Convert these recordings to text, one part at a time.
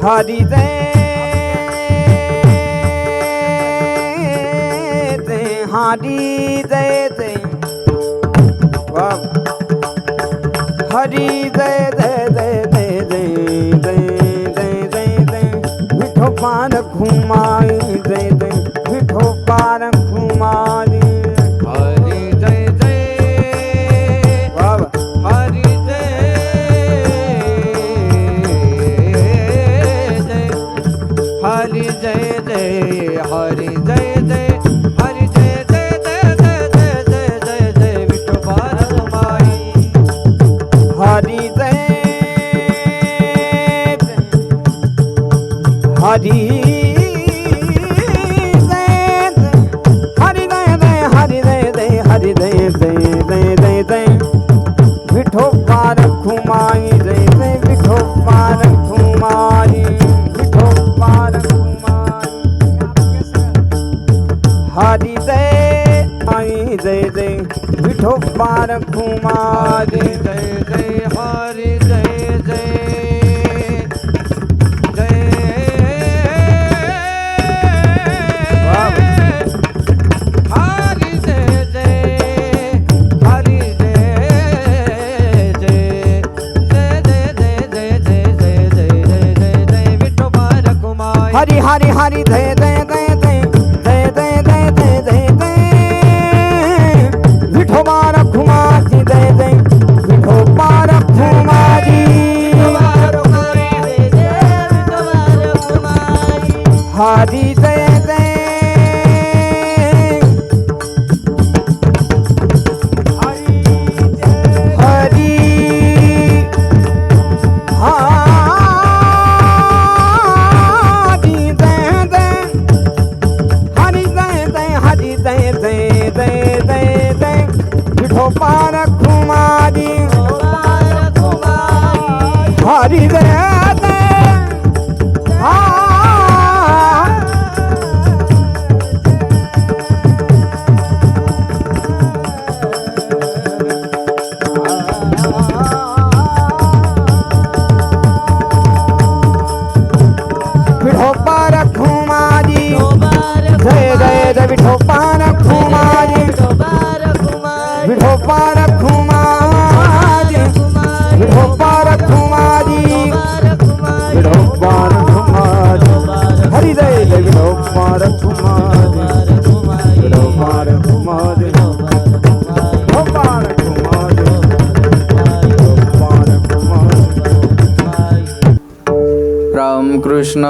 हरि दे हरि दे हरि दे विठो पार घुमाई दे विठो पार घुमाई हरि जय जय हरि हरि जय जय हरि जय जय हरि जय जय जय जय जय जय जय जय विठो पार घुमाई हरि जय हरि विठो पार घुमाई दे विठो पार घुमाई विठो पार घुमाई हरि दे आई दे विठो पार घुमाई दे हरि जय जय हरि हरि हरि दे दे दे दे दे दे दे दे दे दे विठो पार घुमाई दे विठो पार घुमाई हरि दे दे हरि विठो पार घुमाई हरि दे दे विठो पार घुमाई जय जय जय विठो पार घुमाई विठो पार घुमाई विठो पार घुमाई विठो पार घुमाई हरि जय जय विठो पार घुमाई विठो पार घुमाई विठो पार घुमाई विठो पार घुमाई राम कृष्ण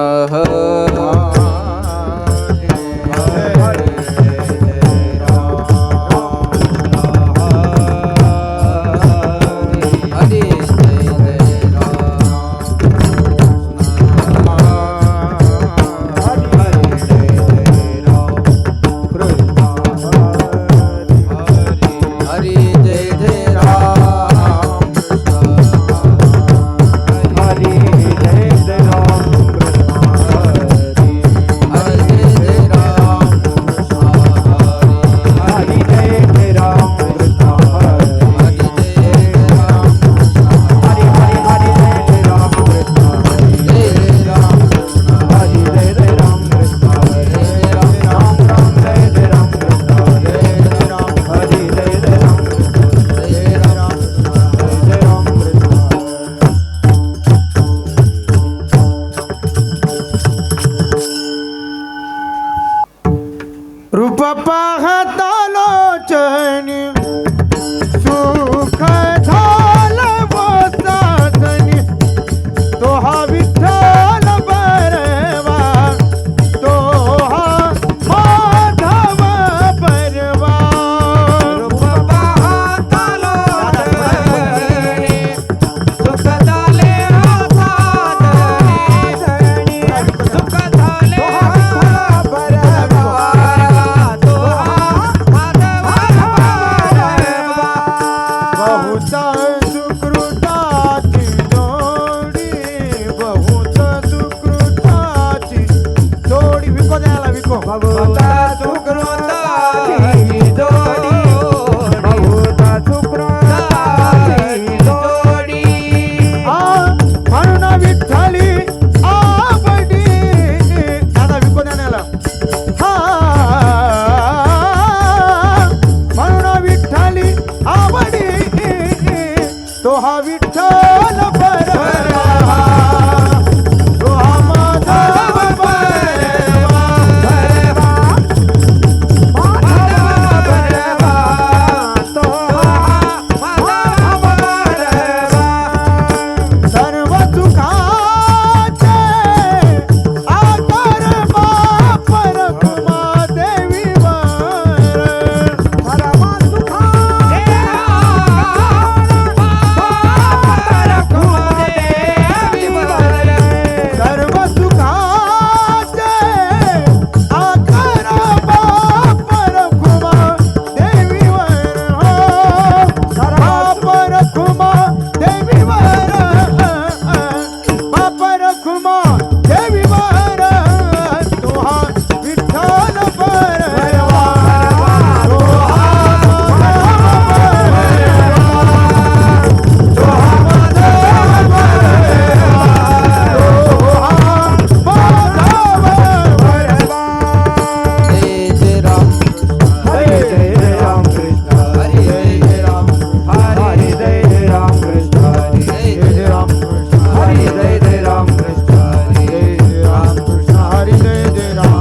जय जय राम कृष्ण हरी जय जय राम कृष्ण हरी जय जय राम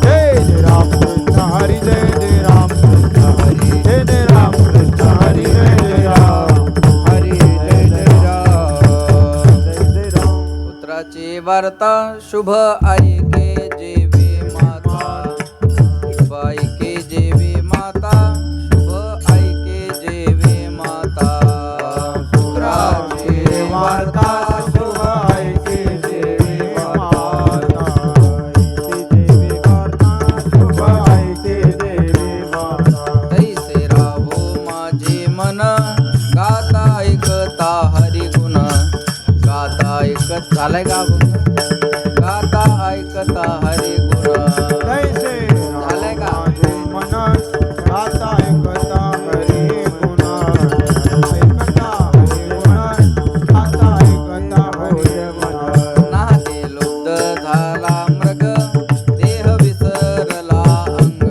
जय जय राम कृष्ण हरी जय जय राम कृष्ण हरी जय जय राम कृष्ण हरी जय जय राम हरी जय जय राम जय जय राम पुत्राची वार्ता शुभ ऐके जेवी माता शुभ ऐके जेवी माता शुभ ऐके जेवी माता पुत्राची वार्ता शुभ ऐके देवी माता देवी वार्ता शुभ ऐके देवी माता तैसे राहो माझे मन गाता ऐकता हरी गुण गाता ऐकत झालंय का गाता ऐकता हरी गुण जैसे झालंय का? माझे मन गाता ऐकता हरी गुण ऐकता हरी गुण गाता ऐकता हरी गुण नाते लुब्ध झाला मृग देह विसरला अंग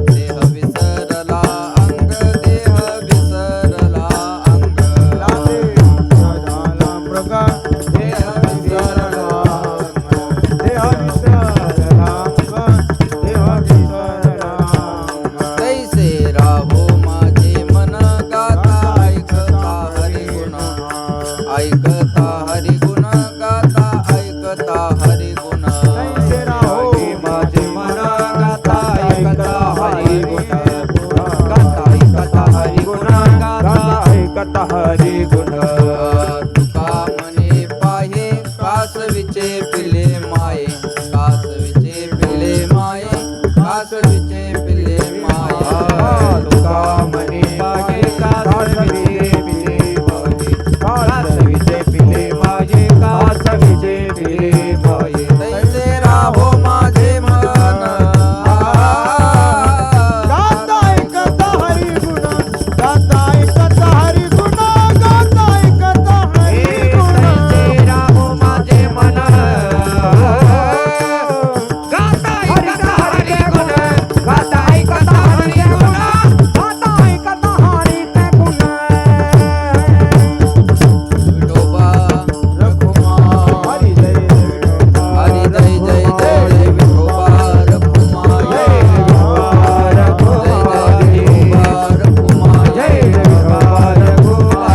देह विसरला अंग देह विसरला अंग लागे झाला मृग देह विसरला देह विसरला देह विसरला तैसे राहो माझे मन गाता ऐकता हरी गुण ऐकता हरी गुण गाता ऐकता हरी गुण तैसे राहो माझे मन गाता ऐकता हरी गुण गाता ऐकता हरी गुण गाता ऐकता हरी गुण तुका म्हणे पाहे कासवीचे पिले माये कासवीचे पिले माये कासवीचे पिले माये तुका म्हणे पाहे कासवीचे पिले माये कासवीचे पिले माये कासवीचे पिले माये तैसे राहो माझे मन गाता ऐकता हरी गुण गाता ऐकता हरी गुण गाता ऐकता हरी गुण तैसे राहो माझे मन गाता ऐकता हरी गुण गाता ऐकता हरी गुण गाता ऐकता हरी गुण विठोबा रखुमा हरी जय हरी जय जय जय विठोबा रखुमा जय रखुमा जय रखुमा जय रखुमा रखुमा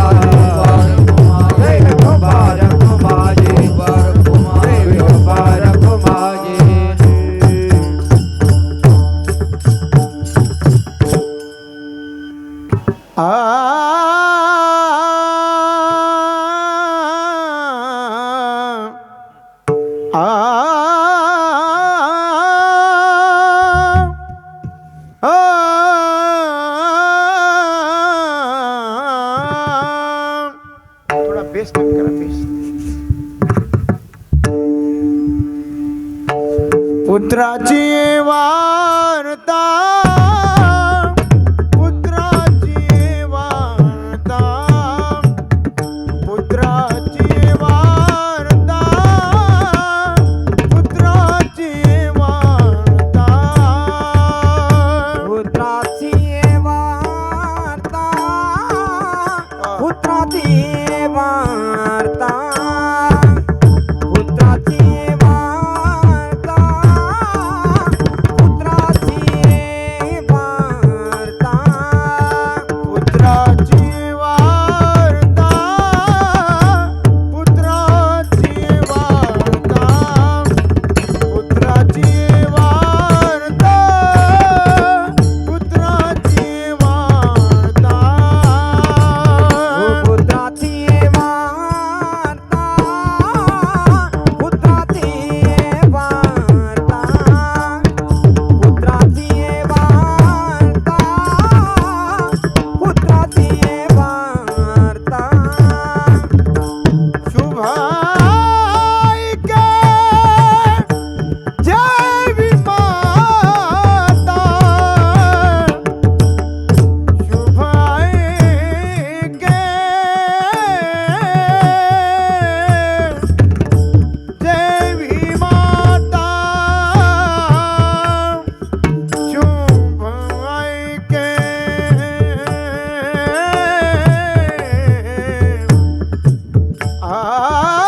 थोडा बेस्ट करा बेस्ट पुत्राची वार्ता पुत्राची वार्ता पुत्राची वार्ता पुत्राची वार्ता पुत्राची वार्ता पुत्राची वार्ता पुत्राची वार्ता पुत्राची वार्ता पुत्राची वार्ता पुत्राची वार्ता पुत्राची वार्ता पुत्राची वार्ता पुत्राची वार्ता पुत्राची वार्ता पुत्राची वार्ता पुत्राची वार्ता शुभ ऐके जय माता शुभ ऐके जय माता शुभ ऐके आ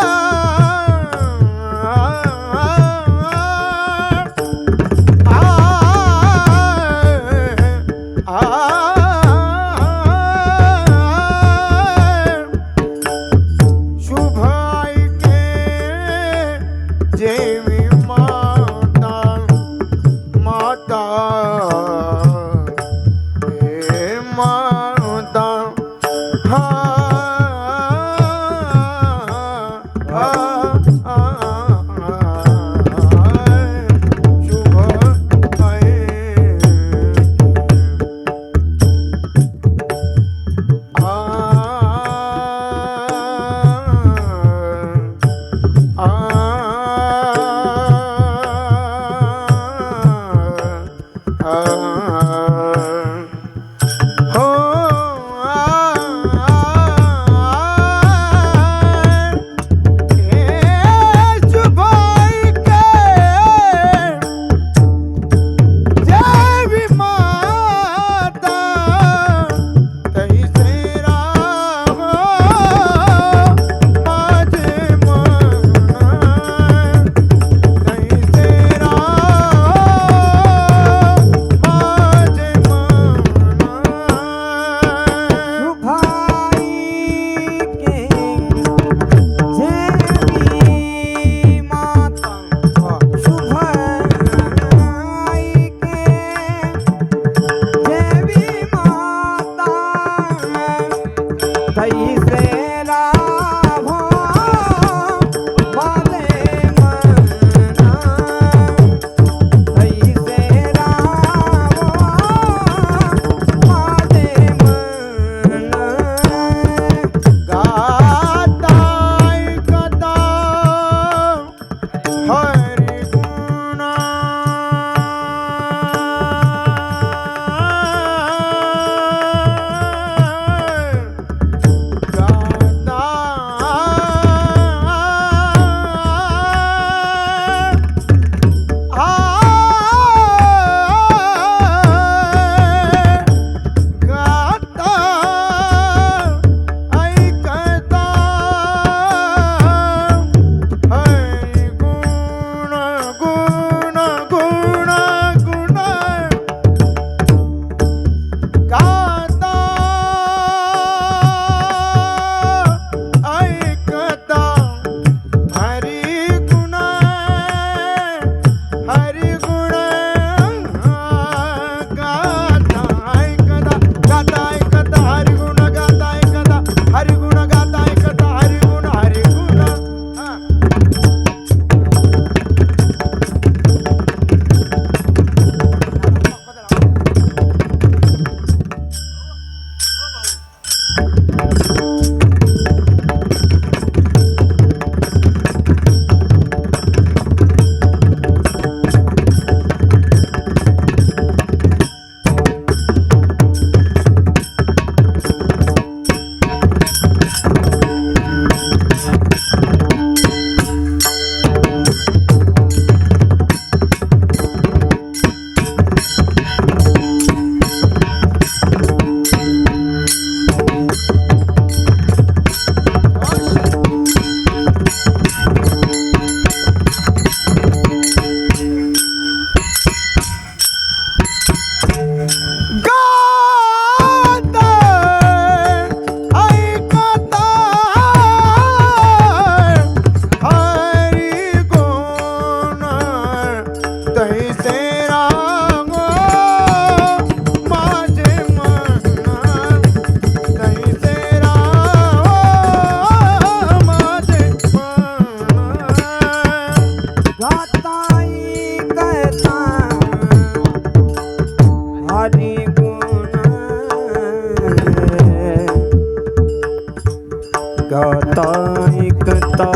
ऐकता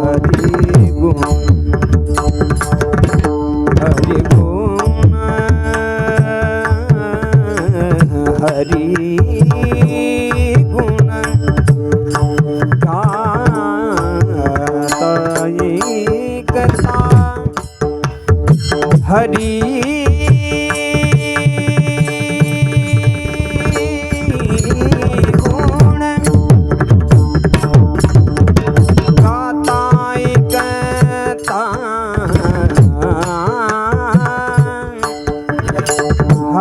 हरी गुण हरी गुण हरी गुण गाता ऐकता हरी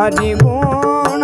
हरि गुण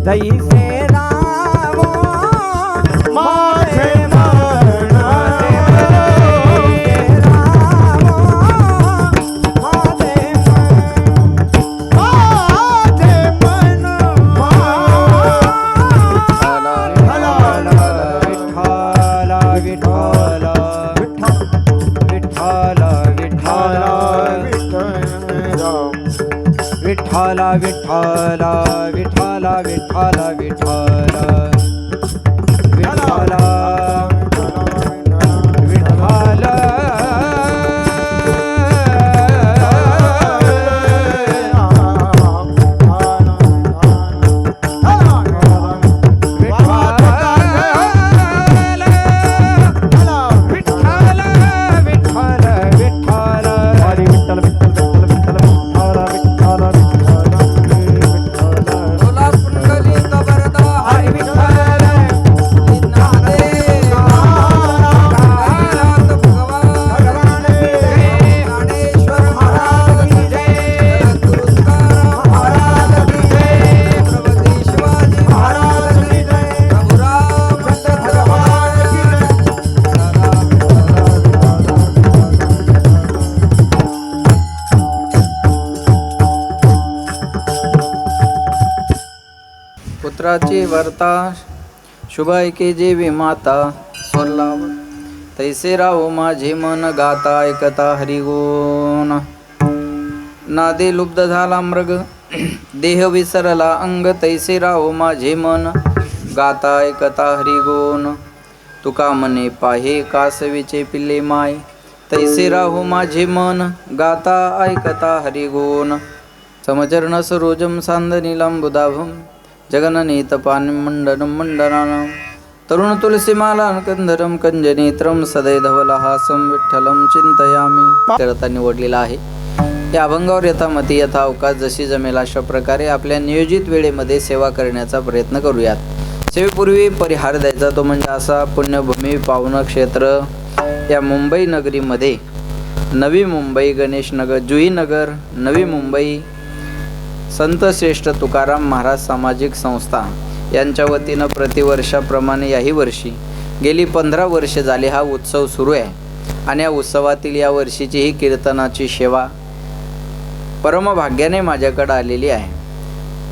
तैसे रावो माझे मन विठ्ठल विठ्ठल विठ्ठल विठ्ठल विठ्ठल विठ्ठल विठ्ठल पुत्राची वर्ता शुभ ऐके जेवी माता स्वरलाव तैसे राहो माझे मन गाता ऐकता हरिगुण नादे लुब्ध झाला मृग देह विसरला अंग तैसे राहो माझे मन गाता ऐकता हरिगुण तुका मने पाहे कासवीचे पिल्ले माय तैसे राहो माझे मन गाता ऐकता हरिगुण समचरण सरोजम सांदनीलांबुदाभम जगननीतपानि मंडनं मंडनानं तरुण तुलसीमालां कंधरं कंजनेत्रं सदैधवलहासं विठ्ठलं चिंतयामि करता निवडलेला आहे. या अभंगावर यथामती यथा अवकाश जशी जमेल अशा प्रकारे आपल्या नियोजित वेळेमध्ये सेवा करण्याचा प्रयत्न करूयात. सेवेपूर्वी परिहार द्यायचा तो म्हणजे असा पुण्यभूमी पावन क्षेत्र या मुंबई नगरीमध्ये नवी मुंबई गणेश नगर जुई नगर नवी मुंबई संत श्रेष्ठ तुकाराम महाराज सामाजिक संस्था यांच्या वतीनं प्रतिवर्षाप्रमाणे याही वर्षी गेली 15 वर्षे झाले हा उत्सव सुरू आहे आणि या उत्सवातील या वर्षीची ही कीर्तनाची सेवा परमभाग्याने माझ्याकडे आलेली आहे.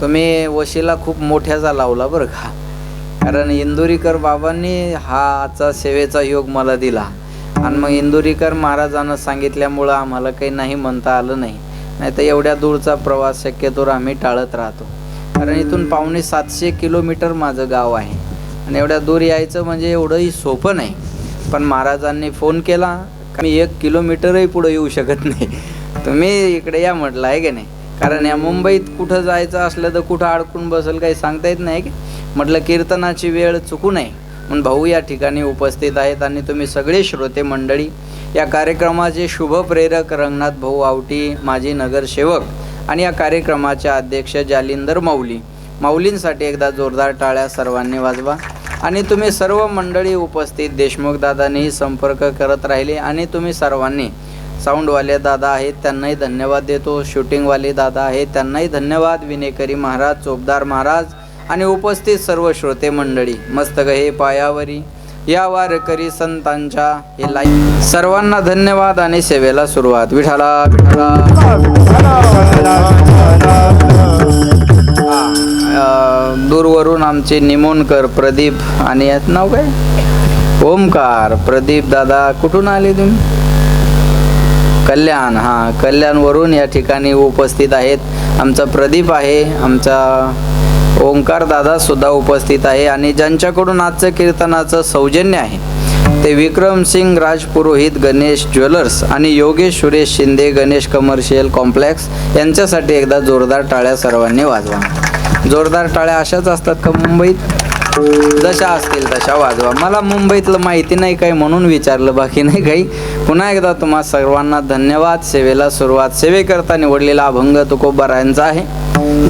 तुम्ही वशीला खूप मोठ्याचा लावला बरं का. कारण इंदुरीकर बाबांनी हाचा सेवेचा योग मला दिला आणि मग इंदुरीकर महाराजांना सांगितल्यामुळं आम्हाला काही नाही म्हणता आलं नाही तर एवढ्या दूरचा प्रवास शक्यतोवर आम्ही टाळत राहतो. कारण इथून 750 किलोमीटर माझं गाव आहे आणि एवढ्या दूर यायचं म्हणजे एवढंही सोपं नाही. पण महाराजांनी फोन केला मी 1 किलोमीटरही पुढे येऊ शकत नाही, तुम्ही इकडे या म्हटलं आहे की नाही. कारण या मुंबईत कुठं जायचं असलं तर कुठं अडकून बसेल काही सांगता येत नाही की. म्हटलं कीर्तनाची वेळ चुकू नये म्हणून भाऊ या ठिकाणी उपस्थित आहेत आणि तुम्ही सगळे श्रोते मंडळी या कार्यक्रमाचे शुभप्रेरक रंगनाथ भाऊ आवटी माजी नगरसेवक आणि या कार्यक्रमाचे अध्यक्ष जालिंदर माऊलींसाठी एकदा जोरदार टाळ्या सर्वांनी वाजवा. आणि तुम्ही सर्व मंडळी उपस्थित देशमुख दादांनी संपर्क करत राहिले आणि तुम्ही सर्वांनी साऊंडवाले दादा आहेत त्यांनाही धन्यवाद देतो, शूटिंगवाले दादा आहेत त्यांनाही धन्यवाद, विनेकरी महाराज, चोपदार महाराज आणि उपस्थित सर्व श्रोते मंडळी. मस्तक हे पायावरी या वारकरी संतांच्या हे लाईक सर्वांना धन्यवाद आणि सेवेला सुरुवात. विठाला दूरवरून आमचे निमोणकर प्रदीप आणि यात नाव काय ओमकार प्रदीप दादा कुठून आले तुम्ही? कल्याण. कल्याणवरून या ठिकाणी उपस्थित आहेत. आमचा प्रदीप आहे, आमचा ओंकार दादा सुद्धा उपस्थित आहे आणि ज्यांच्याकडून आजचं कीर्तनाचं सौजन्य आहे ते विक्रमसिंग राजपुरोहित गणेश ज्वेलर्स आणि योगेश सुरेश शिंदे गणेश कमर्शियल कॉम्प्लेक्स यांच्यासाठी एकदा जोरदार टाळ्या सर्वांनी वाजवा. जोरदार टाळ्या अशाच असतात का मुंबईत? जशा असतील तशा वाजवा. मला मुंबईतलं माहिती नाही काही म्हणून विचारलं, बाकी नाही काही. पुन्हा एकदा तुम्हा सर्वांना धन्यवाद. सेवेला सुरुवात सेवेकरता निवडलेला अभंग तुकोबारायांचा आहे.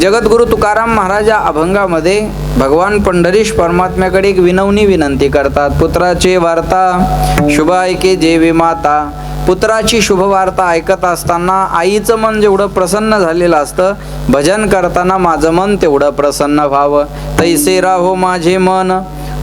जगद्गुरु तुकाराम महाराज या अभंगामध्ये भगवान पंढरीश परमात्म्याकडे एक विनंती करतात. पुत्राची वार्ता शुभ ऐके जेवी माता. पुत्राची शुभवार्ता ऐकत असताना आईचं मन जेवढं प्रसन्न झालेलं असतं भजन करताना माझं मन तेवढं प्रसन्न व्हावं. तैसे राहो माझे मन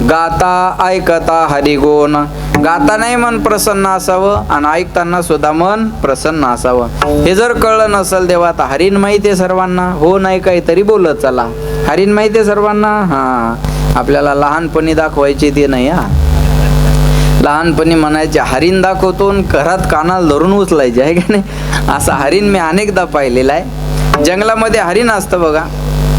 गाता ऐकता हरिगुण. गातानाही मन प्रसन्न असावं आणि ऐकताना सुद्धा मन प्रसन्न असावं. हे जर कळलं नसेल देवा तर हरीण माहिती आहे सर्वांना, हो नाही काहीतरी बोलत चला. हरीण माहिती आहे सर्वांना. आपल्याला लहानपणी दाखवायची ते नाही. लहानपणी म्हणायचे हरीण दाखवतो घरात कानाला धरून उचलायचे आहे की नाही. असं हरीण मी अनेकदा पाहिलेलं आहे. जंगलामध्ये हरीण असतं बघा.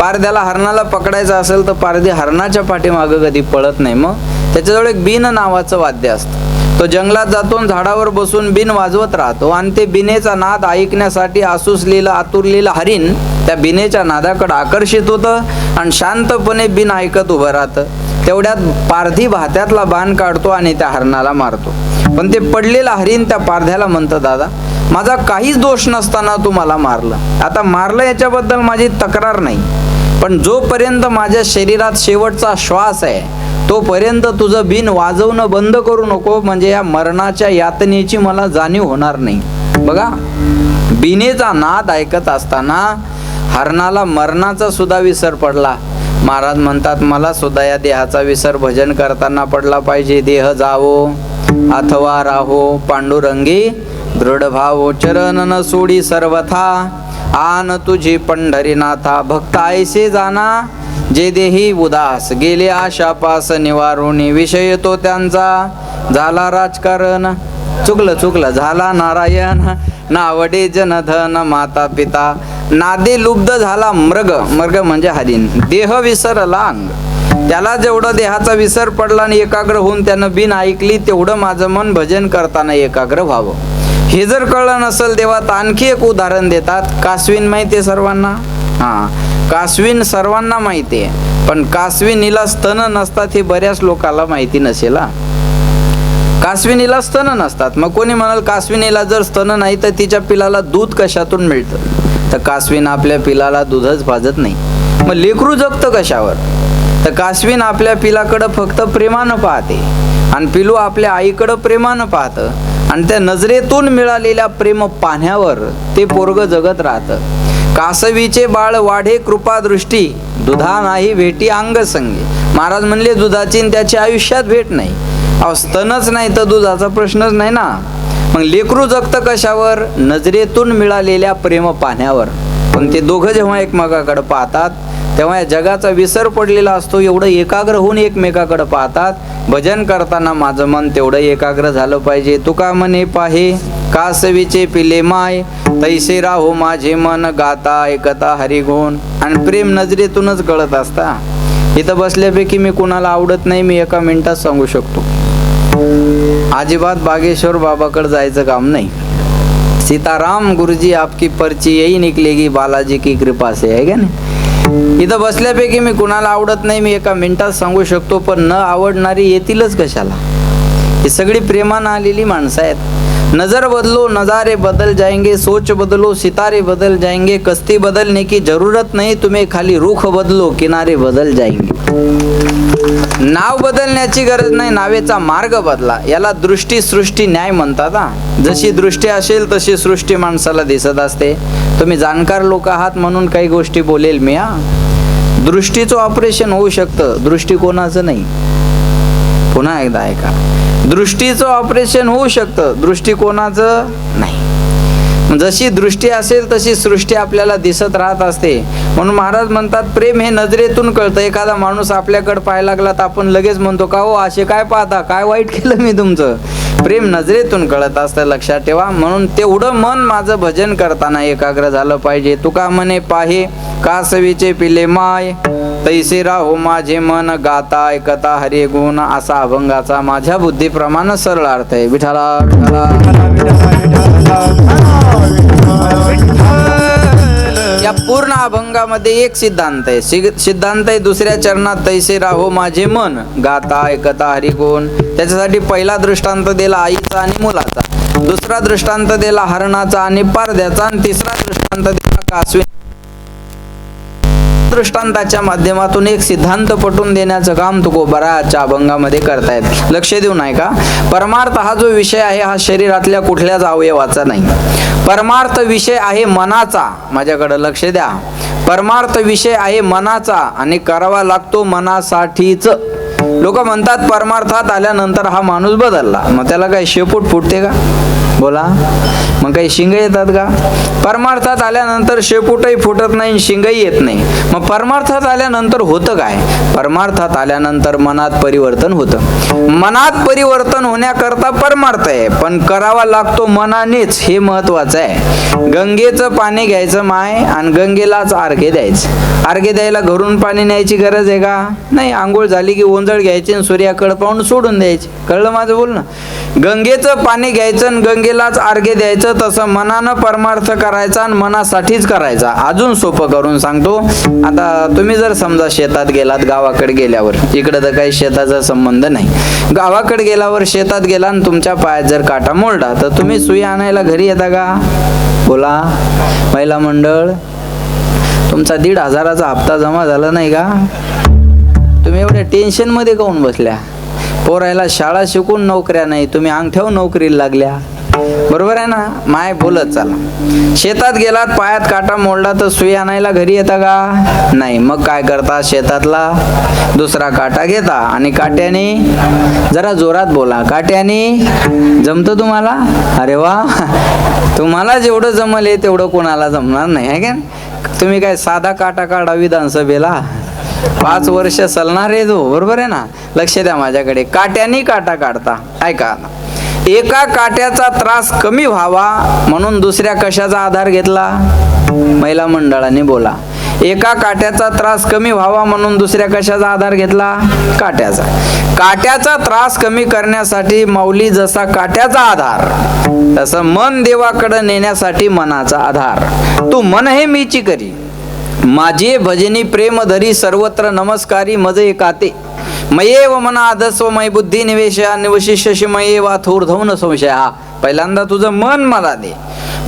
पारध्याला हरणाला पकडायचं असेल तर पारधी हरणाच्या पाठीमागं कधी पळत नाही. मग त्याच्याजवळ एक बीन नावाचं वाद्य असतं. तो जंगलात जातो झाडावर बसून बीन वाजवत राहतो आणि ते बिनेचा नाद ऐकण्यासाठी आतुरलेलं हरीण त्या बिनेच्या नादाकडे आकर्षित होतं आणि शांतपणे बीन ऐकत उभं राहतं. तेवढ्यात पारधी भात्यातला बाण काढतो आणि त्या हरणाला मारतो. पण ते पडलेलं हरीण त्या पारध्याला म्हणतं दादा माझा काहीच दोष नसताना तू मला मारलं. आता मारलं याच्याबद्दल माझी तक्रार नाही, पण जोपर्यंत माझ्या शरीरात शेवटचा श्वास आहे तोपर्यंत तुझं बिन वाजवणं बंद करू नको, म्हणजे या मरणाच्या यातनेची मला जाणीव होणार नाही. बघा बिनेचा नाद ऐकत असताना हरणाला मरणाचा सुद्धा विसर पडला. महाराज म्हणतात मला सुद्धा या देहाचा विसर भजन करताना पडला पाहिजे. देह जावो अथवा राहो पांडुरंगी दृढ भावो. चरण न सोडी सर्वथा आन तुझी पंढरीनाथा. भक्त ऐसे जाना जे देही उदास. गेले आशापास निवारुणी. विषय तो त्यांचा झाला राजकारण. चुकलं झाला नारायण. नावडे जनधन माता पिता. नादे लुब्ध झाला मृग म्हणजे हरीण. देह विसरला अंग. त्याला जेवढं देहाचा विसर पडला आणि एकाग्र होऊन त्यानं बिन ऐकली तेवढं माझं मन भजन करताना एकाग्र व्हावं. हे जर कळलं नसेल देवा तर आणखी एक उदाहरण देतात. कासवीन माहिती आहे सर्वांना? कासवीन सर्वांना माहिती आहे, पण कासविनीला स्तन नसतात हे बऱ्याच लोकांना माहिती नसेल. कासविनीला स्तन नसतात. मग कोणी म्हणाल कासविनीला जर स्तन नाही तर तिच्या पिलाला दूध कशातून मिळतं? तर कासवीन आपल्या पिलाला दूधच पाजत नाही. मग लेकरू जगतं कशावर? तर कासवीन आपल्या पिलाकडं फक्त प्रेमानं पाहते आणि पिलू आपल्या आईकडं प्रेमानं पाहतं आणि त्या नजरेतून मिळालेल्या प्रेम पाहण्यावर ते पोरग जगत राहतं. कासवीचे बाळ वाढे कृपा दृष्टी. दुधा नाही भेटी अंग संगी. महाराज म्हणले दुधाची त्याच्या आयुष्यात भेट नाही. स्तनच नाही तर दुधाचा प्रश्नच नाही ना. मग लेकरू जगतं कशावर? नजरेतून मिळालेल्या प्रेम पाहण्यावर. पण ते दोघं जेव्हा एकमेकाकडे पाहतात तेव्हा या जगाचा विसर पडलेला असतो. एवढं एकाग्र होऊन एकमेकाकडे पाहतात. भजन करताना माझं मन तेवढं एकाग्र झालं पाहिजे. तुका म्हणे पाहे कासवीचे पिले माय, तैसे राहो माझे मन गाता ऐकता हरिगुण. आणि प्रेम नजरेतूनच कळत असता. इथं बसल्यापैकी मी कुणाला आवडत नाही, मी एका मिनिटात सांगू शकतो. अजिबात बागेश्वर बाबाकडे जायचं काम नाही. सीताराम गुरुजी आपकी पर्ची यही निकलेगी बालाजी की कृपा से, आहे का नाही. इथं बसल्यापैकी मी कुणाला आवडत नाही, मी एका मिनिटात सांगू शकतो. पण न आवडणारी येतीलच कशाला. ही सगळी प्रेमानं आलेली माणसं आहेत. नजर बदलो नजारे बदल जाएंगे, सोच बदलो सितारे बदल जाएंगे, कस्ती बदलने की जरूरत नहीं, तुम्हें खाली रुख बदलो किनारे बदल जाएंगे. नाव बदलण्याची गरज नाही, नावेचा मार्ग बदला. याला दृष्टी सृष्टी न्याय म्हणतात. जशी दृष्टी असेल तशी सृष्टी माणसाला दिसत असते. तुम्ही जाणकार लोक आहात म्हणून काही गोष्टी बोलेल मी. दृष्टीचं ऑपरेशन होऊ शकतं, दृष्टिकोनाचं नाही. पुन्हा एकदा ऐका, दृष्टीचं ऑपरेशन होऊ शकतं, दृष्टिकोनाचं नाही. जशी दृष्टी असेल तशी सृष्टी आपल्याला दिसत राहत असते. म्हणून महाराज म्हणतात प्रेम हे नजरेतून कळतं. एखादा माणूस आपल्याकडे पाहायला लागला तर आपण लगेच म्हणतो का हो असे काय पाहता, काय वाईट केलं मी तुमचं. प्रेम नजरेतून कळत असतं, लक्षात ठेवा. म्हणून तेवढं मन माझं भजन करताना एकाग्र झालं पाहिजे. तुका म्हणे पाहे कासवीचे पिले माय, तैसे राहो माझे मन गाता ऐकता हरी गुण. असा अभंगाचा माझ्या बुद्धीप्रमाणे सरळ अर्थ आहे. विठाला या पूर्ण अभंगामध्ये एक सिद्धांत आहे. सिद्धांत आहे दुसऱ्या चरणात तैसे राहो माझे मन गाता ऐकता हरी गुण. त्याच्यासाठी पहिला दृष्टांत दिला आईचा आणि मुलाचा, दुसरा दृष्टांत दिला हरणाचा आणि पारध्याचा, आणि तिसरा दृष्टांत दिला कासवी. दृष्टांताच्या माध्यमातून एक सिद्धांत पटवून देण्याचं काम तुकोबाराच्या अभंगामध्ये करतायत. लक्ष देऊ नाही का. परमार्थ हा जो विषय आहे हा शरीरातल्या कुठल्याच अवयवाचा नाही. परमार्थ विषय आहे मनाचा. माझ्याकडे लक्ष द्या. परमार्थ विषय आहे मनाचा आणि करावा लागतो मनासाठीच. लोक म्हणतात परमार्थात आल्यानंतर हा माणूस बदलला. मग त्याला काही शेपूट फुटते का? बोला. मग काही शिंग येतात का? परमार्थात आल्यानंतर शेपूटही फुटत नाही, शिंगही येत नाही. मग परमार्थात आल्यानंतर होतं काय? परमार्थात आल्यानंतर मनात परिवर्तन होतं. मनात परिवर्तन होण्याकरता परमार्थ आहे, पण करावा लागतो मनानेच. हे महत्वाचं आहे. गंगेचं पाणी घ्यायचं माय आणि गंगेलाच अर्घ्य द्यायचं. अर्घ्य द्यायला घरून पाणी न्यायची गरज आहे का? नाही. आंघोळ झाली की ओंजळ घ्यायची आणि सूर्याकडे पाहून सोडून द्यायची. कळलं माझं बोलणं. गंगेचं पाणी घ्यायचं आणि गंगेलाच अर्घ्य द्यायचं. तसं मनानं परमार्थ करायचा आणि मनासाठीच करायचा. अजून सोपं करून सांगतो. आता तुम्ही जर समजा शेतात गेलात, गावाकडे गेल्यावर, इकडं तर काही शेताचा संबंध नाही, गावाकडे गेल्यावर शेतात गेला आणि तुमच्या पायात जर काटा मोडला तर तुम्ही सुई आणायला घरी येता का? बोला. महिला मंडळ, तुमचा 1,500चा हप्ता जमा झाला नाही का? तुम्ही एवढ्या टेन्शन मध्ये काऊन बसल्या? पोरायला शाळा शिकून नोकऱ्या नाही, तुम्ही अंगठ्यावर नोकरीला लागल्या. बरोबर आहे ना. माय बोलत चला. शेतात गेलात, पायात काटा मोडला तर सुई आणायला घरी येता का? नाही. मग काय करता? शेतातला दुसरा काटा घेता आणि काट्याने, जरा जोरात बोला, काट्याने जमतं तुम्हाला? अरे वा. तुम्हाला जेवढं जमल आहे तेवढं कोणाला जमणार नाही, आहे का? तुम्ही काय साधा काटा काढा विधानसभेला? 5 वर्ष चालणार आहे तो. बरोबर आहे ना. लक्ष द्या माझ्याकडे. काट्याने काटा काढता. ऐका. एका काट्याचा त्रास कमी व्हावा म्हणून दुसऱ्या कशाचा आधार घेतला? महिला मंडळाने बोला. एका काट्याचा त्रास कमी व्हावा म्हणून दुसऱ्या कशाचा आधार घेतला? काट्याचा. काट्याचा त्रास कमी करण्यासाठी माऊली जसा काट्याचा आधार, तसं मन देवाकडे नेण्यासाठी मनाचा आधार. तू मन हे मीची करी, माझे भजनी प्रेम धरी, सर्वत्र नमस्कारी मज एकाते. मयेव मना आधस्व मय बुद्धी निवेशा निवशिष्यशी मयेवा थोरधवन संशया. पहिल्यांदा तुझं मन मला दे.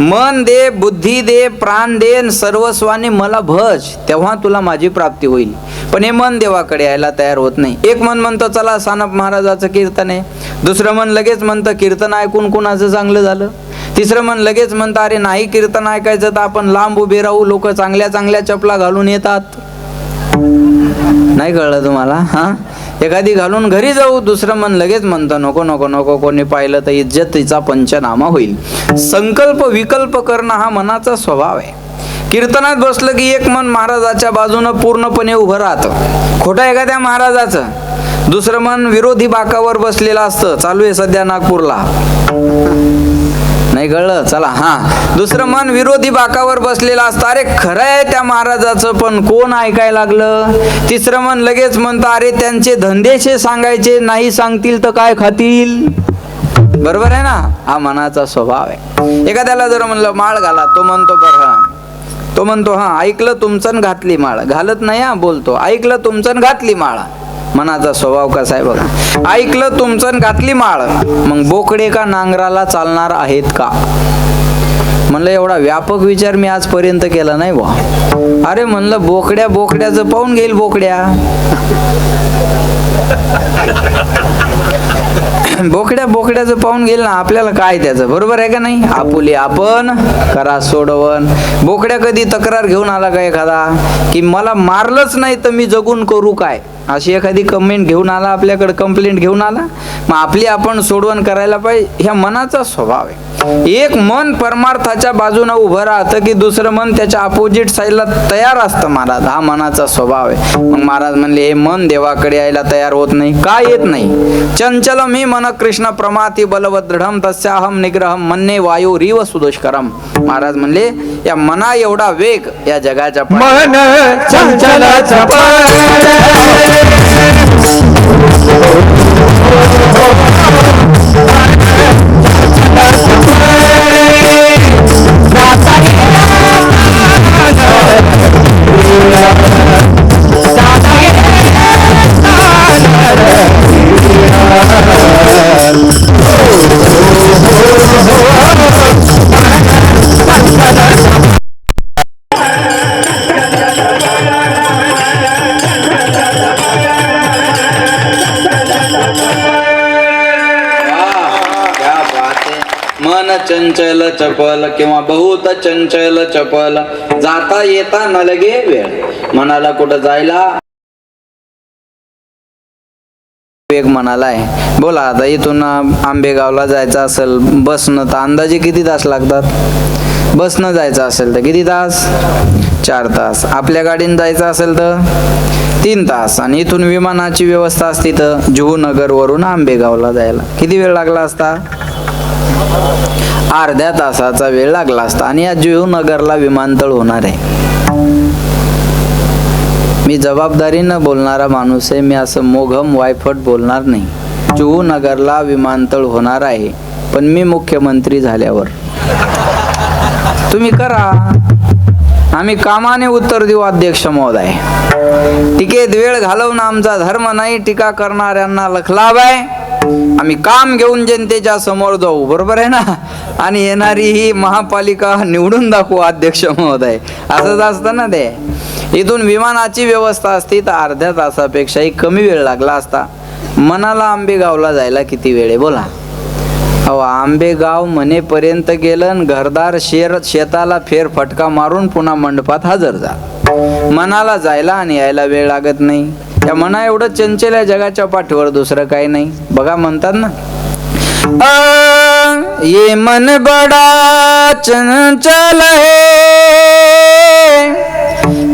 मन दे, बुद्धी दे, प्राण दे, सर्वस्वानी मला भज, तेव्हा तुला माझी प्राप्ती होईल. पण हे मन देवाकडे यायला तयार होत नाही. एक मन म्हणतं चला सानप महाराजाचं कीर्तन आहे, दुसरं मन लगेच म्हणतं कीर्तन ऐकून कुणाचं चांगलं झालं, तिसरं मन लगेच म्हणतं अरे नाही कीर्तन ऐकायचं तर आपण लांब उभे राहू, लोक चांगल्या चांगल्या चपला घालून येतात. नाही कळलं तुम्हाला? हा, एखादी घालून घरी जाऊ. दुसरं मन लगेच म्हणतं नको नको नको, कोणी पाहिलं तर इज्जतीचा पंचनामा होईल. संकल्प विकल्प करणं हा मनाचा स्वभाव आहे. कीर्तनात बसलं की एक मन महाराजाच्या बाजूनं पूर्णपणे उभं राहतं. खोटं आहे का त्या महाराजाचं? दुसरं मन विरोधी बाकावर बसलेलं असतं. चालू आहे सध्या नागपूरला, नाही कळलं? चला, हा, दुसरं मन विरोधी बाकावर बसलेलं असतं. अरे खरं आहे त्या महाराजाचं, पण कोण ऐकायला लागलं? तिसरं मन लगेच म्हणतं, अरे त्यांचे धंदेचे सांगायचे, नाही सांगतील तर काय खातील? बरोबर आहे ना? हा मनाचा स्वभाव आहे. एखाद्याला जर म्हणलं माळ घाला, तो म्हणतो बरं हा, तो म्हणतो हा, ऐकलं तुमचं घातली माळ. घालत नाही हा, बोलतो ऐकलं तुमचं घातली माळ. मनाचा स्वभाव कसा आहे बघा. ऐकलं तुमचं घातली माळ, मग बोकडे का नांगराला चालणार आहेत का? म्हणलं एवढा व्यापक विचार मी आजपर्यंत केला नाही बा. अरे म्हणलं बोकड्याचं पाहून घेईल बोकड्या. बोकड्याचं पाहून घेईल ना, आपल्याला काय त्याचं? बरोबर आहे का नाही? आपुली आपण करा सोडवण. बोकड्या कधी तक्रार घेऊन आला का एखादा की मला मारलंच नाही तर मी जगून करू काय, अशी एखादी कमेंट घेऊन आला आपल्याकडे, कंप्लेंट घेऊन आला? मग आपली आपण सोडवण करायला पाहिजे. ह्या मनाचा स्वभाव आहे. एक मन परमार्थाच्या बाजूने उभं राहतं की दुसरं मन त्याच्या अपोजिट साईडला तयार असतं महाराज. हा मनाचा स्वभाव आहे. मग महाराज म्हणले हे मन देवाकडे यायला तयार होत नाही. का येत नाही? चंचलम ही मन कृष्ण प्रमाती बलवत दृढम तस्याहम निग्रहम मन्ने वायू रीव सुदुष्करम. महाराज म्हणले या मना एवढा वेग या जगाच्या मन चंचल चंचल चपल किंवा बहुत चंचल चपल, जाता येता न लगे वेळ. मनाला कुठं जायला वेग मनाला आहे. बोला आता इथून आंबेगावला जायचं असेल बसनं तर अंदाजे किती तास लागतात? बसनं जायचं असेल तर किती तास? 4 तास. आपल्या गाडीने जायचं असेल तर 3 तास. आणि इथून विमानाची व्यवस्था असती तर जुहूनगर वरून आंबेगावला जायला किती वेळ लागला असता? अर्ध्या तासाचा वेळ लागला असता. आणि या जुहूनगरला विमानतळ होणार आहे. मी जबाबदारीनं बोलणारा माणूस आहे. मी असं मोघम वायफट बोलणार नाही. जुहूनगरला विमानतळ होणार आहे, पण मी मुख्यमंत्री झाल्यावर. तुम्ही करा, आम्ही कामाने उत्तर देऊ अध्यक्ष महोदय. टीकेत वेळ घालवणं आमचा धर्म नाही. टीका करणाऱ्यांना लखलाभ आहे. आम्ही काम घेऊन जनतेच्या समोर जाऊ. बरोबर आहे ना? आणि येणारी ही महापालिका निवडून दाखवू अध्यक्ष महोदय. असंच असतं ना ते. इथून विमानाची व्यवस्था असती तर अर्ध्या तासापेक्षाही कमी वेळ लागला असता. मनाला आंबेगावला जायला किती वेळ आहे बोला? अहो आंबेगाव म्हणेपर्यंत गेलं आणि घरदार शेताला फेर फटका मारून पुन्हा मंडपात हजर जा. मनाला जायला आणि यायला वेळ लागत नाही. त्या मना एवढं चंचल आहे जगाच्या पाठीवर, दुसरं काही नाही. बघा म्हणतात ना, ये मन बड़ा चंचल है,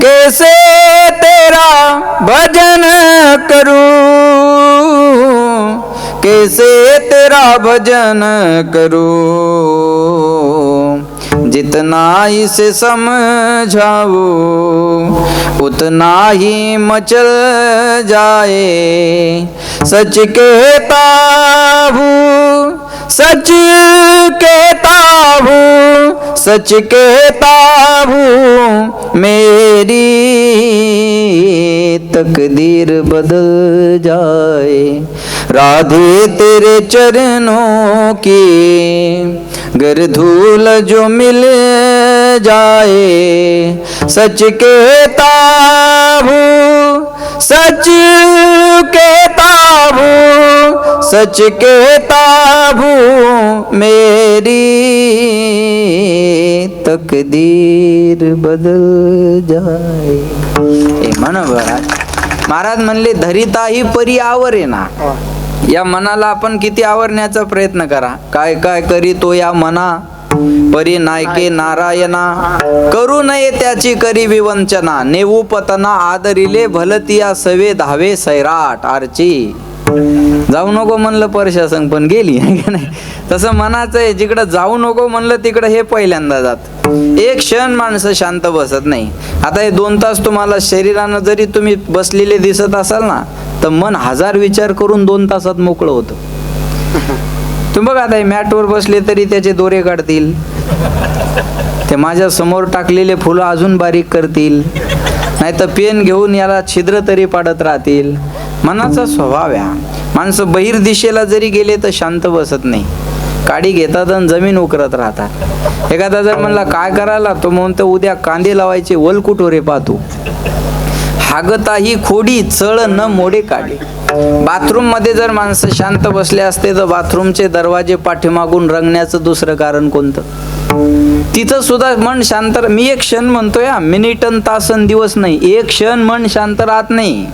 कैसे तेरा भजन करूं, कैसे तेरा भजन करूं, जितना इसे समझाओ उतना ही मचल जाए, सच कहता हूँ सच कहता हूँ सच कहता हूँ, मेरी तकदीर बदल जाए, राधे तेरे चरणों की गर धूल जो मिल जाए, सच कहता हूँ सच कहता हूँ सच कहता हूँ, मेरी तकदीर बदल जाए. महाराज म्हणले धरिता ही परी आवरे ना. या मनाला आपण किती आवरण्याचा प्रयत्न करा. काय काय करी तो या मना परी नायके नारायणा, करू नये त्याची करी विवंचना, नेऊ पतना आदरिले भलतिया सवे धावे सैराट आरची. जाऊ नको म्हणलं प्रशासन पण गेली आहे का नाही. तसं मनाचं आहे, जिकडं जाऊ नको म्हणलं तिकडं हे पहिल्यांदा जात. एक क्षण माणसं शांत बसत नाही. आता हे 2 तास तुम्हाला शरीरानं जरी तुम्ही बसलेले दिसत असाल ना, तर मन 1000 विचार करून 2 तासात मोकळं होतं. तुम्ही बघा आता मॅटवर बसले तरी त्याचे दोरे काढतील, ते माझ्या समोर टाकलेले फुलं अजून बारीक करतील, नाही तर पेन घेऊन याला छिद्र तरी पाडत राहतील. मनाचा स्वभाव आहे. माणसं बहिर दिशेला जरी गेले तर शांत बसत नाही, काडी घेतात आणि जमीन उकरत राहतात. एखादा जर म्हणला काय करायला, तो म्हणतो उद्या कांदे लावायचे वल कुठोरे पाहतो. हागता ही खोडी चळ न मोडे काढे. बाथरूम मध्ये जर माणसं शांत बसले असते तर बाथरूमचे दरवाजे पाठीमागून रंगण्याचं दुसरं कारण कोणतं. तिथं सुद्धा मन शांत. मी एक क्षण म्हणतोय, मिनिटन तासन दिवस नाही, एक क्षण मन शांत राहत नाही.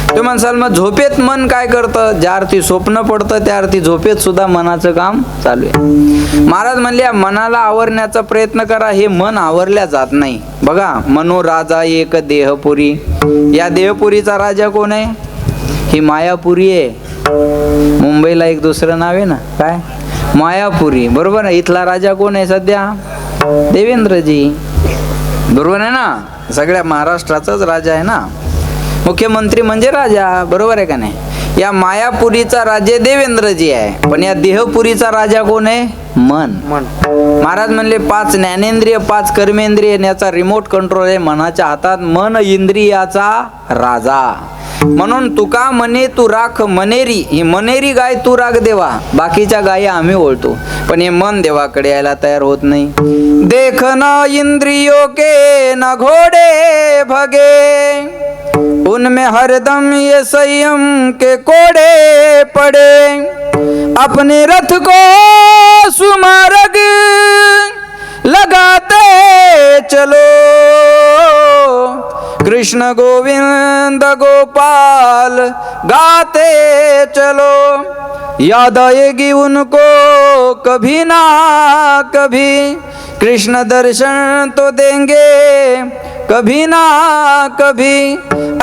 तो म्हणसाल मग झोपेत मन काय करतं, ज्या अर्थी स्वप्न पडतं त्या अर्थी झोपेत सुद्धा मनाचं काम चालू आहे. महाराज म्हणले मनाला आवरण्याचा प्रयत्न करा, हे मन आवरल्या जात नाही. बघा, मनो राजा एक देहपुरी. या देहपुरीचा राजा कोण आहे? ही मायापुरी आहे. मुंबईला एक दुसरं नाव आहे ना, काय मायापुरी, बरोबर आहे. इथला राजा कोण आहे सध्या? देवेंद्रजी, बरोबर आहे ना. सगळ्या महाराष्ट्राचाच राजा आहे ना. मुख्यमंत्री म्हणजे राजा, बरोबर आहे का नाही. या मायापुरीचा राजा देवेंद्रजी आहे, पण या देहपुरीचा राजा कोण आहे? मन. महाराज म्हणले 5 ज्ञानेंद्रिय 5 कर्मेंद्रिय याचा रिमोट कंट्रोल आहे मनाच्या हातात. मन इंद्रियाचा राजा. म्हणून तुका म्हणे तू राख मनेरी. ही मनेरी गाय तू राख देवा, बाकीच्या गायी आम्ही ओळतो, पण हे मन देवाकडे यायला तयार होत नाही. देखना इंद्रियों के न घोडे भगे, उनमें हरदम ये संयम के कोड़े पड़े. अपने रथ को सुमार्ग लगाते चलो, कृष्ण गोविंद गोपाल गाते चलो. याद आएगी उनको कभी ना कभी, कृष्ण दर्शन तो देंगे कभी ना कभी.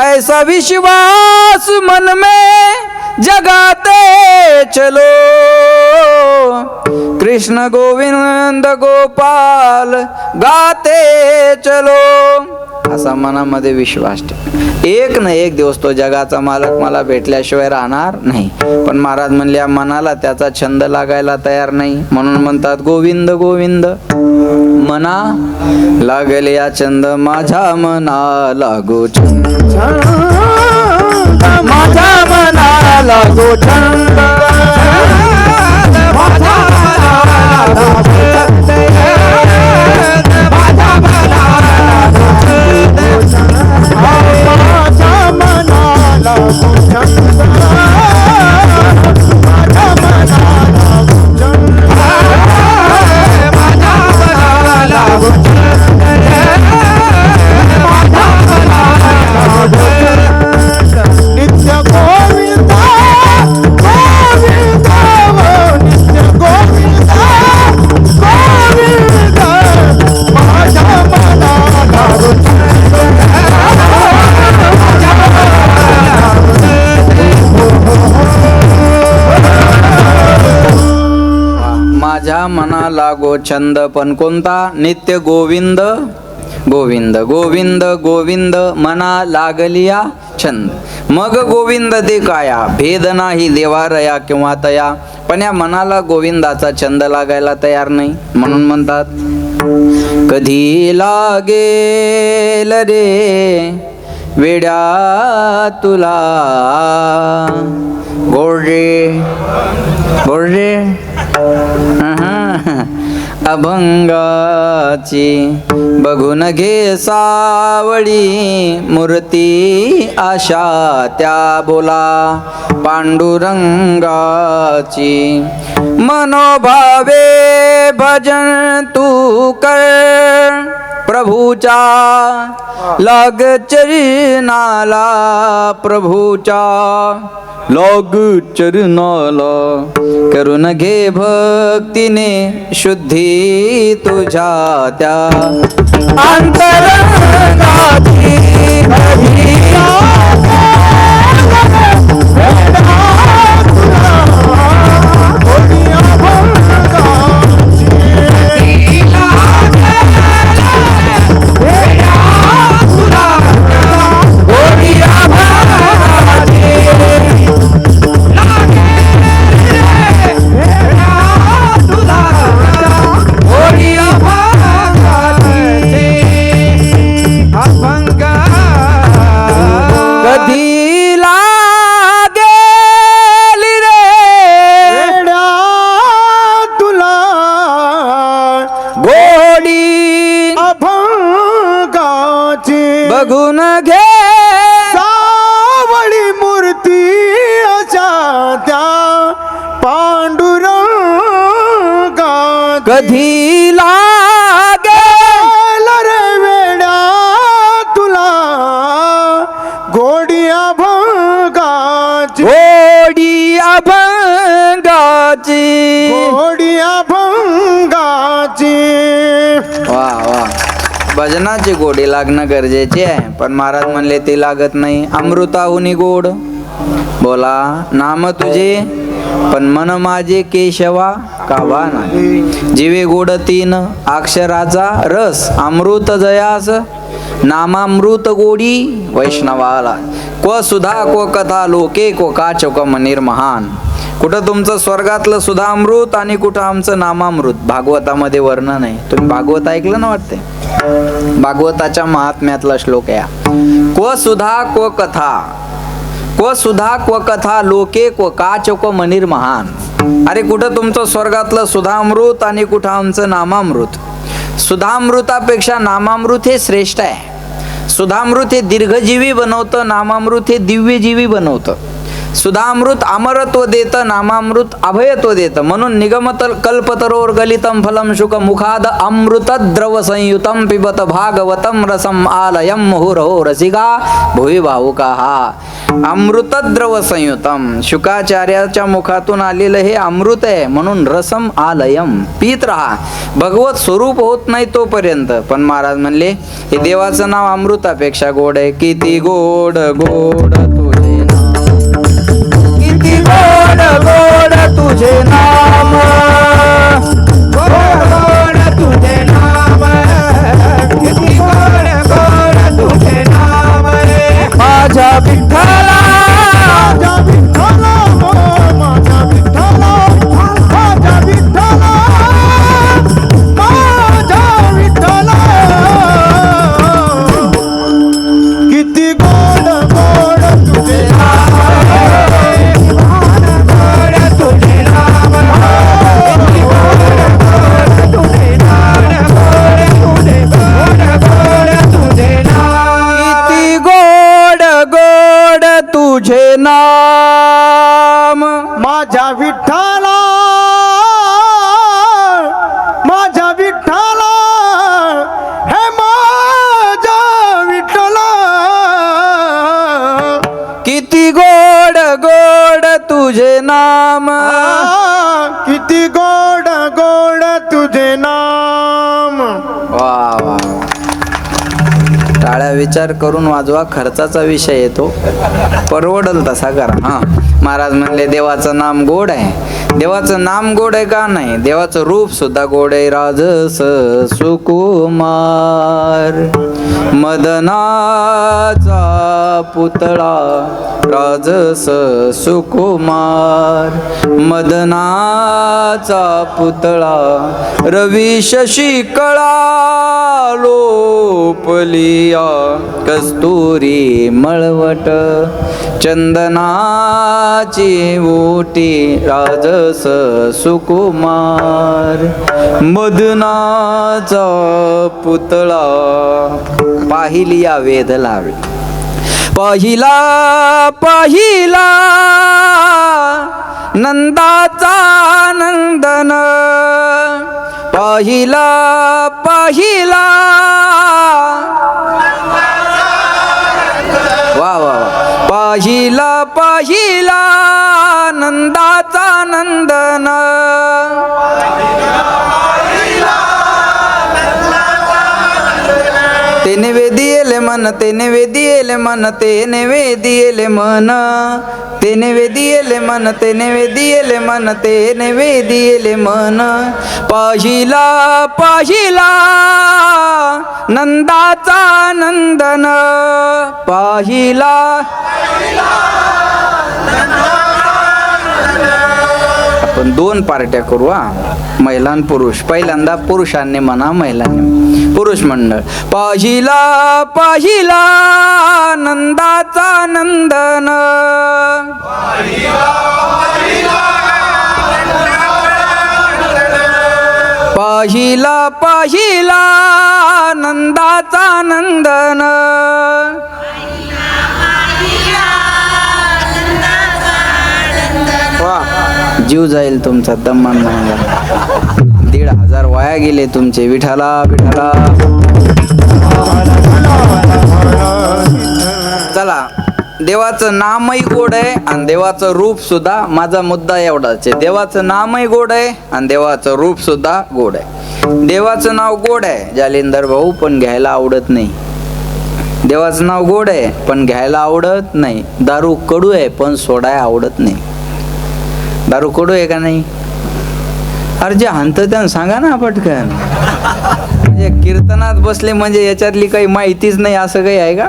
ऐसा विश्वास मन में जगाते चलो, कृष्ण गोविंद गोपाल गाते चलो. असा मनामध्ये विश्वास ठेव. एक ना एक दिवस तो जगाचा मालक मला भेटल्याशिवाय राहणार नाही. पण महाराज म्हणल्या मनाला त्याचा छंद लागायला तयार नाही, म्हणून म्हणतात गोविंद गोविंद. मना लागले या छंद, माझ्या मना लागो छंद, माझ्या मना लागो छंद, माझ्या मना लागो छंद, माझ्या मना लागो छंद, माझ्या मना लागो छंद, माझ्या मना लागो छंद, माझ्या मना लागो छंद, माझ्या मना लागो छंद. नित्य गोविंदा गोविंदा, नित्य गोविंदा गोविंदा, माझ्या मना लागो छंद, माझ्या मना लागो छंद. पण कोणता? नित्य गोविंद गोविंद गोविंद गोविंद, मना लागलिया छंद. मग गोविंद ते काया, भेद नाही देवारया किंवा तया. पण या मनाला गोविंदाचा छंद लागायला तयार नाही, म्हणून म्हणतात कधी लागेल रे वेड्या तुला गोडे गोडे अभंगाची. बघून घे सावळी मूर्ती आशा त्या बोला पांडुरंगाची. मनोभावे भजन तू कर, प्रभूचा लाग चरणाला प्रभूचा लाग चरणाला करून घे भक्तीने शुद्धी तुझ्या त्या अंतरंगाची बघून घे सावळी मूर्ती अशा त्या पांडुरंगा कधी लागेल रे वेड्या तुला गोडी अभंगाची गोडी अभंगाची गोडी अभंगाची. वा वा भजनाची गोडी लागणं गरजेचे आहे पण महाराज म्हणले ती लागत नाही. अमृताहुनी गोड बोला नाम तुझे पण मन माझे केशवा कावा नाही. जीवे गोड तीन अक्षराचा रस अमृत जयास नामामृत गोडी वैष्णवाला को सुधा को कथा लोके को काचक मनीर महान. कुठं तुमचं स्वर्गातलं सुधामृत आणि कुठं आमचं नामामृत. भागवतामध्ये वर्णन आहे. तुम्ही भागवत ऐकलं ना वाटते. भागवताच्या महात्म्यातला श्लोक आहे. को सुधा को कथा को सुधा को कथा लोके को काच को मनीर महान. अरे कुठं तुमचं स्वर्गातलं सुधामृत आणि कुठं आमचं नामामृत. सुधामृतापेक्षा नामामृत हे श्रेष्ठ आहे. सुधामृत हे दीर्घजीवी बनवतं, नामामृत हे दिव्यजीवी बनवतं. सुधामृत अमरत्व देतं, नामामृत अभयत्व देतं. म्हणून निगमत कल्पतरोर गलितम फलम शुक मुखाद अमृत द्रव संयुतम पिबत भागवतम रसम आलयम मुहुरहो रसिका भुवी भावुका. हा अमृतद्रव संयुतम शुकाचार्याच्या मुखातून आलेलं हे अमृत आहे. म्हणून रसम आलयम पीत राहा. भगवत स्वरूप होत नाही तोपर्यंत. पण महाराज म्हणले हे देवाचं नाव अमृतापेक्षा गोड आहे. किती गोड गोड तुझे गोड गोड तुझे नाम गोड गोड तुझे नाम किती गोड गोड तुझे नाम रे माझ्या विठ्ठला माझ्या विठ्ठला माझ्या विठ्ठला माझ्या विठ्ठला माझ्या विठ्ठला किती गोड गोड तुझे तुझे नाम माझ्या विठ्ठला माझ्या विठ्ठला हे माझ्या विठ्ठला किती गोड गोड तुझे नाम किती गोड गोड तुझे नाम. वा वा टाळ्या विचार करून वाजवा. खर्चाचा विषय येतो. परवडल तसा करा. हा महाराज म्हणले देवाचं नाम गोड आहे. देवाचं नाम गोड आहे का नाही. देवाचं रूप सुद्धा गोड आहे. राजस सुकुमार मदनाचा पुतळा राजस सुकुमार मदनाचा पुतळा रवी शशी कळा लोपलिया कस्तुरी मळवट चंदनाची ओटी राजस सुकुमार मदनाचा पुतळा पाहिलिया वेध लावे. पहिला पहिला नंदाचा नंदन पाहिला पाहिला वा वा वा पाहिला पाहिला नंदाचा नंदन तेने वेदियेले मन तेने वेदियेले मन तेने वेदियेले मन तेने वेदियेले मन तेने वेदियेले मन तेने वेदियेले मन पाहिला पाहिला नंदाचा नंदन पाहिला आपण दोन पार्ट्या करू हा महिला आणि पुरुष पहिल्यांदा पुरुषांनी म्हणा महिलांनी पुरुष मंडळ पाहिला पाहिला नंदाचा नंदन पाहिला पाहिला नंदाचा नंदन जीव जाईल तुमचा दम्मान नाही 1,500 वाया गेले तुमचे विठाला विठाला चला देवाचं नामही गोड आहे आणि देवाचं रूप सुद्धा माझा मुद्दा एवढाच आहे देवाचं नामही गोड आहे आणि देवाचं रूप सुद्धा गोड आहे देवाचं नाव गोड आहे जालिंदर भाऊ पण घ्यायला आवडत नाही देवाचं नाव गोड आहे पण घ्यायला आवडत नाही दारू कडू आहे पण सोडाय आवडत नाही दारू कडू आहे का नाही अरे जे हंत त्यानं सांगा ना पटकन म्हणजे कीर्तनात बसले म्हणजे याच्यातली काही माहितीच नाही असं काही आहे का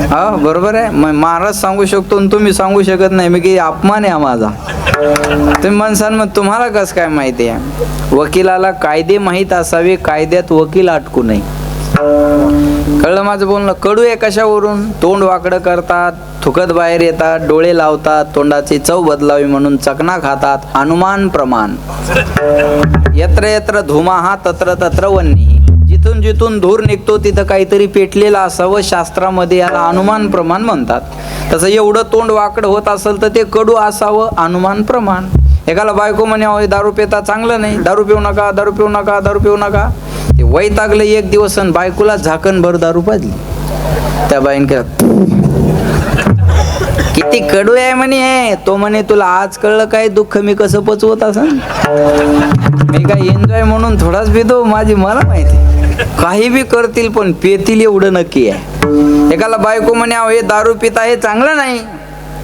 हा बरोबर आहे महाराज सांगू शकतो आणि तुम्ही सांगू शकत नाही मी की अपमान आहे माझा तुम्ही म्हणसान मग तुम्हाला कसं काय माहिती आहे वकिलाला कायदे माहीत असावे कायद्यात वकील अटकू नये कळलं माझं बोलणं कडू आहे कशावरून तोंड वाकडं करतात थुकत बाहेर येतात डोळे लावतात तोंडाची चव बदलावी म्हणून चकना खातात अनुमान प्रमाण यत्र यत्र धुमाहा तत्र तत्र वन्नी जिथून जिथून धूर निघतो तिथं काहीतरी पेटलेलं असावं शास्त्रामध्ये याला अनुमान प्रमाण म्हणतात तसं एवढं तोंड वाकडं होत असेल तर ते कडू असावं अनुमान प्रमाण एकाला बायको म्हणे दारू पिता चांगलं नाही दारू पिऊ नका दारू पिऊ नका दारू पिऊ नका ते वैतागलं एक दिवस आणि बायकोला झाकणभर दारू पाजली त्या बाईन किती कडू आहे म्हणे तो म्हणे तुला आज कळलं काय दुःख मी कसं पचवत असं मी काय एन्जॉय म्हणून थोडाच पितो माझी मला माहिती काही बी करतील पण पेतील एवढं नक्की आहे एकाला बायको म्हणे हे दारू पिता हे चांगलं नाही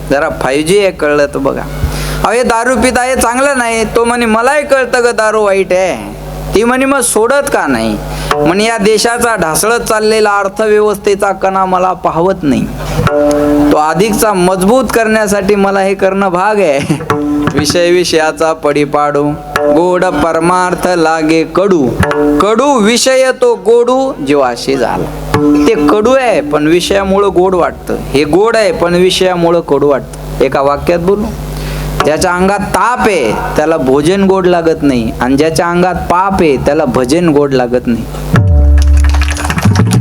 जरा 5G आहे कळलं तर बघा हे दारू पिता हे चांगलं नाही तो म्हणे मलाही कळतं ग दारू वाईट आहे ती म्हणे मग सोडत का नाही म्हणे या देशाचा ढासळत चाललेला अर्थव्यवस्थेचा कणा मला पाहवत नाही तो अधिकचा मजबूत करण्यासाठी मला हे करणं भाग आहे विषय विषयाचा पडीपाडू गोड परमार्थ लागे कडू कडू विषय तो गोडू जीवाशी झाला ते कडू आहे पण विषयामुळं गोड वाटतं हे गोड आहे पण विषयामुळं कडू वाटतं एका वाक्यात बोलू ज्याच्या अंगात ताप आहे त्याला भोजन गोड लागत नाही आणि ज्याच्या अंगात पाप आहे त्याला भजन गोड लागत नाही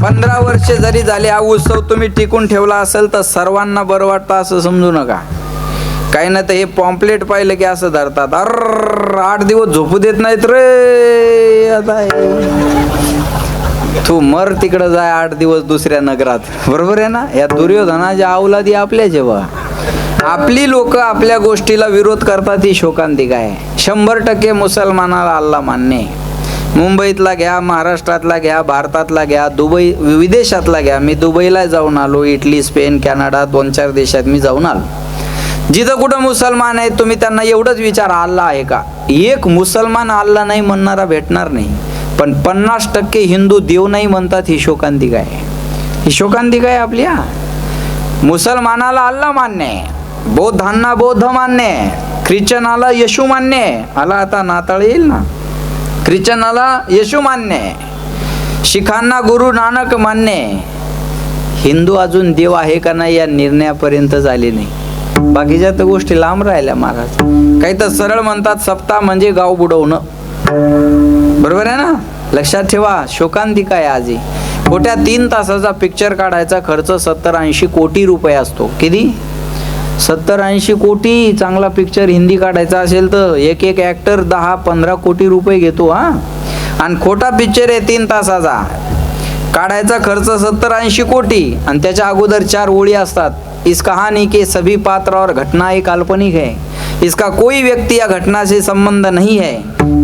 15 वर्षे जरी झाले हा उत्सव तुम्ही टिकून ठेवला असेल तर सर्वांना बरं वाटतं असं समजू नका काही ना तर हे पॉम्पलेट पाहिलं की असं धरतात 8 दिवस झोपू देत नाहीत रे आता तू मर तिकडं जाय 8 दिवस दुसऱ्या नगरात बरोबर आहे ना या दुर्योधनाच्या अवलादी आपल्या जेव्हा आपली लोक आपल्या गोष्टीला विरोध करतात ही शोकांतिका आहे 100% मुसलमानाला अल्लाह मान्य आहे मुंबईतला घ्या महाराष्ट्रातला घ्या भारतातला घ्या दुबई विदेशातला घ्या मी दुबईला जाऊन आलो इटली स्पेन कॅनडा 2-4 देशात मी जाऊन आलो जिथं कुठं मुसलमान आहेत तुम्ही त्यांना एवढंच विचारा अल्लाह आहे का एक मुसलमान अल्लाह नाही म्हणणारा भेटणार नाही पण 50% हिंदू देव नाही म्हणतात ही शोकांतिका आहे ही शोकांतिका आहे आपल्या मुसलमानाला अल्लाह मान्य आहे बौद्धांना बौद्ध मान्य आहे ख्रिश्चनाला येशू मान्य आहे आला आता नाताळ येईल ना ख्रिश्चनाला येशू मान्य आहे शीखांना गुरु नानक मान्य आहे हिंदू अजून देव आहे का नाही या निर्णयापर्यंत झाले नाही बाकीच्या तर गोष्टी लांब राहिल्या महाराज काही तर सरळ म्हणतात सप्ताह म्हणजे गाव बुडवणं बरोबर आहे ना लक्षात ठेवा शोकांतिका आहे आजी खोट्या 3 तासाचा पिक्चर काढायचा खर्च 70-80 कोटी रुपये असतो किती 70-80 कोटी चांगला पिक्चर हिंदी काढायचा असेल तर एक ऍक्टर 10-15 कोटी रुपये घेतो हा आणि खोटा पिक्चर आहे 3 तासाचा, काढायचा खर्च 70-80 कोटी आणि त्याच्या अगोदर 4 ओळी असतात, इस कहानी के सभी पात्र और घटनाएं काल्पनिक है, इसका कोई व्यक्ति या घटना से संबंध नहीं है,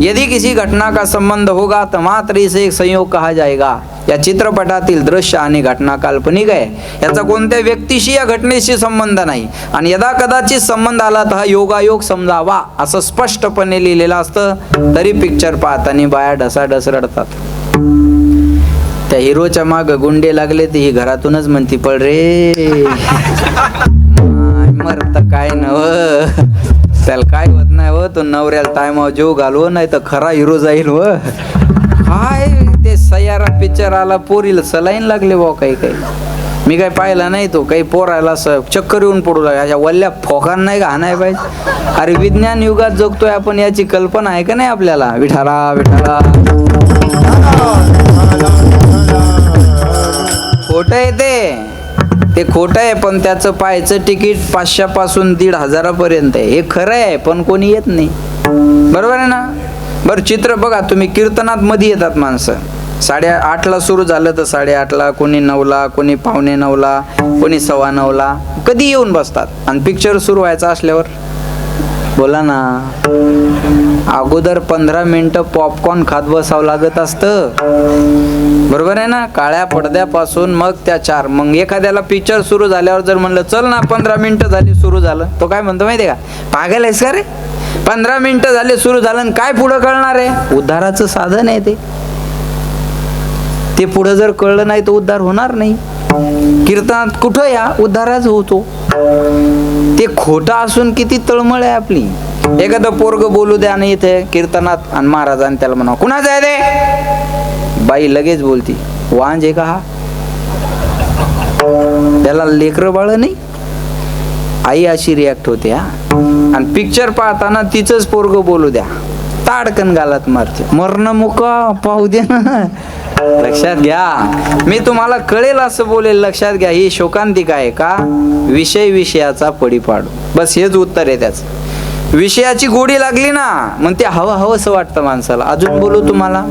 यदि किसी घटना का संबंध होगा तो मात्र इसे एक संयोग कहा जाएगा. या चित्रपटातील दृश्य आणि घटना काल्पनिक आहे, याचा कोणत्या व्यक्तीशी या घटनेशी संबंध नाही आणि यदा कदाचित संबंध आला तर हा योगायोग समजावा असं स्पष्टपणे लिहिलेलं असतं. तरी पिक्चर पाहताना बाया ढसाढस रडतात. त्या हिरोच्या माग गुंडे लागले ते ही घरातूनच म्हणती पळ रे मरत काय नव, त्याला काय होत नाही व, तो नवऱ्याला टायमावर जीव घालव नाही तर खरा हिरो जाईल व. काय ते सयारा पिक्चर आला, पोरीला सलाईन लागले व. काही मी काय पाहिला नाही, तो काही पोरायला चक्कर येऊन पडू लागला, वल्ल्या फोकान नाही का नाही पाहिजे. अरे विज्ञान युगात जगतोय आपण, याची कल्पना आहे का नाही आपल्याला. विठाला विठाला खोटं आहे ते खोटं आहे, पण त्याचं पाहायचं तिकीट 500 पासून 1,500 पर्यंत आहे. हे खरं आहे पण कोणी येत नाही, बरोबर आहे ना. बरं चित्र बघा तुम्ही, कीर्तनात मध्ये येतात माणसं, 8:30ला सुरू झालं तर 8:30ला, कोणी 9ला, कोणी 8:45ला, कोणी 9:15ला, कधी येऊन बसतात. आणि पिक्चर सुरू व्हायचा असल्यावर बोला ना, अगोदर 15 मिनिटं पॉपकॉर्न खात बसावं लागत असतं, बरोबर आहे ना. काळ्या पडद्यापासून मग त्या 4, मग एखाद्याला पिक्चर सुरू झाल्यावर जर म्हणलं चल ना 15 मिनिटं झाली सुरू झालं, तो काय म्हणतो माहिती आहे का, पागल आहेस का रे, 15 मिनिटं झाले सुरू झालं काय पुढं कळणार आहे. उद्धाराचं साधन आहे ते पुढं जर कळलं नाही तर उद्धार होणार नाही. कीर्तनात कुठं या उद्धाराच होतो. ते खोटं असून किती तळमळ आहे आपली. एखादं पोरग बोलू द्या नाही इथे कीर्तनात आणि महाराजांनी त्याला म्हणा कुणाचं आहे ते, बाई लगेच बोलती वांज आहे का हा, त्याला लेकरं बाळ नाही, आई अशी रिॲक्ट होते हा. आणि पिक्चर पाहताना तिचंच पोरग बोलू द्या, ताडकन गालात मारते, मरण मुका पाहू दे ना. लक्षात घ्या, मी तुम्हाला कळेल असं बोलेल, लक्षात घ्या. ही शोकांतिका आहे का, विषयाचा पडीपाडू, बस हेच उत्तर आहे त्याचं. विषयाची गोडी लागली ना मग ते हवंसं वाटतं माणसाला. अजून बोलू तुम्हाला,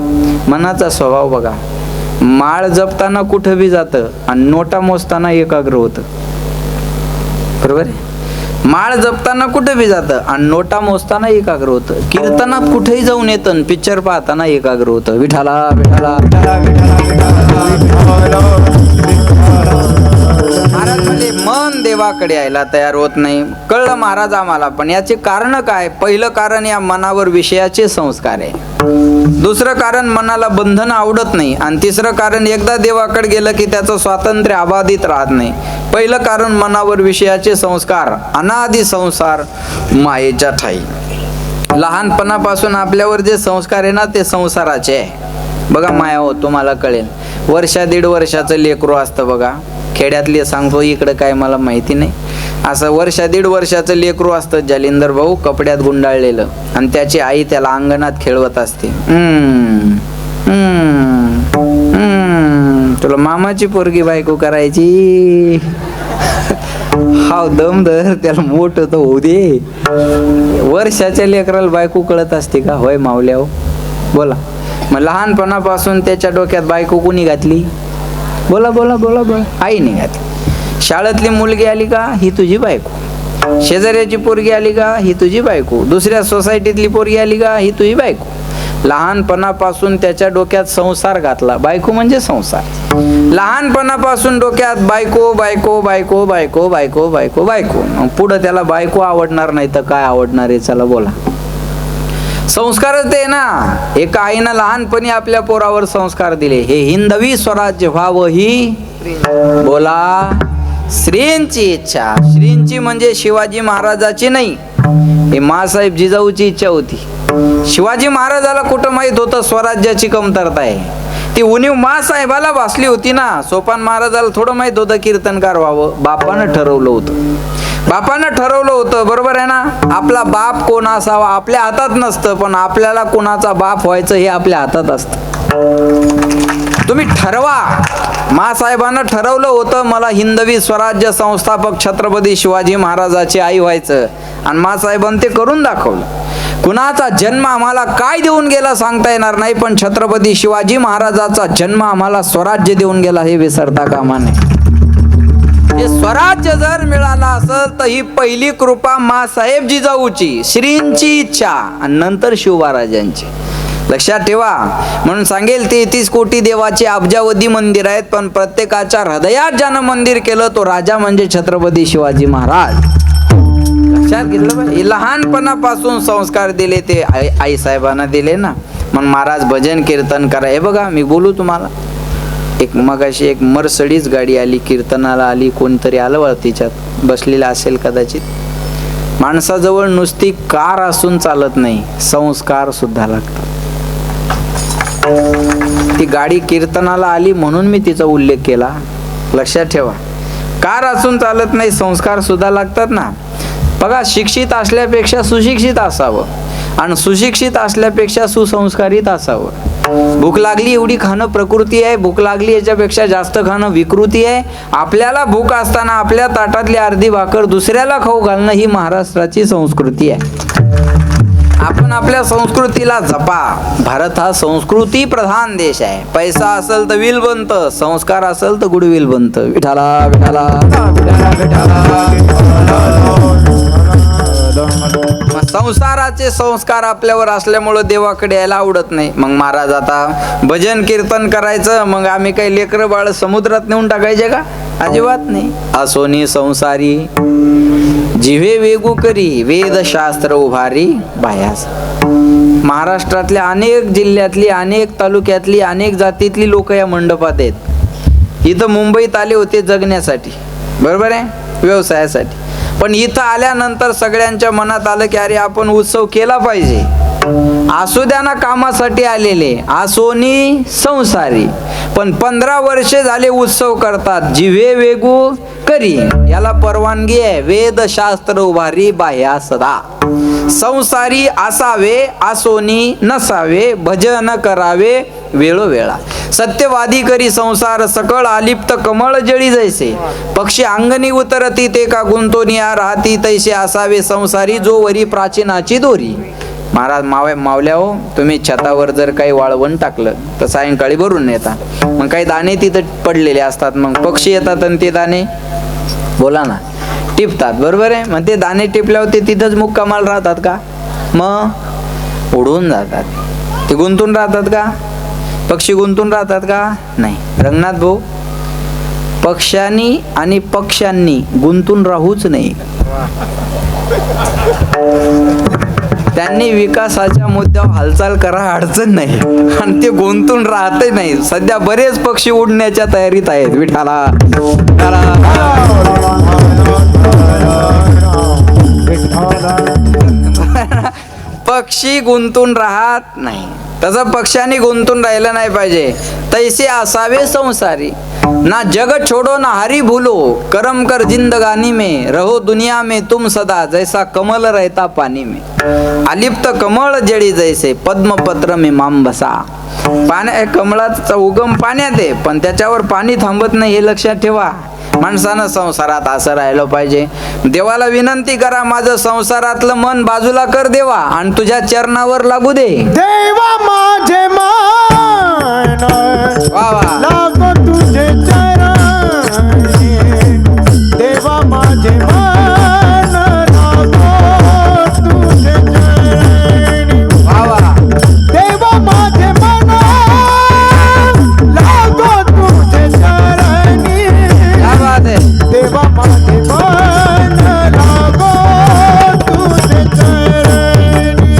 मनाचा स्वभाव बघा, माळ जपताना कुठं बी जातं आणि नोटा मोजताना एकाग्र होतं, बरोबर आहे. माळ जपताना कुठे बी जातं आणि नोटा मोजताना एकाग्र होतं. कीर्तनात कुठेही जाऊन येतं, पिक्चर पाहताना एकाग्र होतं. विठाला विठाला महाराज म्हणजे मन देवाकडे यायला तयार होत नाही. कळलं महाराज आम्हाला, पण याचे कारण काय. पहिलं कारण या मनावर विषयाचे संस्कार आहे. दुसरं कारण मनाला बंधन आवडत नाही. आणि तिसरं कारण एकदा देवाकडे गेलं की त्याचं स्वातंत्र्य अबाधित राहत नाही. पहिलं कारण मनावर विषयाचे संस्कार, अनादि संसार मायेच्या ठाई. लहानपणापासून आपल्यावर जे संस्कार आहे ना ते संसाराचे आहे. बघा माया हो, तुम्हाला कळेल, 1-1.5 वर्षाचं लेकरू असतं बघा, खेड्यातले सांगतो, इकडं काय मला माहिती नाही. असं 1-1.5 वर्षाचं लेकरू असतं, जालिंदर भाऊ, कपड्यात गुंडाळलेलं, आणि त्याची आई त्याला अंगणात खेळवत असते. तुला मामाची पोरगी बायको करायची, हाव दम धर, त्याला मोठं तर होऊ दे. वर्षाच्या लेकराला बायको कळत असते का, होय मावल्या हो, बोला. मग लहानपणापासून त्याच्या डोक्यात बायको कोणी घातली, बोला बोला बोला बोला, आईने घातली. शाळेतली मुलगी आली का, ही तुझी बायको. शेजाऱ्याची पोरगी आली का, ही तुझी बायको. दुसऱ्या सोसायटीतली पोरगी आली का, ही तुझी बायको. लहानपणापासून त्याच्या डोक्यात संसार घातला, बायको म्हणजे संसार. लहानपणापासून डोक्यात बायको बायको बायको बायको बायको बायको बायको. पुढं त्याला बायको आवडणार नाही तर काय आवडणार आहे, चला बोला. संस्कारच ते ना. एका आईनं लहानपणी आपल्या पोरावर संस्कार दिले, हे हिंदवी स्वराज्य व्हावं ही बोला श्रींची इच्छा. श्रींची म्हणजे शिवाजी महाराजाची नाही, हे मासाहेब जिजाऊची इच्छा होती. शिवाजी महाराजाला कुठं माहित होतं स्वराज्याची कमतरता आहे. ती उणीव मासाहेबाला भासली होती ना. सोपान महाराजाला थोडं माहित होतं कीर्तनकार व्हावं, बापानं ठरवलं होतं. बापानं ठरवलं होतं, बरोबर आहे ना. आपला बाप कोण असावा आपल्या हातात नसतं, पण आपल्याला कोणाचा बाप व्हायचं हे आपल्या हातात असतं. तुम्ही ठरवा. मासाहेबांना ठरवलं होतं मला हिंदवी स्वराज्य संस्थापक छत्रपती शिवाजी महाराजाची आई व्हायचं, आणि मासाहेबांनी ते करून दाखवलं. कुणाचा जन्म आम्हाला काय देऊन गेला सांगता येणार नाही, पण छत्रपती शिवाजी महाराजाचा जन्म आम्हाला स्वराज्य देऊन गेला हे विसरता कामा नये. हे स्वराज्य जर मिळाला असेल तर ही पहिली कृपा मासाहेब जिजाऊची, श्रींची इच्छा आणि नंतर शिवराजांची. लक्षात ठेवा. म्हणून सांगेल 33 कोटी देवाचे अब्जावधी मंदिर आहेत, पण प्रत्येकाच्या हृदयात ज्यानं मंदिर केलं तो राजा म्हणजे छत्रपती शिवाजी महाराज. लक्षात घेतलं पाहिजे. लहानपणापासून संस्कार दिले ते आई साहेबांना दिले ना. मग महाराज भजन कीर्तन करा. हे बघा मी बोलू तुम्हाला, एक मगाशी एक मर्सडीज गाडी आली, कीर्तनाला आली, कोणतरी आलं वळ तिच्यात बसलेलं असेल कदाचित. माणसाजवळ नुसती कार असून चालत नाही, संस्कार सुद्धा लागतात. ती गाडी कीर्तनाला आली म्हणून मी तिचा उल्लेख केला. लक्षात ठेवा. कार असून चालत नाही, संस्कार सुद्धा लागतात ना. बघा, शिक्षित असल्यापेक्षा सुशिक्षित असावं आणि सुशिक्षित असल्यापेक्षा सुसंस्कारित असावं. भूक लागली एवढी खाणं प्रकृती आहे, भूक लागली याच्यापेक्षा जास्त खाणं विकृती आहे. आपल्याला भूक असताना आपल्या ताटातली अर्धी भाकर दुसऱ्याला खाऊ घालणं ही महाराष्ट्राची संस्कृती आहे. आपण आपल्या संस्कृतीला जपा. भारत हा संस्कृती प्रधान देश आहे. पैसा असेल तर विल बनतं, संस्कार असेल तर गुडविल बनतं. विठाला विठाला संसाराचे संस्कार आपल्यावर असल्यामुळं देवाकडे यायला आवडत नाही. मग महाराज आता भजन कीर्तन करायचं, मग आम्ही काही लेकरं बाळ समुद्रात नेऊन टाकायचे का? अजिबात नाही. असोनी संसारी जिव्हे वेगू करी, वेदशास्त्र उभारी बायास. महाराष्ट्रातल्या अनेक जिल्ह्यातली, अनेक तालुक्यातली, अनेक जातीतली लोक या मंडपात आहेत. इथं मुंबईत आले होते जगण्यासाठी, बरोबर आहे, व्यवसायासाठी. पण इथं आल्यानंतर सगळ्यांच्या मनात आलं की अरे आपण उत्सव केला पाहिजे. असू द्या ना कामासाठी आलेले, असोनी संसारी, पण 15 वर्षे झाले उत्सव करतात. जिव्हे वेगू करी, याला परवानगी आहे. वेदशास्त्र उभारी बाह्या सदा. संसारी असावे, असोनी नसावे, भजन करावे वेळोवेळा. सत्यवादी करी संसार सकळ, आलिप्त कमळ जळी जैसे. पक्षी अंगणी उतरती ते का गुंतोनिया राहती, तैसे असावे संसारी जो वरी प्राचीनाची दोरी. महाराज मावल्या हो, तुम्ही छतावर जर काही वाळवण टाकलं तर सायंकाळी भरून येतात. मग काही दाणे तिथं पडलेले असतात, मग पक्षी येतात आणि ते दाणे बोला ना टिपतात, बरोबर आहे. मग ते दाणे टिपल्यावर ते तिथंच मुक्कामाल राहतात का? मग उडून जातात. ते गुंतून राहतात का? पक्षी गुंतून राहतात का? नाही. रंगनाथ भाऊ, पक्ष्यांनी आणि पक्ष्यांनी गुंतून राहूच नाही. त्यांनी विकासाच्या मुद्द्यावर हालचाल करा, अडचण नाही, आणि ते गुंतून राहत नाही. सध्या बरेच पक्षी उडण्याच्या तयारीत आहेत. विठाला पक्षी गुंतून राहत नाही, तसं पक्ष्यांनी गुंतून राहिलं नाही पाहिजे. तैसे असावे संसारी, ना जग छोडो ना हरी भूलो, करम कर जिंदगानी में, रहो दुनिया में तुम सदा, जैसा कमल रहता पानी में. अलिप्त कमळ जळी जैसे, पद्मपत्र में माम बसा. कमळाचा उगम पाण्यात आहे, पण त्याच्यावर पाणी थांबत नाही, हे लक्षात ठेवा. माणसानं संसारात असं राहिलं पाहिजे. देवाला विनंती करा, माझं संसारातलं मन बाजूला कर देवा आणि तुझ्या चरणावर लागू दे. देवा माझे मन वा वा. लागो तुझे चरणी, देवा माझे मन लागो तुझे चरणी. वा वा. देवा माझे मन लागो तुझे चरणी, क्या बात है. देवा माझे मन लागो तुझे चरणी.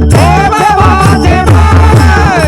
देवा माझे मन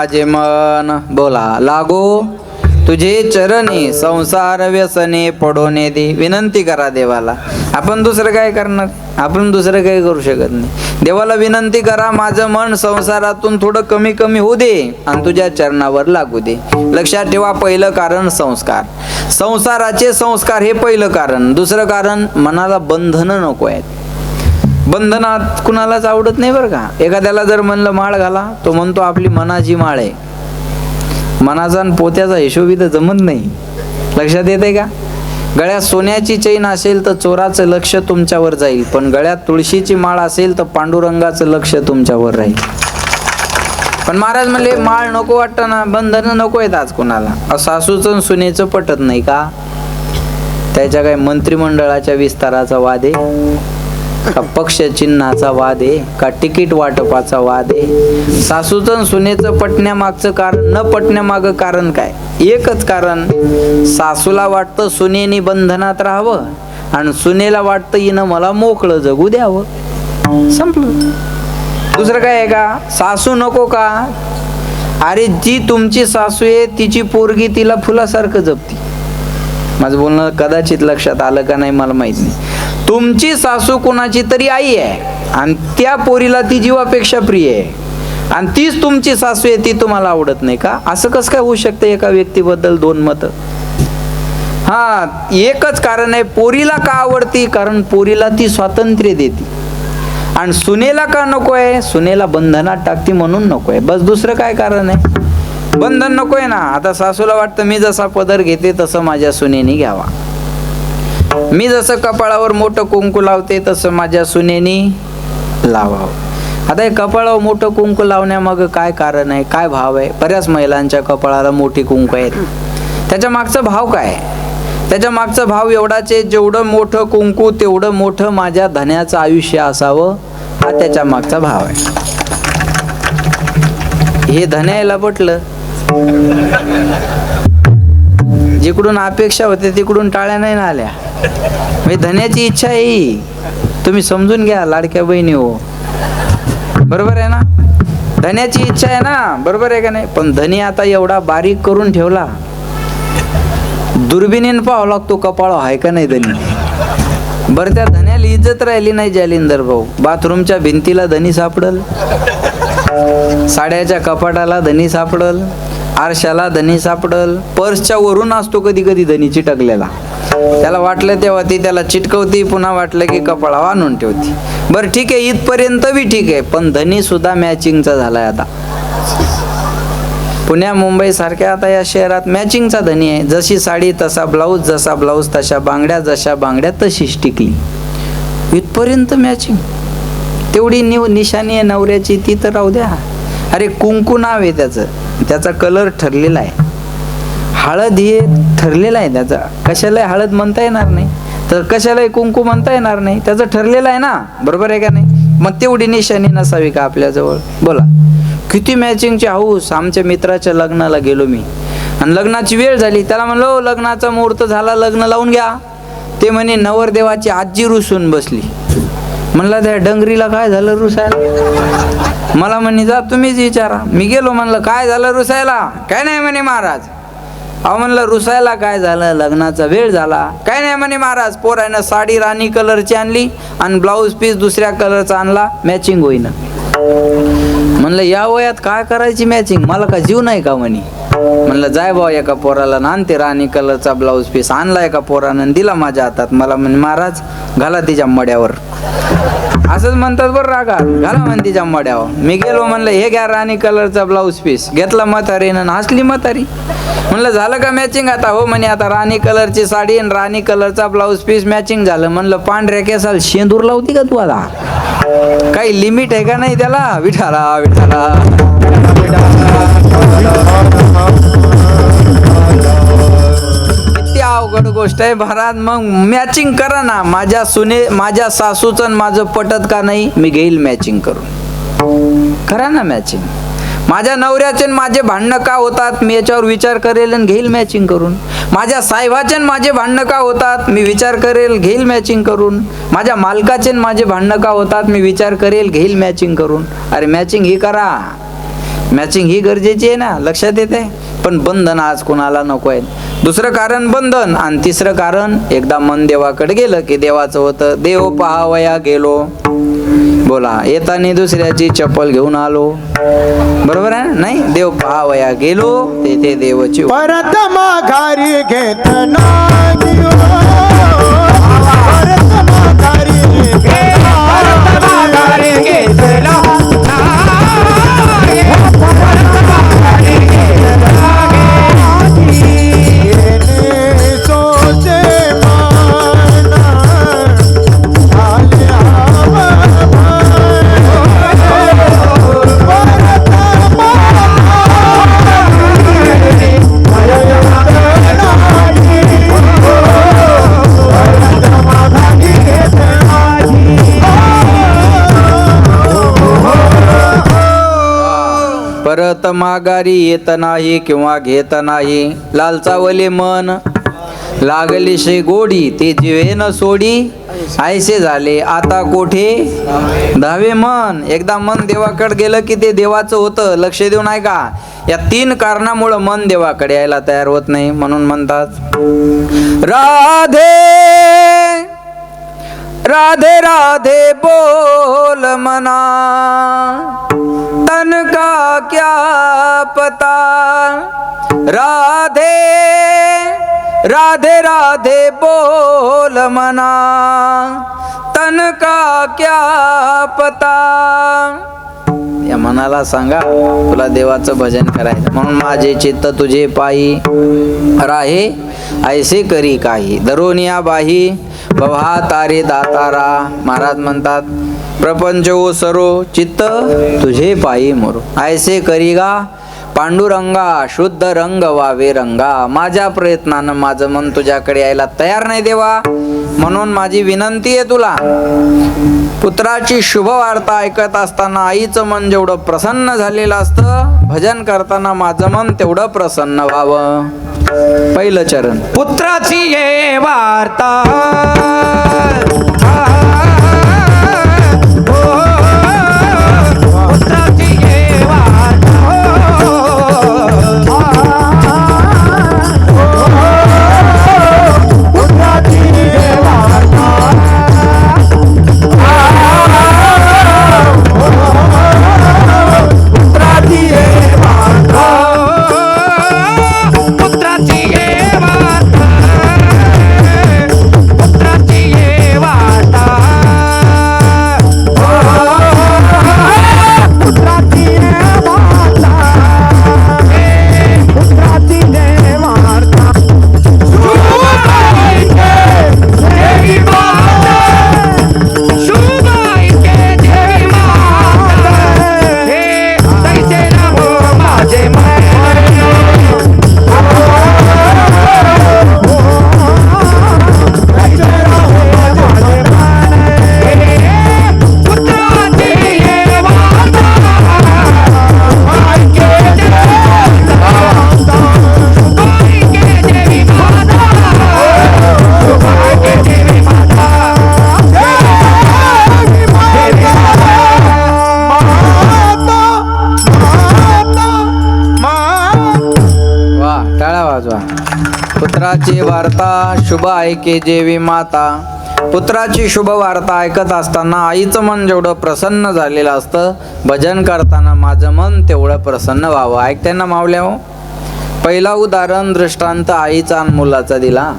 माझे मन बोला लागो तुझे चरणी संसार व्यसने पडोने दे. विनंती करा देवाला. आपण दुसरं काय करणार? आपण दुसरं काही करू शकत नाही. देवाला विनंती करा माझं मन संसारातून थोडं कमी कमी होऊ दे आणि तुझ्या चरणावर लागू दे. लक्षात ठेवा, पहिलं कारण संस्कार. संसाराचे संस्कार हे पहिलं कारण. दुसरं कारण मनाला बंधनं नको आहेत. बंधनात कुणालाच आवडत नाही बरं का. एखाद्याला जर म्हणलं माळ घाला, तो म्हणतो आपली मनाची माळ आहे. मनाचा आणि पोत्याचा हिशोब इथं जमत नाही. लक्षात येते का? गळ्यात सोन्याची चैन असेल तर चोराचं लक्ष तुमच्यावर जाईल, पण गळ्यात तुळशीची माळ असेल तर पांडुरंगाचं लक्ष तुमच्यावर राहील. पण महाराज म्हणले माळ नको वाटतं ना, बंधनं नको आहेत आज कुणाला. सासूचं सुनेचं पटत नाही का? त्याच्या काय मंत्रिमंडळाच्या विस्ताराचा वाद आहे का, पक्ष चिन्हाचा वाद आहे का, तिकीट वाटपाचा वाद आहे? सासूचं सुनेचं पटण्यामागचं कारण, न पटण्यामागं कारण काय? एकच कारण, सासूला वाटतं सुनेनी बंधनात राहावं आणि सुनेला वाटतं हिनं मला मोकळं जगू द्यावं. संपलं. दुसरं काय आहे का? सासू नको का? अरे जी तुमची सासू आहे तिची पोरगी तिला फुलासारखं जपती. माझं बोलणं कदाचित लक्षात आलं का नाही मला माहित नाही. तुमची सासू कोणाची तरी आई आहे आणि त्या पोरीला ती जीवापेक्षा प्रिय आहे आणि तीच तुमची सासू आहे, ती तुम्हाला आवडत नाही का? असं कसं काय होऊ शकतं एका व्यक्तीबद्दल दोन मतं? हा, एकच कारण आहे. पोरीला का आवडती? कारण पोरीला ती स्वातंत्र्य देते. आणि सुनेला का नको आहे? सुनेला बंधनात टाकते म्हणून नको आहे. बस, दुसरं काय कारण आहे? बंधन नको आहे ना. आता सासूला वाटतं मी जसा पदर घेते तसं माझ्या सुनेनी घ्यावा, मी जसं कपाळावर मोठं कुंकू लावते तसं माझ्या सुनेनी लावावं. आता हे कपाळावर मोठं कुंकू लावण्यामागं काय कारण आहे, काय भाव आहे? बऱ्याच महिलांच्या कपाळाला मोठी कुंकू आहेत. त्याच्या मागचा भाव काय? त्याच्या मागचा भाव एवढाच आहे, जेवढं मोठं कुंकू तेवढं मोठं माझ्या धन्याचं आयुष्य असावं, हा त्याच्या मागचा भाव आहे. हे धन्याला पटलं. जिकडून अपेक्षा होते तिकडून टाळ्या नाही ना आल्या. मी धन्याची इच्छा आहे, तुम्ही समजून घ्या लाडक्या बहिणी हो. बरोबर आहे ना? धन्याची इच्छा आहे ना, बरोबर आहे का नाही? पण धनी आता एवढा बारीक करून ठेवला, दुर्बिणीनं पाहावं लागतो कपाळ आहे का नाही धनी. बरं, त्या धन्याला इज्जत राहिली नाही जालिंदर भाऊ. बाथरूमच्या भिंतीला धनी सापडल, साड्याच्या कपाटाला धनी सापडल, आरशाला धनी सापडल, पर्सच्या वरून असतो कधी कधी धनी चिटकलेला. त्याला वाटलं तेव्हा ती त्याला चिटकवती, पुन्हा वाटलं की कपाळावर आणून ठेवती. बरं ठीक आहे, इथपर्यंत बी ठीक आहे. पण धनी सुद्धा मॅचिंगचा झालाय आता. पुण्या मुंबई सारख्या आता या शहरात मॅचिंगचा धनी आहे. जशी साडी तसा ब्लाऊज, जसा ब्लाऊज तशा बांगड्या, जशा बांगड्या तशीच टिकली. इथपर्यंत मॅचिंग. तेवढी निशाणी आहे नवऱ्याची ती तर राहू द्या. अरे कुंकू नाव आहे त्याचं, त्याचा कलर ठरलेला आहे. हळद हे ठरलेला आहे त्याचा. कशाला हळद म्हणता येणार नाही, तर कशाला कुंकू म्हणता येणार नाही, त्याचं ठरलेलं आहे ना. बरोबर आहे का नाही? मग तेवढी निशाणी नसावी का आपल्याजवळ? बोला. किती मॅचिंगची हाऊस. आमच्या मित्राच्या लग्नाला गेलो मी आणि लग्नाची वेळ झाली. त्याला म्हणलो लग्नाचा मुहूर्त झाला, लग्न लावून घ्या. ते म्हणे नवरदेवाची आजी रुसून बसली. म्हणलं त्या डंगरीला काय झालं रुसायला? मला म्हणे जा तुम्हीच विचारा. मी गेलो, म्हणलं काय झालं रुसायला? काय नाही म्हणे महाराज. अहो म्हणलं रुसायला काय झालं? लग्नाचा वेळ झाला. काय नाही म्हणे महाराज, पोरानं साडी राणी कलरची आणली आणि ब्लाऊज पीस दुसऱ्या कलरचा आणला, मॅचिंग होईना. म्हणलं या वयात काय करायची मॅचिंग? मला का जीव नाही का म्हणे. म्हणलं जाय भाऊ एका पोराला ना आणते राणी कलरचा ब्लाऊज पीस. आणला एका पोरानं दिला माझ्या हातात. मला म्हणे महाराज घाला तिच्या मड्यावर. असंच म्हणतात बरं रागा, घाला म्हणे तिच्या मड्यावर. मी गेलो, म्हणलं हे घ्या राणी कलरचा ब्लाऊज पीस. घेतला म्हातारीनं, हसली म्हातारी. म्हणलं झालं का मॅचिंग आता? हो म्हणे आता राणी कलरची साडी आणि राणी कलरचा ब्लाऊज पीस मॅचिंग झालं. म्हणलं पांढऱ्या केसाला शेंदूर लावती का तू आता? काही लिमिट आहे का नाही त्याला? विठाला विठाला. किती अवघड गोष्ट आहे महाराज. मग मॅचिंग करा ना. माझ्या सासूचं माझं पटत का नाही? मी घेईल मॅचिंग करून. करा ना मॅचिंग. माझ्या नवऱ्याचे माझे भांडणं का होतात? मी याच्यावर विचार करेल आणि घेईल मॅचिंग करून. माझ्या साहेबाचे माझे भांडणं का होतात? मी विचार करेल, घेईल मॅचिंग करून. माझ्या मालकाचे माझे भांडणं का होतात? मी विचार करेल, घेईल मॅचिंग करून. अरे मॅचिंग ही करा. मॅचिंग ही गरजेची आहे ना, लक्षात येते. पण बंधन आज कोणाला नको आहे. दुसरं कारण बंधन, आणि तिसरं कारण एकदा मन देवाकडे गेलं की देवाचं होतं. देव पहावया गेलो, बोला, येताना दुसऱ्याची चप्पल घेऊन आलो. बरोबर आहे नाही? देव पहावया गेलो, तेथे देवाची परत माघारी घेत नाही हो. परत माघारी घेत सोचे मन आल्या परत माघारी येत नाही किंवा घेत नाही. लालचावले मन लागली शे गोडी, ते जीवे न सोडी. ऐसे झाले आता कोठे धावे मन. एकदा मन देवाकडे गेलं की ते देवाचं होतं. लक्ष देऊ नाही का? या 3 कारणामुळं मन देवाकडे यायला तयार होत नाही. म्हणून म्हणतात राधे राधे राधे बोल मना, तन का क्या पता. राधे राधे राधे बोल मना, तन का क्या पता. या मनाला सांगा तुला देवाचं भजन करायचं. म्हणून माझे चित्त तुझे पायी राहे, ऐसे करी काही. दरोनिया बाही बव्हा तारे दातारा. महाराज म्हणतात प्रपंच ओ सरो, चित्त तुझे पायी मोरो. ऐसे करीगा पांडुरंगा, शुद्ध रंग वावे रंगा. माझ्या प्रयत्नानं माझं मन तुझ्याकडे यायला तयार नाही देवा. म्हणून माझी विनंती आहे तुला, पुत्राची शुभ वार्ता ऐकत असताना आईचं मन जेवढं प्रसन्न झालेलं असतं, भजन करताना माझं मन तेवढं प्रसन्न व्हावं. पहिलं चरण पुत्राची ये वार्ता, पुत्राची ये वार्ता, पुत्राची ये वार्ता, पुत्राची ये वार्ता, पुत्राची ये वार्ता, पुत्राची ये वार्ता, पुत्राची ये वार्ता, पुत्राची ये वार्ता. देवी माता, शुभाई के देवी माता, हे तैसे राहो माझे मन. वा, टाळ्या वाजवा. पुत्राची वार्ता शुभ ऐके जेवी माता. पुत्राची शुभ वार्ता ऐकत असताना आईचं मन जेवढं प्रसन्न झालेलं असतं, भजन करताना माझं मन तेवढं प्रसन्न व्हावं. ऐकताना मावल्या हो, पहिला उदाहरण दृष्टांत आईचा आणि मुलाचा दिला.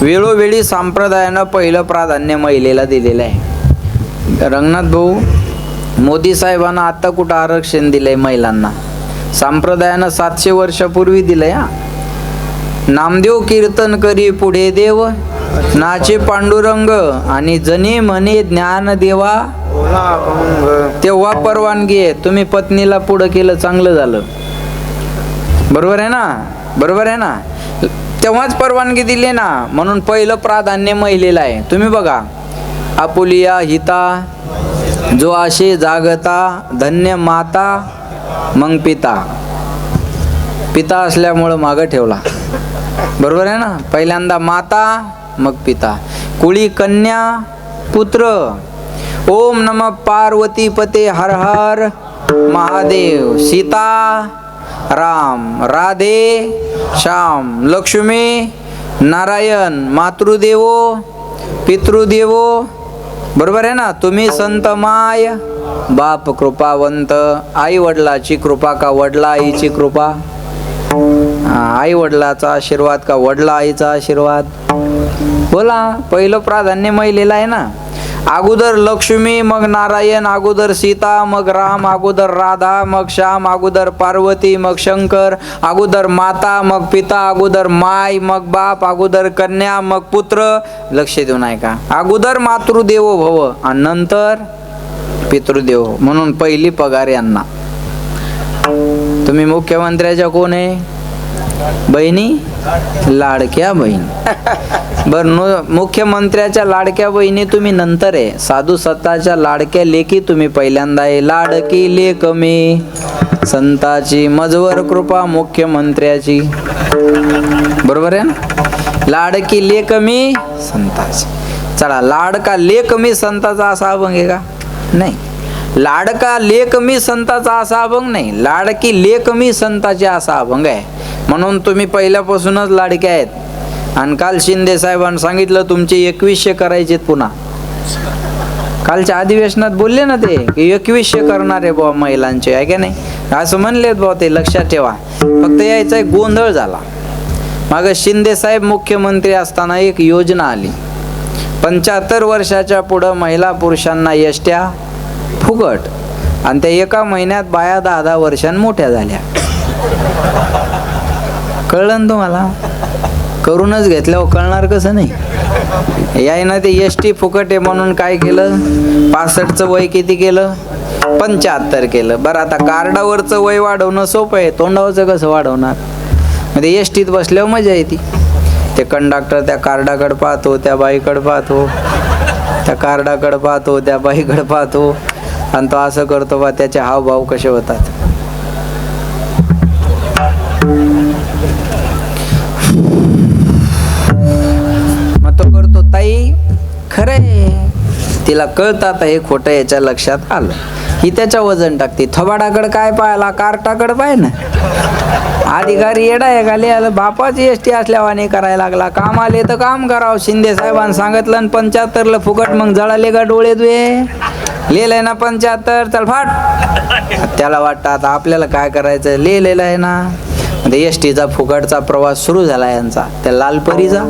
वेळोवेळी संप्रदायानं पहिलं प्राधान्य महिलेला दिलेलं आहे. रंगनाथ भाऊ, मोदी साहेबांना आता कुठं आरक्षण दिलंय महिलांना? संप्रदायानं 700 वर्षापूर्वी दिलंय. हा, नामदेव कीर्तन करी पुढे देव, नाचे पांडुरंग आणि जनी म्हणे ज्ञान देवा. तेव्हा परवानगी आहे. तुम्ही पत्नीला पुढं केलं चांगलं झालं. बरोबर आहे ना? बरोबर आहे ना? तेव्हाच परवानगी दिली ना. म्हणून पहिलं प्राधान्य महिलेला आहे. तुम्ही बघा, आपुलिया हिता जो आशे जागता, धन्य माता मग पिता. पिता असल्यामुळं मागं ठेवला. बरोबर आहे ना? पहिल्यांदा माता मग पिता. कुळी कन्या पुत्र. ओम नम पार्वती पते हर हर महादेव, सीता राम, राधे श्याम, लक्ष्मी नारायण, मातृदेवो पितृदेवो. बरोबर आहे ना. तुम्ही संत माय, बाप कृपावंत. आई वडिलाची कृपा का वडला आईची कृपा? आई वडिलाचा आशीर्वाद का वडला आईचा आशीर्वाद? बोला. पहिलं प्राधान्य महिलेला आहे ना. अगोदर लक्ष्मी, मग नारायण, अगोदर सीता, मग राम, अगोदर राधा, मग श्याम, अगोदर पार्वती, मग शंकर, अगोदर माता, मग पिता, अगोदर माय, मग बाप, अगोदर कन्या, मग पुत्र. लक्ष देऊ नाही का? अगोदर मातृदेवो भव आणि नंतर पितृदेव. म्हणून पहिली पगार यांना. तुम्ही मुख्यमंत्र्याच्या कोण आहे? बहिणी, लाडक्या बहीण. बर, मुख्यमंत्र्याच्या लाडक्या बहिणी तुम्ही नंतर आहे. साधू संतांच्या लाडक्या लेकी तुम्ही पहिल्यांदा आहे. लाडकी लेक मी संताची, मजवर कृपा मुख्यमंत्र्याची. बरोबर आहे ना. लाडकी लेक मी संताची. चला, लाडका लेक मी संताचा असा अभंग आहे का? नाही. लाडका लेक मी संताचा असा अभंग नाही. लाडकी लेक मी संताची असा अभंग आहे. म्हणून तुम्ही पहिल्यापासूनच लाडक्या आहेत. आणि काल शिंदे साहेबांनी सांगितलं तुमचे 2100 करायचे पुन्हा. कालच्या अधिवेशनात बोलले ना ते की 2100 करणार आहे बुवा महिलांचे, आहे का नाही? असं म्हणलेत बुवा ते. लक्षात ठेवा. फक्त यायचा एक गोंधळ झाला. मागं शिंदे साहेब मुख्यमंत्री असताना एक योजना आली. 75 वर्षाच्या पुढं महिला पुरुषांना एसट्या फुकट. आणि त्या एका महिन्यात बाया 10-10 वर्षांनी मोठ्या झाल्या. कळलं ना तुम्हाला? करूनच घेतल्यावर कळणार कसं नाही? यायनं ते एसटी फुकट आहे म्हणून काय केलं? 65चं वय किती केलं? 75 केलं. बरं, आता कार्डावरचं वय वाढवणं सोपं आहे, तोंडावरचं कसं वाढवणार? म्हणजे एसटीत बसल्यावर मजा येते. ते कंडक्टर त्या कार्डाकडे पाहतो, त्या बाईकडे पाहतो, त्या कार्डाकडे पाहतो, त्या बाईकडे पाहतो आणि तो असं करतो बा. त्याचे हावभाव कसे होतात? मग तो करतो ताई खरंय. तिला कळतं आता हे खोटं, याच्या लक्षात आलं. ही त्याच्या वजन टाकते. थोबाडाकडे काय पाहायला? कार्टाकडे पाय ना. अधिकारी येडा आहे का? लिहायला बापाची एसटी असल्यावाने करायला लागला. काम आले तर काम करावं. शिंदे साहेबांनी सांगितलं आणि 75ला फुकट. मग जळाले का डोळे तुये? लिहिलंय ना 75, चल फाट. त्याला वाटतं आता आपल्याला काय करायचं? लिहिलेलं आहे ना. एसटीचा फुकटचा प्रवास सुरू झाला यांचा. त्या लालपरीचा,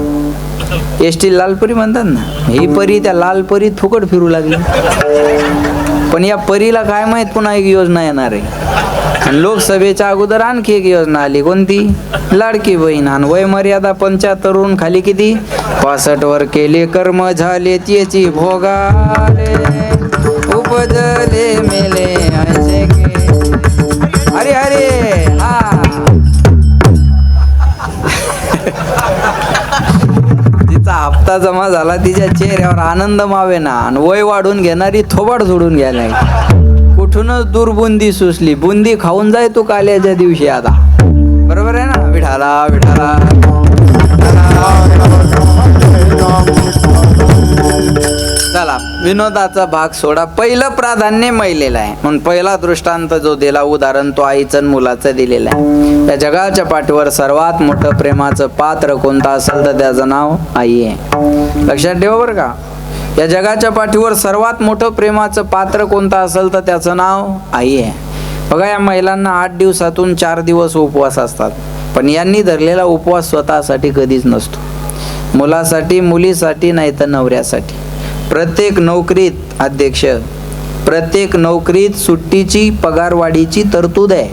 एसटी लालपरी म्हणतात ना, ही परी त्या लालपरीत फुकट फिरू लागली. पण या परीला काय माहित पुन्हा एक योजना येणार आहे. आणि लोकसभेच्या अगोदर आणखी एक योजना आली. कोणती? लाडकी बहीण. आणि वय मर्यादा 75 खाली किती? 65 वर केले कर्म झाले त्याची भोगाले, उपजले मेले ऐसे के. अरे अरे हा. तिचा हप्ता जमा झाला. तिच्या चेहऱ्यावर आनंद मावे ना. आणि वय वाढून घेणारी थोबाड सोडून घ्यायला. कुठूनच दूर बुंदी सुचली. बुंदी खाऊन जाय तू काल्याच्या दिवशी आता. बरोबर आहे ना. विठाला विठाला. चला, विनोदाचा भाग सोडा. पहिलं प्राधान्य महिलेला आहे. म्हणून पहिला दृष्टांत जो दिला, उदाहरण, तो आईचं आणि मुलाचं दिलेलं आहे. या जगाच्या पाठीवर सर्वात मोठं प्रेमाचं पात्र कोणतं असेल तर त्याचं नाव आई आहे. लक्षात ठेवा बरं का. या जगाच्या पाठीवर सर्वात मोठं प्रेमाचं पात्र कोणतं असेल तर त्याचं नाव आई आहे. बघा, या महिलांना 8 दिवसातून 4 दिवस उपवास असतात. पण यांनी धरलेला उपवास स्वतःसाठी कधीच नसतो. मुलासाठी, मुलीसाठी, नाही तर नवऱ्यासाठी. प्रत्येक नोकरीत, अध्यक्ष, प्रत्येक नोकरीत सुट्टीची, पगारवाढीची तरतूद आहे.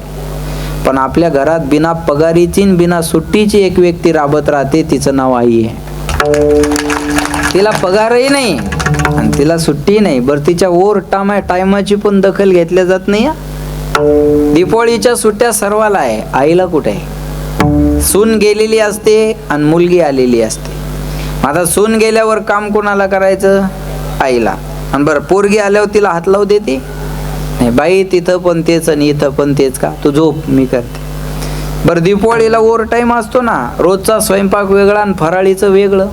पण आपल्या घरात बिना पगारीची, बिना सुट्टीची एक व्यक्ती राबत राहते. तिचं नाव आई आहे. तिला पगारही नाही आणि तिला सुट्टी नाही. बरं, तिच्या ओव्हर टायमाची पण दखल घेतल्या जात नाही. दीपावळीच्या सुट्ट्या सर्वाला आहे, आईला कुठे आहे? सून गेलेली असते आणि मुलगी आलेली असते. आता सून गेल्यावर काम कोणाला करायचं? आईला. आणि बरं, पोरगी आल्यावर तिला हात लावू देते नाही. बाई तिथं पण तेच आणि इथं पण तेच का? तू झोप, मी करते. बरं, दीपावळीला ओव्हर टाईम असतो ना. रोजचा स्वयंपाक वेगळा आणि फराळीचं वेगळं.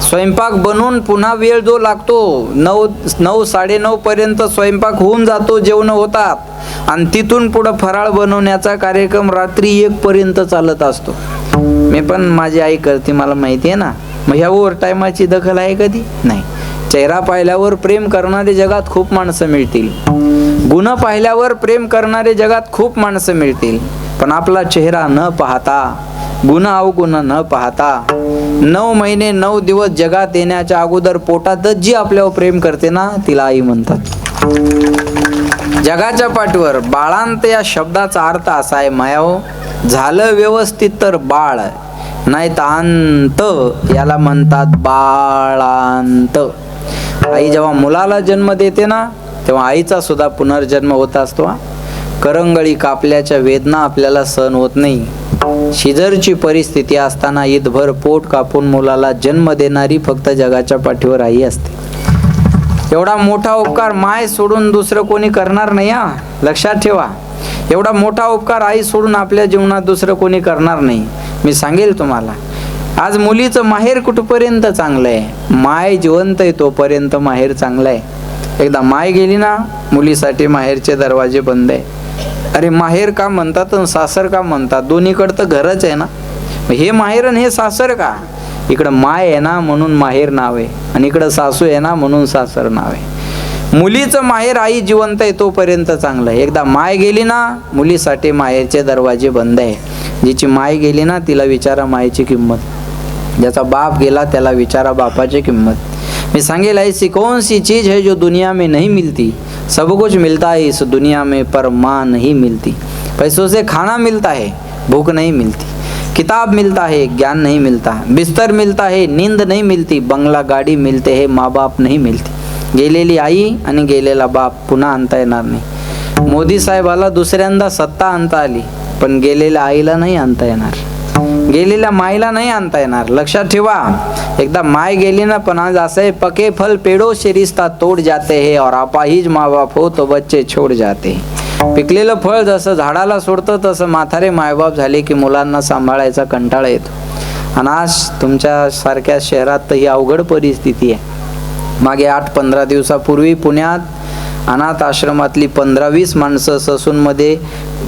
स्वयंपाक बनवून पुन्हा वेळ जो लागतो, 9 9:30 पर्यंत स्वयंपाक होऊन जातो, जेवण होतात. आणि तिथून पुढं फराळ बनवण्याचा कार्यक्रम रात्री 1 पर्यंत चालत असतो. मी पण माझी आई करते, मला माहिती आहे ना. मग ह्या ओव्हर टायमाची दखल आहे कधी नाही. चेहरा पाहिल्यावर प्रेम करणारे जगात खूप माणसं मिळतील, गुण पाहिल्यावर प्रेम करणारे जगात खूप माणसं मिळतील, पण आपला चेहरा न पाहता, गुण अवगुण न पाहता, 9 महिने 9 दिवस जगात येण्याच्या अगोदर पोटातच जी आपल्यावर प्रेम करते ना, तिला आई म्हणतात. जगाच्या पाठीवर बाळांत या शब्दाचा अर्थ असा आहे मायाओ, झालं व्यवस्थित तर बाळ, नाही तर अंत याला म्हणतात बाळांत. आई जेव्हा मुलाला जन्म देते ना, तेव्हा आईचा सुद्धा पुनर्जन्म होत असतो. करंगळी कापल्याच्या वेदना आपल्याला सहन होत नाही. शिजरची परिस्थिती असताना ईदभर पोट कापून मुलाला जन्म देणारी फक्त जगाच्या पाठीवर आई असते. एवढा मोठा उपकार माय सोडून दुसरं कोणी करणार नाही. लक्षात ठेवा, एवढा मोठा उपकार आई सोडून आपल्या जीवनात दुसरं कोणी करणार नाही. मी सांगेल तुम्हाला, आज मुलीचं माहेर कुठपर्यंत चांगलं आहे, माय जिवंत आहे तोपर्यंत माहेर चांगलं आहे. एकदा माय गेली ना, मुलीसाठी माहेरचे दरवाजे बंद आहे. अरे माहेर का म्हणतात आणि सासर का म्हणतात, दोन्हीकडं तर घरच आहे ना. हे माहेर आणि हे सासर का? इकडं माय आहे ना म्हणून माहेर नाव आहे, आणि इकडं सासू आहे ना म्हणून सासर नाव आहे. मुलीचं माहेर आई जिवंत आहे तोपर्यंत चांगलं आहे. एकदा माय गेली ना, मुलीसाठी माहेरचे दरवाजे बंद आहे. जिची माय गेली ना, तिला विचारा मायेची किंमत. ज्याचा बाप गेला त्याला विचारा बापाची किंमत. मैं सांगेल, ऐसी कौन सी चीज़ है जो दुनिया में नहीं मिलती? सब कुछ मिलता है इस दुनिया में, पर माँ नहीं मिलती. पैसों से खाना मिलता है, भूख नहीं मिलती. किताब मिलता है, ज्ञान नहीं मिलता. बिस्तर मिलता है, नींद नहीं मिलती. बंगला गाडी मिलते है, माँ बाप नहीं मिलती. गेलेली आई आणि गेलेला बाप पुन्हा आणता येणार नाही. मोदी साहेबाला दुसऱ्यांदा सत्ता आणता आली, पण गेलेल्या आईला नाही आणता येणार, गेलेल्या मायला नाही आणता येणार. लक्षात ठेवा, एकदा माय गेली ना, पण आज असं आहे, पके फल पेड़ों से रिश्ता तोड़ जाते हैं, और अपाहिज माँ बाप हो तो बच्चे छोड़ जाते हैं. पिकलेलं फळ जसं झाडाला सोडतं, तसं म्हातारे मायबाप झाले की मुलांना सांभाळायचा कंटाळा येतो. आणि आज तुमच्या सारख्या शहरात तर ही अवघड परिस्थिती आहे. मागे 8-15 दिवसापूर्वी पुण्यात अनाथ आश्रमातली 15-20 माणसं ससूनमध्ये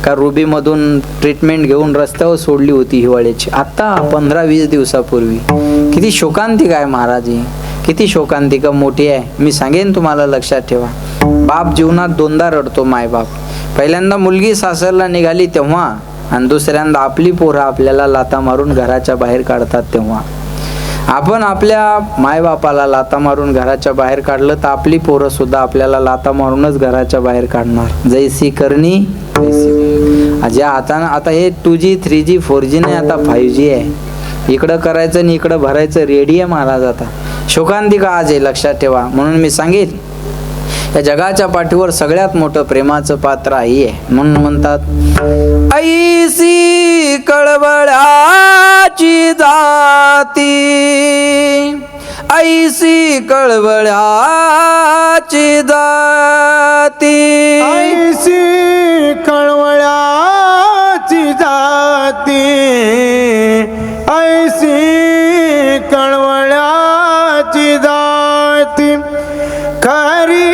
का रुबीमधून ट्रीटमेंट घेऊन रस्त्यावर सोडली होती हिवाळ्याची. आत्ता 15-20 दिवसापूर्वी. किती शोकांतिका आहे महाराज, किती शोकांतिका मोठी आहे. मी सांगेन तुम्हाला, लक्षात ठेवा, बाप जीवनात 2दा रडतो मायबाप. पहिल्यांदा मुलगी सासरला निघाली तेव्हा, आणि दुसऱ्यांदा आपली पोरं आपल्याला लाता मारून घराच्या बाहेर काढतात तेव्हा. आपण आपल्या मायबापाला लाता मारून घराच्या बाहेर काढलं तर आपली पोरं सुद्धा आपल्याला लाता मारूनच घराच्या बाहेर काढणार. जैसी करणी ज्या हातानं. आता हे 2G 3G 4G नाही, आता 5G आहे. इकडं करायचं आणि इकडं भरायचं, रेडी आहे महाराज. आता शोकांतिका आज आहे, लक्षात ठेवा. म्हणून मी सांगेन, या जगाच्या पाठीवर सगळ्यात मोठं प्रेमाचं पात्र आई आहे. म्हणून म्हणतात, ऐसी कळवळ्याची जाती, ऐसी कळवळ्याची जाती, ऐसी कळवळ्याची जाती, ऐसी कळवळ्याची जाती, खरी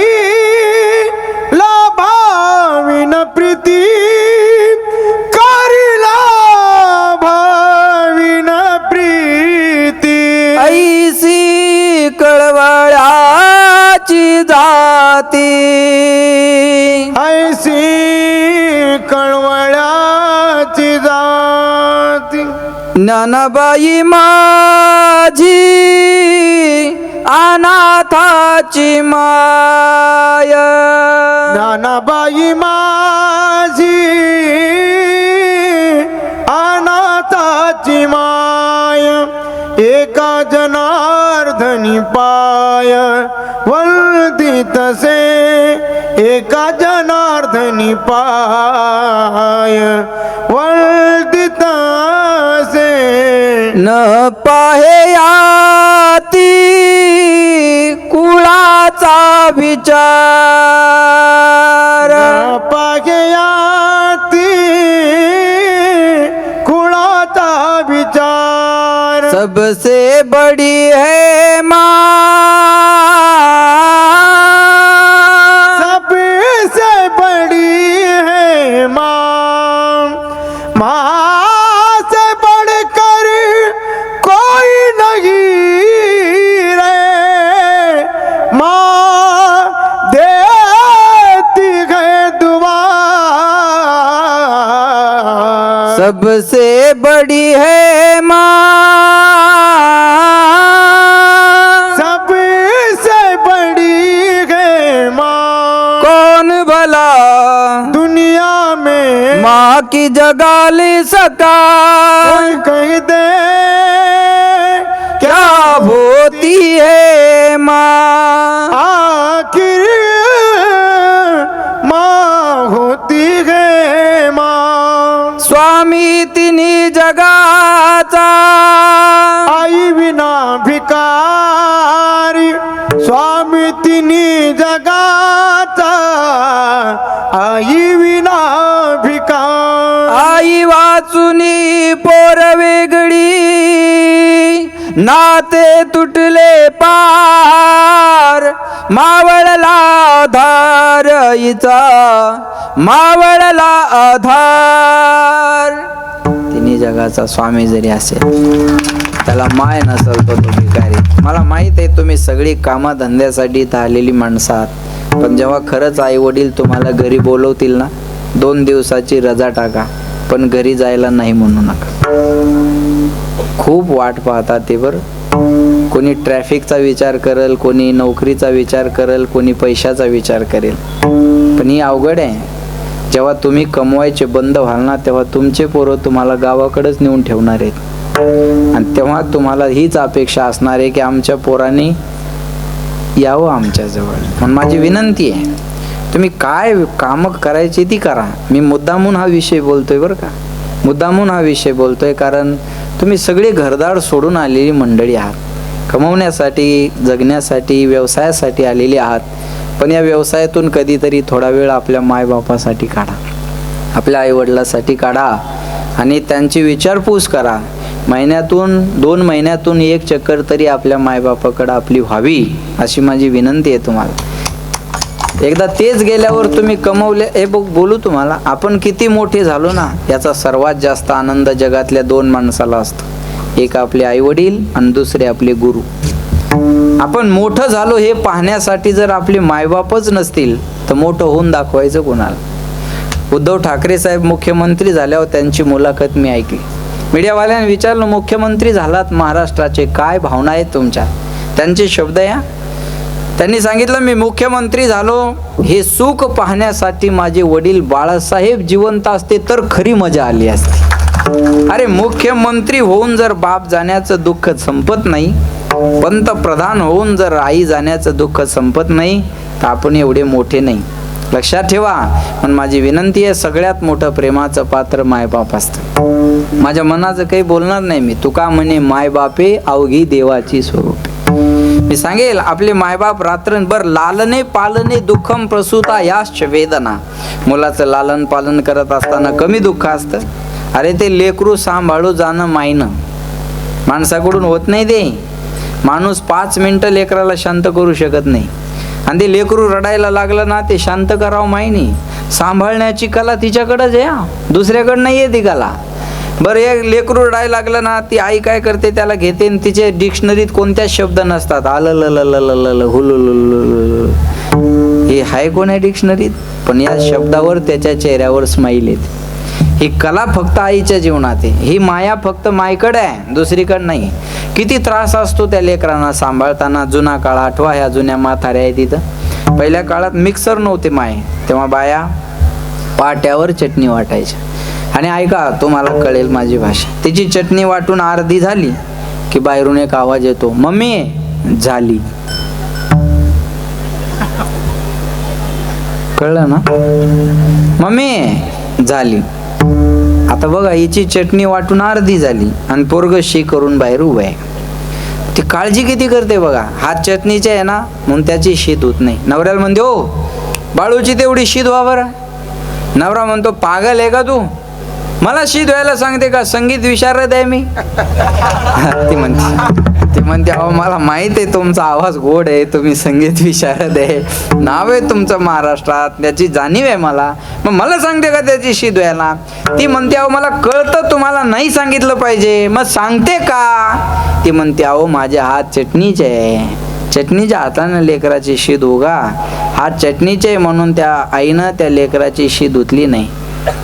लाभाविन प्रीती, खरी लाभाविन प्रीती, ऐसी कळवळ्याची जाती, ऐसी कळवळ्याची जाती. ज्ञानबाई माझी अनाथाची माय, ज्ञानबाई माझी अनाथाची माय, एका जनार्दनी पाय वंदित से, एका जनार्दनी पाय वंदित से, न पाहे याती कुळाचा विचार, पाग्याती कुळाचा विचार, सबसे बड़ी है माँ, सबसे बड़ी है सबसे बड़ी है माँ, सबसे बड़ी है माँ, कौन भला दुनिया में माँ की जगह ले सका। कोई कह दे क्या होती है माँ, आखिर माँ होती है माँ। स्वामी तिन्ही जगाचा, आई विना भिकारी, स्वामी तिन्ही जगाचा, आई विना भिकारी। आई वाचुनी पोर वेगळी, नाते तुटले पार, मावळला आधार हिचा, मावळला आधार। तिन्ही जगाचा स्वामी जरी असेल, त्याला माय नसेल तो भिकारी। मला माहित आहे तुम्ही सगळी कामाधंद्यासाठी इथं आलेली माणसं आहात, पण जेव्हा खरंच आई वडील तुम्हाला घरी बोलवतील ना, 2 दिवसाची रजा टाका, पण घरी जायला नाही म्हणू नका। खूप वाट पाहतात ते बरं। कोणी ट्रॅफिकचा विचार करेल, कोणी नोकरीचा विचार करेल, कोणी पैशाचा विचार करेल, पण ही अवघड आहे। जेव्हा तुम्ही कमवायचे बंद व्हाल ना, तेव्हा तुमचे पोरं तुम्हाला गावाकडेच नेऊन ठेवणार आहेत, आणि तेव्हा तुम्हाला हीच अपेक्षा असणार आहे की आमच्या पोरांनी यावं आमच्याजवळ। म्हणून माझी विनंती आहे, तुम्ही काय कामं करायची ती करा। मी मुद्दामून हा विषय बोलतोय बरं का, मुद्दामून हा विषय बोलतोय, कारण तुम्ही सगळे घरदार सोडून आलेली मंडळी आहात, कमवण्यासाठी, जगण्यासाठी, व्यवसायासाठी आलेली आहात। पण या व्यवसायातून कधीतरी थोडा वेळ आपल्या मायबापासाठी काढा, आपल्या आईवडिलासाठी काढा, आणि त्यांची विचारपूस करा। महिन्यातून 2 महिन्यातून 1 चक्कर तरी आपल्या मायबापाकडे आपली व्हावी, अशी माझी विनंती आहे तुम्हाला। एकदा तेच गेल्यावर तुम्ही कमवले, हे बोलू तुम्हाला, आपण किती मोठे झालो ना, याचा सर्वात जास्त आनंद जगातल्या 2 माणसाला असतो, एक आपले आई वडील आणि दुसरे आपले गुरु। आपण मोठं झालो हे पाहण्यासाठी जर आपले मायबापच नसतील तर मोठं होऊन दाखवायचं कोणाला। उद्धव ठाकरे साहेब मुख्यमंत्री झाल्यावर त्यांची मुलाखत मी ऐकली। मीडियावाल्यांनी विचारलं, मुख्यमंत्री झालात महाराष्ट्राचे, काय भावना आहेत तुमच्या? त्यांचे शब्द या, त्यांनी सांगितलं, मी मुख्यमंत्री झालो हे सुख पाहण्यासाठी माझे वडील बाळासाहेब जिवंत असते तर खरी मजा आली असती। अरे मुख्यमंत्री होऊन जर बाप जाण्याचं दुःख संपत नाही, पंतप्रधान होऊन जर आई जाण्याचं दुःख संपत नाही, तर आपण एवढे मोठे नाही, लक्षात ठेवा। पण माझी विनंती आहे, सगळ्यात मोठं प्रेमाचं पात्र मायबाप असतं। माझ्या मनाचं काही बोलणार नाही मी, तुका म्हणे मायबापे अवघी देवाची स्वरूपे। मी सांगेल, आपले मायबाप रात्रभर लालने पालने दुःखम प्रसूता याश्च वेदना। मुलाचं लालन पालन करत असताना कमी दुःख असतं। अरे ते लेकरू सांभाळू जाणं मायनं माणसाकडून होत नाही। ते माणूस 5 मिनिटं लेकराला शांत करू शकत नाही, आणि ते लेकरू रडायला लागलं ना, ते शांत करावं माहिती। सांभाळण्याची कला तिच्याकडेच आहे, दुसऱ्याकडे नाही आहे ती कला। बरं, एक लेकरू रडायला लागलं ना, ती आई काय करते, त्याला घेते आणि तिचे डिक्शनरीत कोणत्याच शब्द नसतात, आलललललल हुलुलुलुलु, हे हाय कोण्या डिक्शनरीत, पण या शब्दावर त्याच्या चेहऱ्यावर स्माईल येते। ही कला फक्त आईच्या जीवनात आहे, ही माया फक्त मायकडे आहे, दुसरीकडे नाही। किती त्रास असतो त्या लेकरांना सांभाळताना। जुना काळ आठवा, ह्या जुन्या म्हाताऱ्या आहे तिथं। पहिल्या काळात मिक्सर नव्हते माय, तेव्हा बाया पाट्यावर चटणी वाटायच्या। आणि ऐका, तुम्हाला कळेल माझी भाषा, तिची चटणी वाटून अर्धी झाली की बाहेरून एक आवाज येतो, मम्मी झाली। कळलं ना, मम्मी झाली। आता बघा, हिची चटणी वाटून अर्धी झाली आणि पोरग शी करून बाहेर उभं आहे। ती काळजी किती करते बघा, हात चटणीचे आहे ना म्हणून त्याची शीत होत नाही। नवऱ्याला म्हणते, ओ बाळूची तेवढी शीत व्हा बरं। नवरा म्हणतो, पागल आहे का तू, मला शीत व्हायला सांगते का, संगीत विशारद आहे मी। ती म्हणते अहो मला माहित आहे तुमचा आवाज गोड आहे, तुम्ही संगीत विशारद आहे, नाव आहे तुमचं महाराष्ट्रात, त्याची जाणीव आहे मला, मग मला सांगते का त्याची शीत व्हायला? ती म्हणते अहो मला कळतं तुम्हाला नाही सांगितलं पाहिजे, मग सांगते का? ती म्हणते अहो माझे हात चटणीचे आहे, चटणीच्या हातानं लेकराची शी धुगा, हात चटणीचे म्हणून त्या आईनं त्या लेकराची शी धुतली नाही।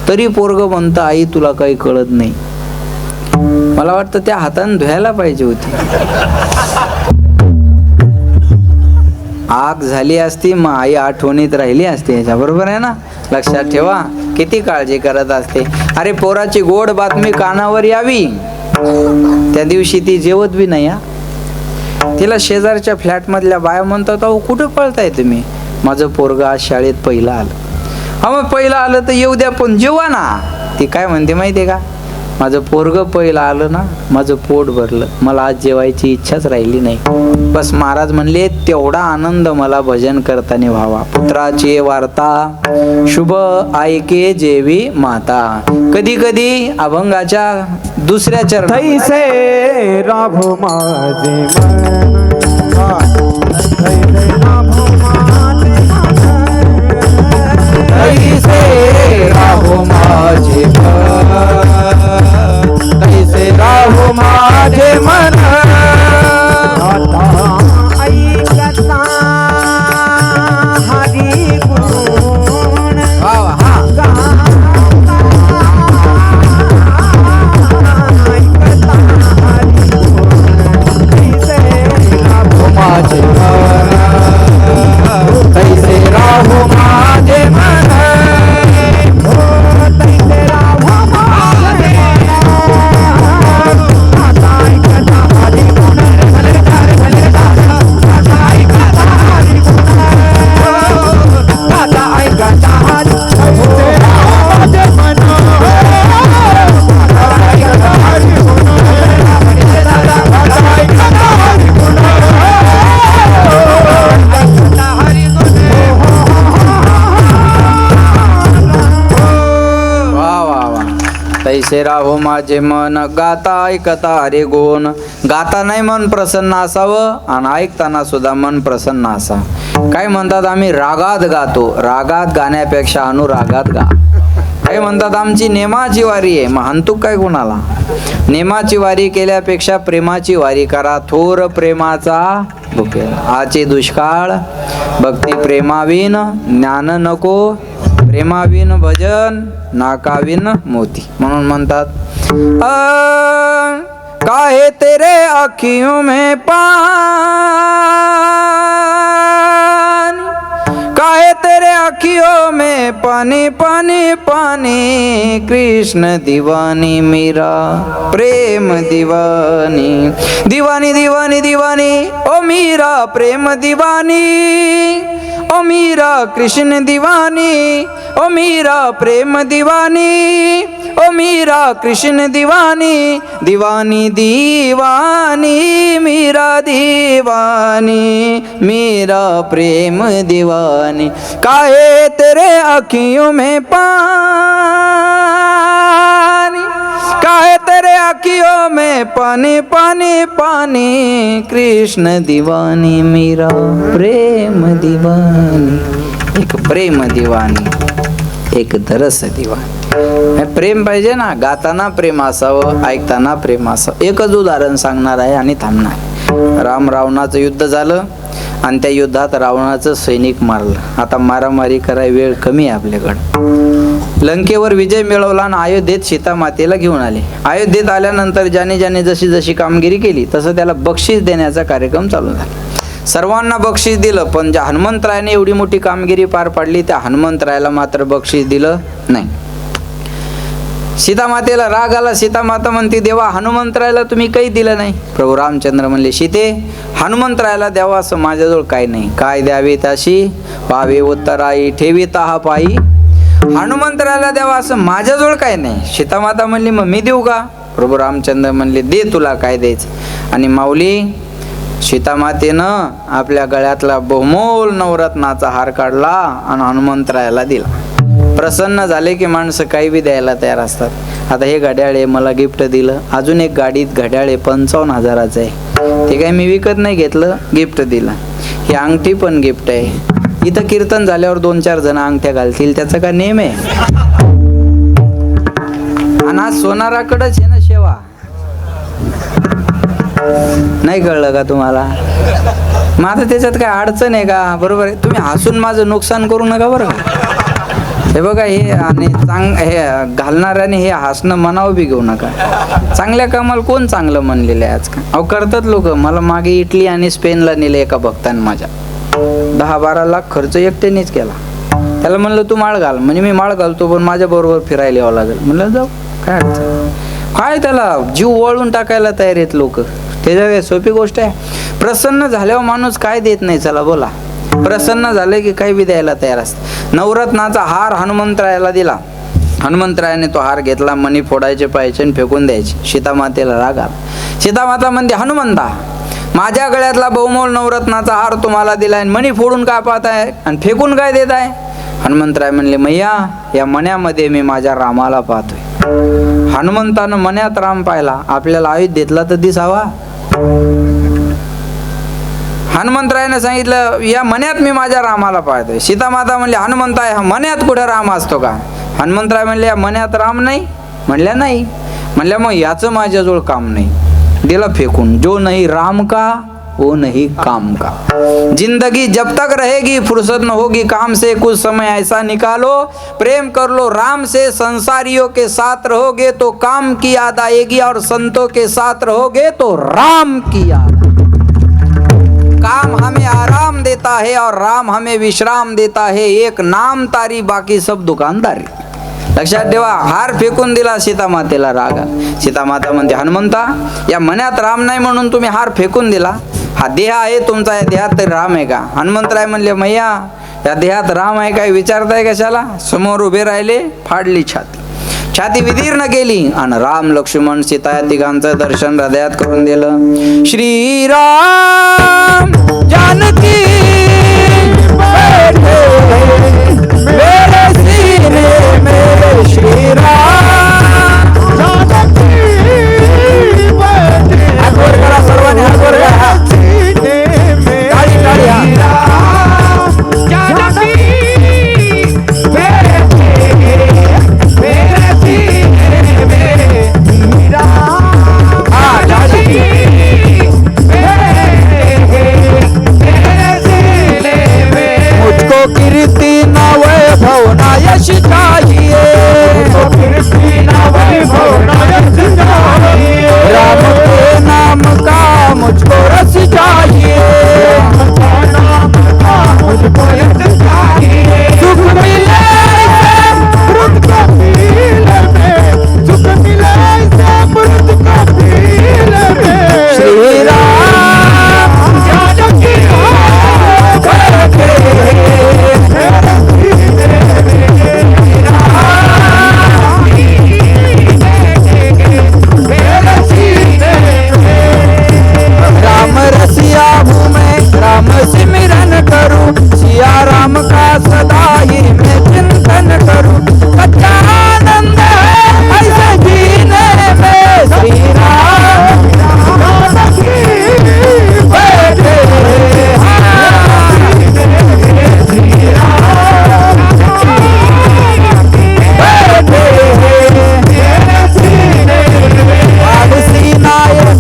तरी पोरग म्हणतं आई तुला काही कळत नाही. मला वाटतं त्या हाताने धुवायला पाहिजे होती. आग झाली असती मग आई आठवणीत राहिली असते याच्या. बरोबर आहे ना? लक्षात ठेवा, किती काळजी करत असते. अरे पोराची गोड बातमी कानावर यावी, त्या दिवशी ती जेवत बी नाही. तिला शेजारच्या फ्लॅट मधल्या बाया म्हणतात, अहो कुठं पळताय तुम्ही? माझं पोरग आज शाळेत पहिलं आलं. हा मग पहिलं आलं तर येऊ द्या, पण जेवा ना. ती काय म्हणते माहितीये का? माझं पोरग पहिलं आलं ना, माझं पोट भरलं, मला आज जेवायची इच्छाच राहिली नाही. बस महाराज म्हणले तेवढा आनंद मला भजन करताना व्हावा. पुत्राची वार्ता शुभ ऐके जेवी माता. कधी कधी अभंगाच्या दुसऱ्या चरण तैसे राभो माझे मन, तैसे राभो माझे मन, तैसे राहो माझे मन, तैसे राहो माझे मन. गाता ऐकता हरी गुण, वा वा, हा. माझे मन, तैसे राहो माझे मन, तैसे राभो माझे तैसे राहो माझे मन, गाता ऐकता हरे गुण. गाता नाही मन प्रसन्न असावं आणि ऐकताना सुद्धा मन प्रसन्न असावं. काय म्हणतात आम्ही रागात गातो, रागात गाण्यापेक्षा अनुरागात गा. काही म्हणतात आमची नेमाची वारी आहे, मग हंतुक काय कोणाला? नेमाची वारी केल्यापेक्षा प्रेमाची वारी करा. थोर प्रेमाचा भुकेला आचे दुष्काळ, भक्ती प्रेमाविन ज्ञान नको, प्रेमाविन भजन नाकाविन मोती. म्हणून म्हणतात काहे तेरे आँखियों में पानी, काहे तेरे आँखियों में पानी पानी पानी, कृष्ण दीवानी मेरा प्रेम दीवानी, दीवानी दीवानी दीवानी ओ मीरा प्रेम दीवानी, ओ मीरा कृष्ण दीवानी, ओ मीरा प्रेम दीवानी, ओ मीरा कृष्ण दीवानी, दीवानी दीवानी मीरा दीवानी, मीरा प्रेम दीवानी. काहे तेरे आँखियों में पानी, काहे तेरे आँखियों में पानी पानी पानी, कृष्ण दीवानी मीरा प्रेम दीवानी. एक प्रेम दीवानी, एक दरस दीवानी. प्रेम पाहिजे ना, गाताना प्रेम असावं, ऐकताना प्रेम असावं. एकच उदाहरण सांगणार आहे आणि थांबणार. राम रावणाचं युद्ध झालं आणि त्या युद्धात रावणाचं सैनिक मारलं. आता मारामारी कराय वेळ कमी आहे आपल्याकडं. लंकेवर विजय मिळवला आणि अयोध्येत सीता मातेला घेऊन आले. अयोध्येत आल्यानंतर ज्याने ज्याने जशी जशी कामगिरी केली तसं त्याला बक्षीस देण्याचा कार्यक्रम चालू झाला. सर्वांना बक्षीस दिलं, पण ज्या हनुमंतरायाने एवढी मोठी कामगिरी पार पाडली त्या हनुमंतरायाला मात्र बक्षीस दिलं नाही. सीतामातेला राग आला. सीतामाता म्हणते देवा हनुमंतरायाला तुम्ही काही दिलं नाही. प्रभू रामचंद्र म्हणले सीते हनुमंतरायाला द्यावा असं माझ्याजवळ काही नाही. काय द्यावे त्याशी पावे उत्तराई ठेवी ताहा पायी. हनुमंतरायाला द्यावा असं माझ्याजवळ काय नाही. सीतामाता म्हणली मग मी देऊ का? प्रभू रामचंद्र म्हणले दे तुला काय द्यायचं. आणि माऊली सीतामातेनं आपल्या गळ्यातला बहुमोल नवरत्नाचा हार काढला आणि हनुमंतरायाला दिला. प्रसन्न झाले की माणसं काही बी द्यायला तयार असतात. आता हे घड्याळ आहे मला गिफ्ट दिलं. अजून एक गाडीत घड्याळ आहे 55,000चं आहे, ते काही मी विकत नाही घेतलं, गिफ्ट दिलं. ही अंगठी पण गिफ्ट आहे. इथं कीर्तन झाल्यावर 2-4 जण अंगठ्या घालतील, त्याचा काय नेम आहे? आणि आज सोनाराकडेच आहे ना शेवा. नाही कळलं का तुम्हाला? मग आता त्याच्यात काय अडचण आहे का? बरोबर आहे. तुम्ही हसून माझं नुकसान करू नका बरं का. हे बघा, हे आणि हे घालणाऱ्याने हे हसणं मनावर बी घेऊ नका. चांगल्या कामाला कोण चांगलं म्हणलेलं आहे आजकाल? अहो करतात लोक. मला मागे इटली आणि स्पेनला नेले एका भक्ताने माझ्या. 10-12 लाख खर्च एकट्यानेच केला. त्याला म्हणलं तू माळ घाल. म्हणजे मी माळ घालतो पण माझ्या बरोबर फिरायला यावं लागेल. म्हणलं जाऊ, काय अडचण काय. त्याला जीव वळून टाकायला तयार आहेत लोक. त्याच्या सोपी गोष्ट आहे. प्रसन्न झाल्यावर माणूस काय देत नाही, चला बोला. प्रसन्न झाले की काही बी द्यायला तयार असते. नवरत्नाचा हार हनुमंतरायाला दिला. हनुमंतरायाने तो हार घेतला. मणी फोडायचे पाहिजे आणि फेकून द्यायचे. सीतामातेला राग आला. सीतामाता म्हणते, हनुमंता, माझ्या गळ्यातला बहुमोल नवरत्नाचा हार तुम्हाला दिलाय, मणी फोडून काय पाहताय आणि फेकून काय देत आहे? हनुमंतराय म्हणले, मैया, या मण्यामध्ये मी माझ्या रामाला पाहतोय. हनुमंतानं मण्यात राम पाहिला. आपल्याला आयुध देतला तर दिसावा. हनुमंतरायाने सांगितलं, या मण्यात मी माझ्या रामाला पाहतोय. सीतामाता म्हणले, हनुमंता, ह्या मण्यात कुठे राम असतो का? हनुमंतराय म्हणले, या मण्यात राम नाही. म्हणल्या नाही. म्हणल्या मग याचं माझ्याजवळ काम नाही. दिला फेकून. जो नहीं राम का वो नहीं काम का. जिंदगी जब तक रहेगी फुर्सत न होगी काम से, कुछ समय ऐसा निकालो प्रेम कर लो राम से. संसारियों के साथ रहोगे तो काम की याद आएगी और संतों के साथ रहोगे तो राम की याद. काम हमें आराम देता है और राम हमें विश्राम देता है. एक नाम तारी, बाकी सब दुकानदारी. लक्षात ठेवा. हार फेकून दिला. सीतामातेला राग. सीतामाता म्हणते, हनुमंता, या मण्यात राम नाही म्हणून तुम्ही हार फेकून दिला. हा देह आहे तुमचा, या देहात तरी राम आहे का? हनुमंतराय म्हणले, मैया, या देहात राम आहे काय विचारताय कशाला? समोर उभे राहिले. फाडली छाती. छाती विदीर्ण केली आणि राम लक्ष्मण सीता या तिघांचं दर्शन हृदयात करून दिलं. श्रीराम जानकी बैठे मेरे सीने में, श्रीराम जानकी बैठे हात वर करा सर्वांनी, हात वर करा. सीने में. टाळी टाळी. मुझको कीर्ति न वैभव न यश चाहिए, राम के नाम का मुझको रस चाहिए. सुख मिले मृत का फील में, सुख मिले से मृत का फील में. श्री राम जानकी राम रसिया हूँ मैं, राम सिमरन करूं, सिया राम का सदा ही मैं चिंतन करूं. कच्चा आनंद है ऐसे जीने में, श्री राम बैठे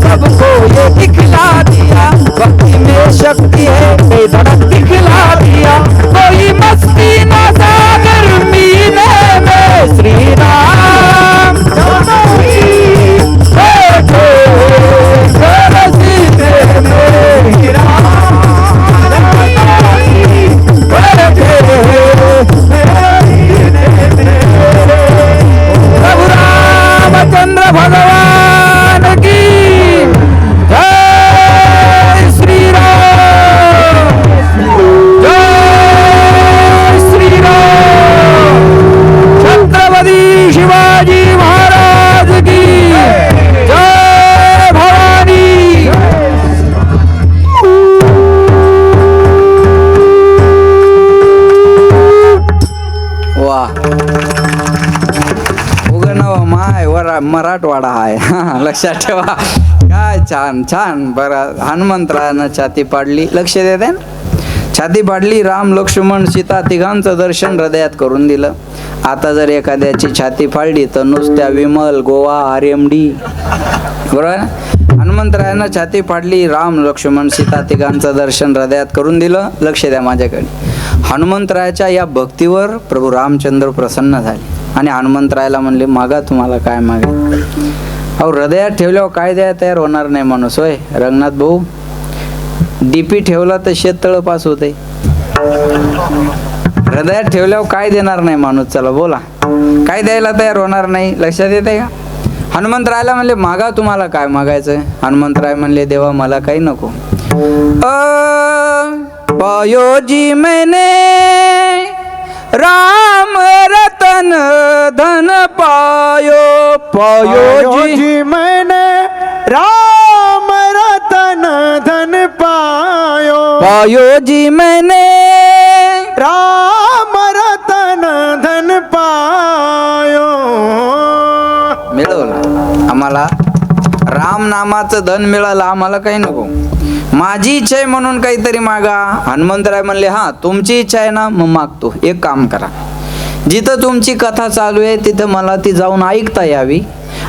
सबको ये दिखला दिया, भक्ति में शक्ति है कोई धड़क दिखला दिया. कोई मस्ती न सागर मीने में, श्री राम बैठे मेरे सीने में, प्रभु रामचंद्र भगवान की जय. श्री राम, जय श्री राम. छत्रपती शिवाजी महाराज की जय. भवानी. वाह, उगणव माय वर मराठवाडा आहे. लक्षात ठेवा. काय छान छान. बरं, हनुमंतरायानं छाती पाडली. लक्ष देते ना. छाती पाडली. राम लक्ष्मण सीता तिघांचं दर्शन हृदयात करून दिलं आता जर एखाद्याची छाती फाडली तर नुसत्या विमल गोवा RMD बरोबर. हनुमंतरायांना छाती फाडली, राम लक्ष्मण सीता तिघांचं दर्शन हृदयात करून दिलं. लक्ष द्या माझ्याकडे. हनुमंतरायाच्या या भक्तीवर प्रभू रामचंद्र प्रसन्न झाले आणि हनुमंतरायाला म्हणले मागा तुम्हाला काय मागा. अहो हृदयात ठेवल्यावर काय द्यायला तयार होणार नाही माणूस होय. रंगनाथ भाऊ DP ठेवला तर शेततळ पास होते. हृदयात ठेवल्यावर काय देणार नाही माणूस. चला बोला काय द्यायला तयार होणार नाही. लक्षात येते का. हनुमंतरायाला म्हणले मागा तुम्हाला काय मागायचं. हनुमंतराय म्हणले देवा मला काही नको. पायो जी मैंने राम रतन धन पायो. पायो जी मैंने राम रतन धन पायो. पायो जी मैंने राम रतन धन पायो. मिळवलं आम्हाला राम नामाचं धन मिळालं. आम्हाला काही नको. माझी इच्छा आहे म्हणून काहीतरी मागा. हनुमंतराय म्हणले हा तुमची इच्छा आहे ना मग मागतो. एक काम करा, जिथं तुमची कथा चालू आहे तिथं मला ती जाऊन ऐकता यावी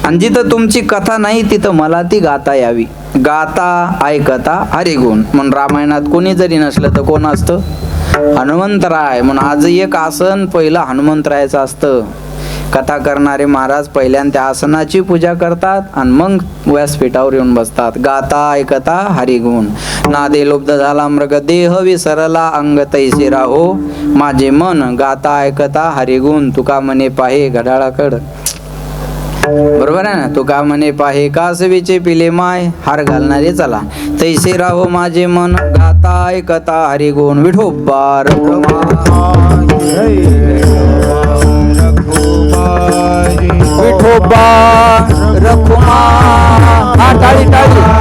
आणि जिथं तुमची कथा नाही तिथं मला ती गाता यावी. गाता ऐकता हरिगुण. म्हणून रामायणात कोणी जरी नसलं तर कोण असतं. हनुमंतराय. म्हणून आज एक आसन पहिलं हनुमंतरायाचं असतं. कथा करणारे महाराज पहिल्यांदा त्या आसनाची पूजा करतात आणि मग व्यासपीठावर येऊन बसतात. गाता ऐकता हरिगुण. नादे लुब्ध झाला मृग देह विसरला अंग तैसे राहो माझे मन. गाता ऐकता हरिगुण. तुका म्हणे पाहे घड्याळाकड. बरोबर आहे ना. तुका म्हणे पाहे कासवीचे पिले माय हार घालणारे चला तैसे राहो माझे मन. गाता ऐकता हरिगुण. विठोबा विठोबा रखुमा. हा टाळी टाळी.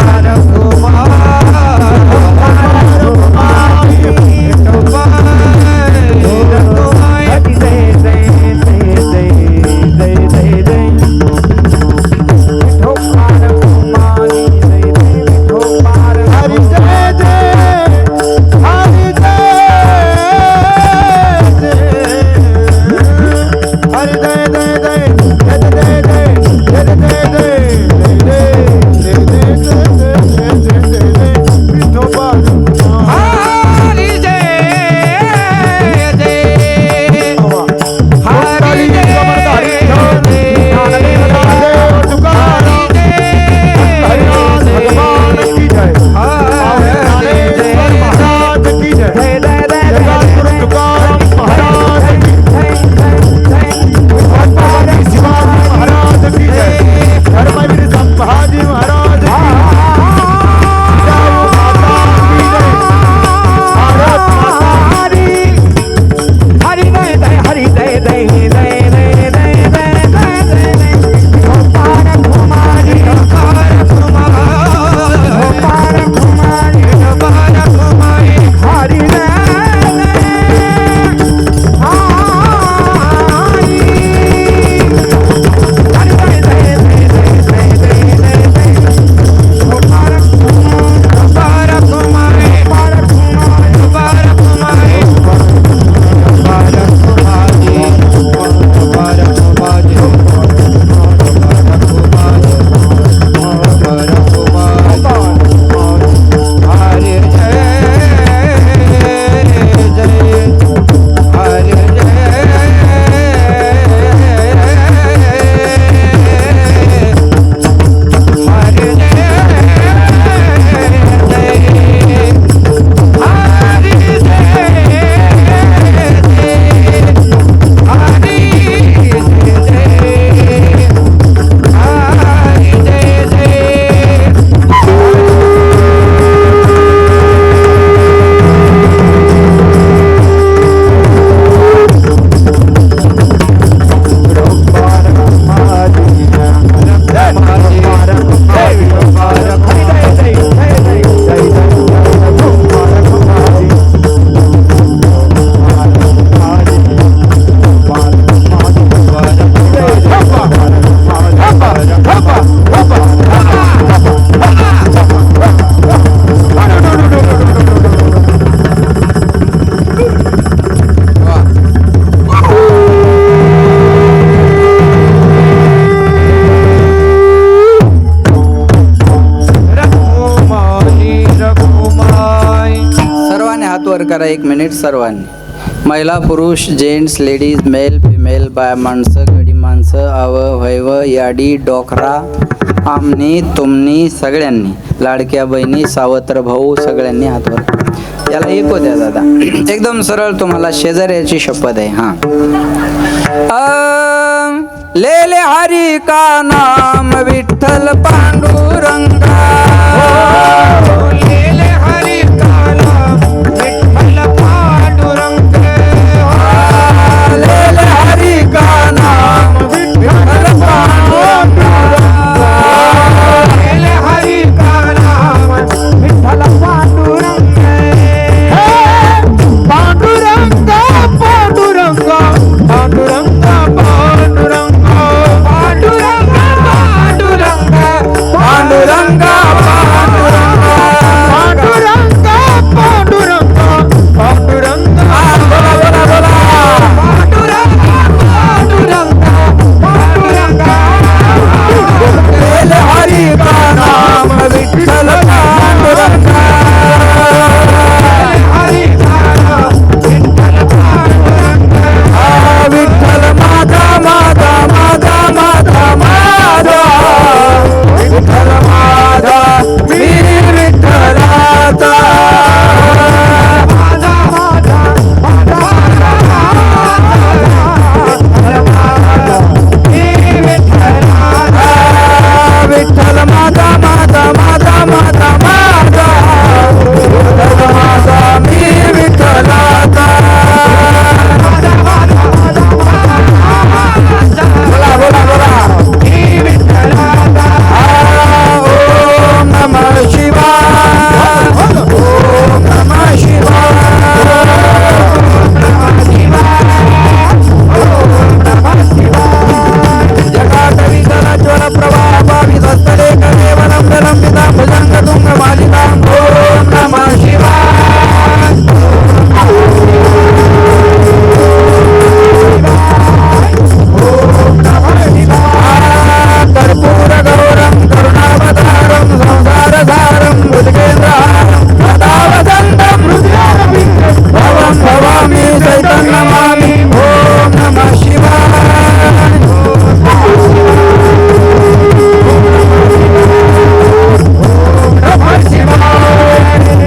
1 मिनिट सर्वांनी. महिला पुरुष जेंट्स लेडीज मेल फिमेल बाय माणसं गडी माणसं आव वैव याडी डोकरा आमनी तुमनी सगळ्यांनी लाडक्या बहिणी सावत्र भाऊ सगळ्यांनी हातवर. याला एक होत्या दादा एकदम सरळ तुम्हाला शेजाऱ्याची शपथ आहे. हा ले ले हरी का नाम विठ्ठल पांडुरंगा ले ले हरी का नाम विठ्ठल पांडुरंगा ले ले हरी का नाम विठ्ठल पांडुरंगा ले ले हरी का नाम विठ्ठल पांडुरंगा पांडुरंगा पांडुरंगा पांडुरंगा पांडुरंगा पांडुरंगा पांडुरंगा पांडुरंगा पांडुरंगा पांडुरंगा पांडुरंगा बोला बोला बोला पांडुरंगा पांडुरंगा ले ले हरी का नाम विठ्ठल पांडुरंगा हरी का नाम विठ्ठल पांडुरंगा विठ्ठल माझा माझा माझा माझा माझा विठ्ठल माझा मी विठ्ठलाचा माझा माझा विठ्ठल माझा माझा माझा माझा माझा विठ्ठल माझा मी विठ्ठलाचा बोला बोला बोला ओम नमः शिवाय ओम नमः शिवाय जगाटवितलज्वल प्रभावितस्थले कलेवलं विलम्बितां भुजङ्गतुङ्गमालिकां ओम नमः शिवाय कर्पूरगौरं करुणावतारं संसारसारं भुजगेन्द्रहारं सदा वसन्तं भवं भवामि चैतं नमामि ओम नमः शिवाय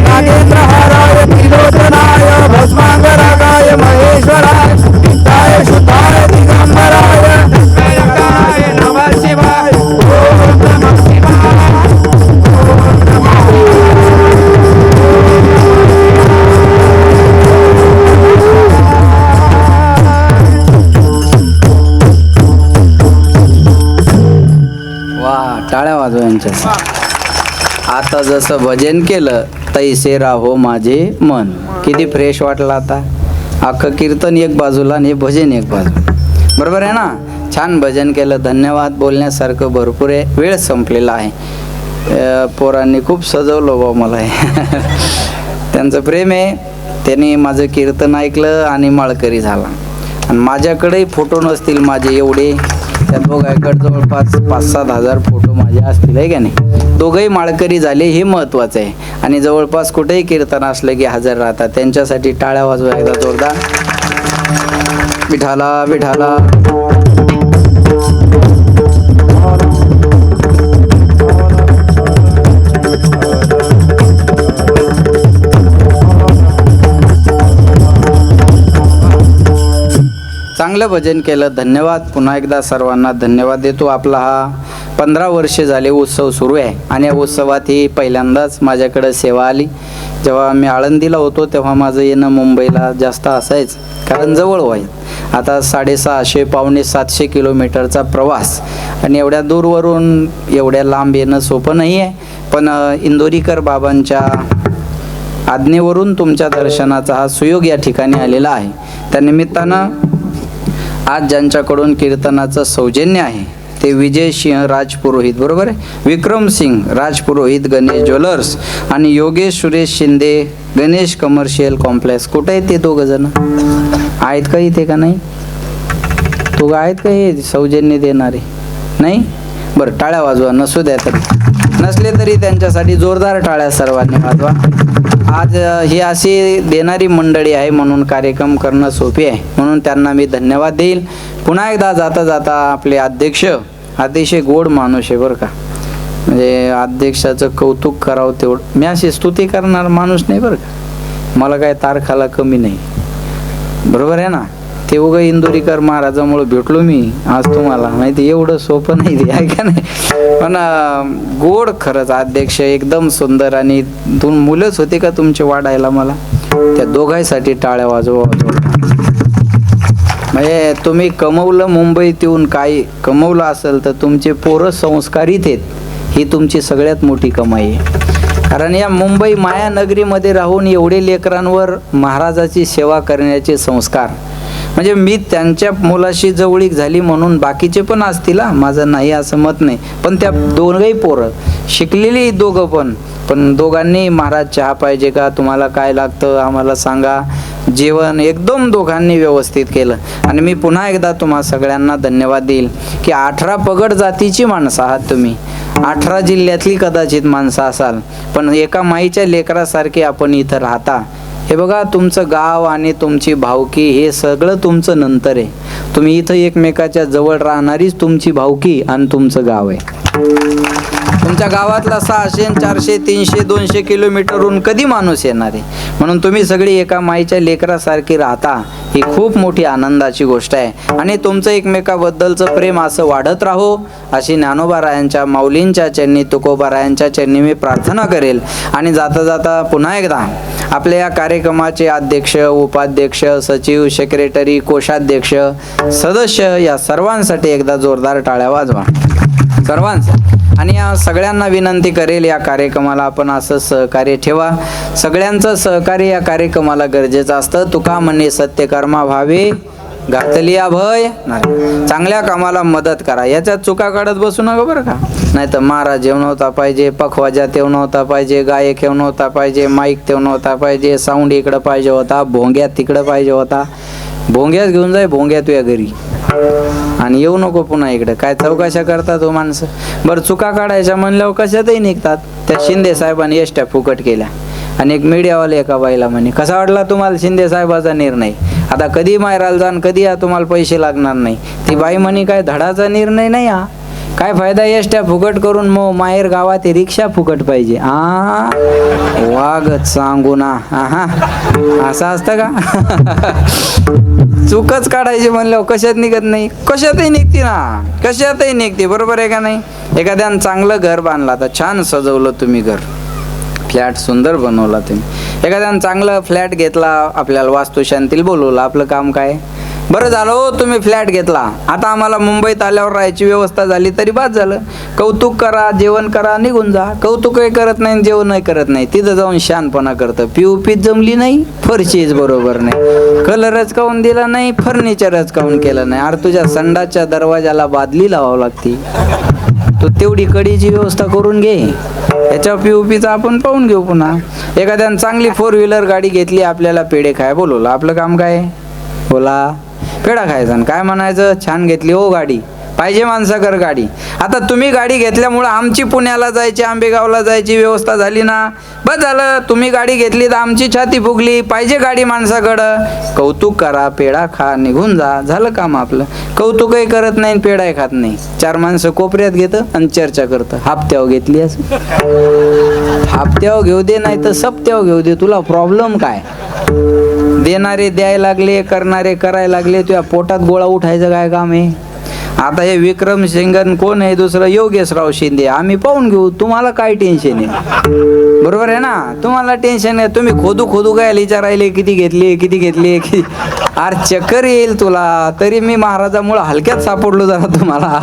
नागेन्द्रहाराय त्रिलोचनाय भस्मांगरागाय महेश्वराय नित्याय शुद्धाय दिगंबराय नमः शिवाय वा टाळ्या वाजवा यांच्या. आता जसं भजन केलं तैसे राहो माझे मन. किती फ्रेश वाटलं आता. अख्खं कीर्तन एक बाजूला आणि भजन एक बाजूला. बरोबर आहे ना. छान भजन केलं. धन्यवाद. बोलण्यासारखं भरपूर आहे. वेळ संपलेला आहे. पोरांनी खूप सजवलं बा मला हे. त्यांचं प्रेम आहे. त्यांनी माझं कीर्तन ऐकलं आणि माळकरी झाला. आणि माझ्याकडेही फोटो नसतील माझे एवढे. त्या दोघांकडे जवळपास 5-7 हजार फोटो माझे असतील आहे का नाही. दोघंही माळकरी झाले हे महत्त्वाचं आहे. आणि जवळपास कुठेही कीर्तन असलं की हजर राहतात. त्यांच्यासाठी टाळ्या वाजवा एकदा जोरदार. विठाला विठाला. चांगलं भजन केलं. धन्यवाद. पुन्हा एकदा सर्वांना धन्यवाद देतो. आपला हा 15 वर्षे झाले उत्सव सुरू आहे. आणि या उत्सवात ही पहिल्यांदाच माझ्याकडे सेवा आली. जेव्हा मी आळंदीला होतो तेव्हा माझं येणं मुंबईला जास्त असायचं, कारण जवळ व्हायचं. आता 650 पावणे 700 किलोमीटरचा प्रवास आणि एवढ्या दूरवरून एवढ्या लांब येणं सोपं नाही आहे. पण इंदोरीकर बाबांच्या आज्ञेवरून तुमच्या दर्शनाचा हा सुयोग या ठिकाणी आलेला आहे. त्यानिमित्तानं आज ज्यांच्याकडून कीर्तनाचं सौजन्य आहे ते विजय सिंह राजपुरोहित, बरोबर आहे, विक्रम सिंग राजपुरोहित गणेश ज्वेलर्स आणि योगेश सुरेश शिंदे गणेश कमर्शियल कॉम्प्लेक्स. कुठे आहेत ते दोघं जण? आहेत का इथे का नाही? दोघं आहेत का हे सौजन्य देणारे? नाही. बरं, टाळ्या वाजवा, नसू द्या तरी, नसले तरी त्यांच्यासाठी जोरदार टाळ्या सर्वांनी वाजवा. आज ही अशी देणारी मंडळी आहे म्हणून कार्यक्रम करणं सोपे आहे, म्हणून त्यांना मी धन्यवाद देईल. पुन्हा एकदा जाता जाता आपले अध्यक्ष अतिशय गोड माणूस आहे बरं का, म्हणजे अध्यक्षाचं कौतुक करावं तेवढं. मी अशी स्तुती करणार माणूस नाही बरं का, मला काय तारखाला कमी नाही, बरोबर आहे ना. ते उगा इंदोरीकर महाराजामुळे भेटलो मी आज तुम्हाला, माहिती एवढं सोपं नाही ते, आहे का नाही. पण गोड खरंच अध्यक्ष, एकदम सुंदर. आणि दोन मुलंच होते का तुमचे वाढायला, मला त्या दोघांसाठी टाळ्या वाजवा. म्हणजे तुम्ही कमवलं मुंबईत येऊन, काही कमवलं असेल तर तुमचे पोरं संस्कारित आहेत, ही तुमची सगळ्यात मोठी कमाई आहे. कारण या मुंबई मायानगरीमध्ये राहून एवढे लेकरांवर महाराजाची सेवा करण्याचे संस्कार, म्हणजे मी त्यांच्या मुलाशी जवळीक झाली म्हणून बाकीचे पण असतील हा, माझं नाही असं मत नाही, पण त्या दोघंही पोरं शिकलेली दोघं पण दोघांनी महाराज चहा पाहिजे का, तुम्हाला काय लागतं आम्हाला सांगा, जेवण एकदम दोघांनी व्यवस्थित केलं. आणि मी पुन्हा एकदा तुम्हा सगळ्यांना धन्यवाद देईल की 18 पगड जातीची माणसं आहात तुम्ही, 18 जिल्ह्यातली कदाचित माणसं असाल, पण एका माईच्या लेकरासारखे आपण इथं राहता. हे बघा, तुमचं गाव आणि तुमची भावकी हे सगळं तुमचं नंतर आहे. तुम्ही इथं एकमेकाच्या जवळ राहणारीच तुमची भावकी आणि तुमचं गाव आहे. तुमच्या गावातला 600, 400, 300, 200 किलोमीटरहून कधी माणूस येणार आहे. म्हणून तुम्ही सगळी एका माईच्या लेकरासारखी राहता, ही खूप मोठी आनंदाची गोष्ट आहे. आणि तुमचं एकमेकाबद्दलचं प्रेम असं वाढत राहो, अशी ज्ञानोबारायांच्या, माऊलींच्या चरणी, तुकोबारायांच्या चरणी मी प्रार्थना करेल. आणि जाता जाता पुन्हा एकदा आपल्या या कार्यक्रमाचे अध्यक्ष, उपाध्यक्ष, सचिव, सेक्रेटरी, कोषाध्यक्ष, सदस्य या सर्वांसाठी एकदा जोरदार टाळ्या वाजवा सर्वांचं. आणि या सगळ्यांना विनंती करेल, या कार्यक्रमाला आपण असं सहकार्य ठेवा. सगळ्यांचं सहकार्य या कार्यक्रमाला गरजेचं असतं. तुका म्हणे सत्यकर्मा व्हावे घातली भय नाही, चांगल्या कामाला मदत करा. याच्यात चुका काढत बसू नका बरं का. नाही तर महाराज येऊन होता पाहिजे, पखवाजा तेवून होता पाहिजे, गायक येऊन होता पाहिजे, माईक तेवून होता पाहिजे, साऊंड इकडं पाहिजे होता, भोंग्यात तिकडं पाहिजे होता. भोंग्यात घेऊन जाय, भोंग्यात तुझ्या घरी, आणि येऊ नको पुन्हा इकडं. काय चौकशा करतात हो माणसं. बरं, चुका काढायच्या म्हणल्यावर कशातही निघतात. त्या शिंदे साहेबांनी एसट्या फुकट केल्या, आणि एक मीडियावाले एका बाईला म्हणे, कसा वाटला तुम्हाला शिंदे साहेबाचा निर्णय, आता कधी मायराला जाण, कधी तुम्हाला पैसे लागणार नाही. ती बाई म्हणे, काय धडाचा निर्णय नाही हा, काय फायदा एसट्या फुकट करून, मग माहेर गावात रिक्षा फुकट पाहिजे. वागत सांगू ना, असं असतं का. चूकच काढायची म्हणल्यावर कशात निघत नाही, कशातही निघते ना, कशातही निघते, बरोबर आहे का नाही. एखाद्यानं चांगलं घर बांधलं, तर छान सजवलं तुम्ही घर, फ्लॅट सुंदर बनवला तुम्ही. एखाद्यानं चांगलं फ्लॅट घेतला, आपल्याला वास्तुशांतीला बोलवलं, आपलं काम काय. बरं झालं हो तुम्ही फ्लॅट घेतला, आता आम्हाला मुंबईत आल्यावर राहायची व्यवस्था झाली तरी बाद झालं. कौतुक करा, जेवण करा, निघून जा. कौतुकही करत नाही, जेवणही करत नाही, तिथं जाऊन शानपणा करतं. पीओपीत जमली नाही, फरशीच बरोबर नाही, कलरच काऊन दिला नाही, फर्निचरच काऊन केलं नाही. अरे तुझ्या संडासच्या दरवाजाला बादली लावावं लागती, तू तेवढी कडीची व्यवस्था करून घे. याच्या पीओपीचा आपण पाहून घेऊ. पुन्हा एखाद्यानं चांगली 4 व्हीलर गाडी घेतली, आपल्याला पेढे खाय बोलवलं, आपलं काम काय, बोला पेढा खायचा आणि काय म्हणायचं, छान घेतली हो गाडी, पाहिजे माणसाकर गाडी. आता तुम्ही गाडी घेतल्यामुळं आमची पुण्याला जायची, आंबेगावला जायची व्यवस्था झाली ना, बस झालं. तुम्ही गाडी घेतली तर आमची छाती फुगली, पाहिजे गाडी माणसाकडं. कौतुक करा, पेढा खा, निघून जा, झालं काम आपलं. कौतुकही करत नाही, पेढाही खात नाही. 4 माणसं कोपऱ्यात घेतं आणि चर्चा करतं, हप्त्यावर घेतली असं. हप्त्यावर घेऊ दे, नाही तर सप्त्यावर घेऊ दे, तुला प्रॉब्लेम काय. देणारे द्यायला लागले, करणारे करायला लागले, तुझ्या पोटात गोळा उठायचं काय काम आहे. आता हे विक्रम सिंगन कोण आहे, दुसरं योगेशराव शिंदे, आम्ही पाहून घेऊ, तुम्हाला काय टेन्शन आहे, बरोबर आहे ना. तुम्हाला टेन्शन आहे, तुम्ही खोदू काय विचारायले किती घेतली, किती घेतली, अरे चक्कर येईल तुला. तरी मी महाराजामुळे हलक्यात सापडलो जरा तुम्हाला,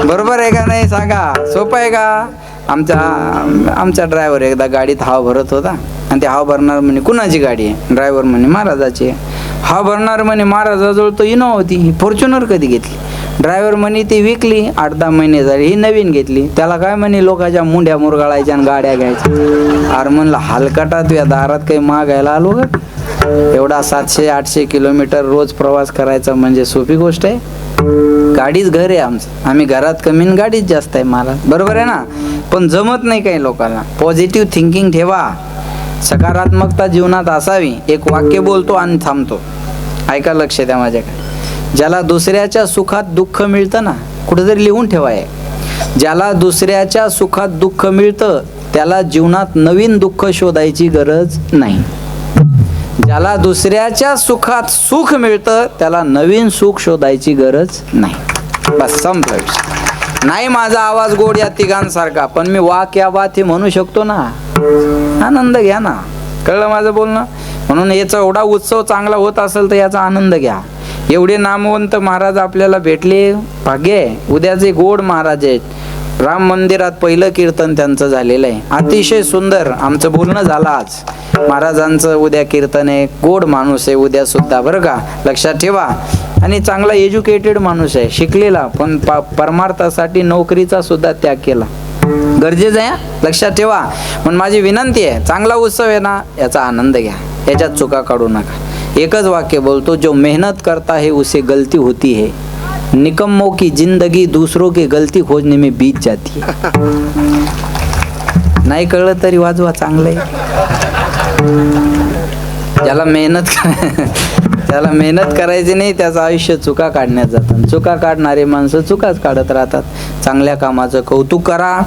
बरोबर आहे का नाही, सांगा. सोपं आहे का. आमचा ड्रायव्हर एकदा गाडीत हवा भरत होता, आणि ते हवा भरणार म्हणे कुणाची गाडी आहे, ड्रायव्हर म्हणे महाराजाची. हवा भरणार म्हणे महाराजाजवळ तो इनोवा होती, फॉर्च्युनर कधी घेतली. ड्रायव्हर म्हणे ती विकली, 8-10 महिने झाले, ही नवीन घेतली. त्याला काय म्हणे, लोकांच्या मुंड्या मुरगाळायच्या आणि गाड्या घ्यायच्या. अरे म्हणलं हलकटा तुझ्या दारात काही मागायला आलो का. एवढा 700-800 किलोमीटर रोज प्रवास करायचा म्हणजे सोपी गोष्ट आहे. गाडीच घर आहे आमचं, आम्ही घरात कमी आणि गाडीच जास्त आहे मला, बरोबर आहे ना. पण जमत नाही काही लोकांना. पॉझिटिव्ह थिंकिंग ठेवा, सकारात्मकता जीवनात असावी. एक वाक्य बोलतो आणि थांबतो, ऐका, लक्ष द्या माझ्याकडे. ज्याला दुसऱ्याच्या सुखात दुःख मिळतं ना, कुठेतरी लिहून ठेवाय, ज्याला दुसऱ्याच्या सुखात दुःख मिळतं त्याला जीवनात नवीन दुःख शोधायची गरज नाही. ज्याला दुसऱ्याच्या सुखात सुख मिळतं त्याला नवीन सुख शोधायची गरज नाही. बस संपला विषय. नाही माझा आवाज गोड या तिघांसारखा, पण मी वाक या बात हे म्हणू शकतो ना. आनंद घ्या ना, कळलं माझं बोलणं. म्हणून याचा एवढा उत्सव चांगला होत असेल तर याचा आनंद घ्या. एवढे नामवंत महाराज आपल्याला भेटले, भाग्य आहे. उद्याचे गोड महाराज आहेत. राम मंदिरात पहिलं कीर्तन त्यांचं झालेलं आहे, अतिशय सुंदर आमचं बोलणं झालं आज. महाराजांचं उद्या कीर्तन आहे. गोड माणूस आहे उद्या सुद्धा, बरं का, लक्षात ठेवा. आणि चांगला एज्युकेटेड माणूस आहे, शिकलेला, पण परमार्थासाठी नोकरीचा सुद्धा त्याग केला, गरजेचं आहे, लक्षात ठेवा. म्हणून माझी विनंती आहे, चांगला उत्सव आहे ना, याचा आनंद घ्या, याच्यात चुका काढू नका. एकच वाक्य बोलतो, जो मेहनत करता है उसे गलती होती है, निकम्मों की जिंदगी दूसरों की गलती खोजने में बीत जाती है. नाही कळलं तरी वाजवा, चांगलं आहे. ज्याला मेहनत करायची नाही त्याचं आयुष्य चुका काढण्यात जातं. चुका काढणारे माणसं चुकाच काढत राहतात. चांगल्या कामाचं कौतुक करा,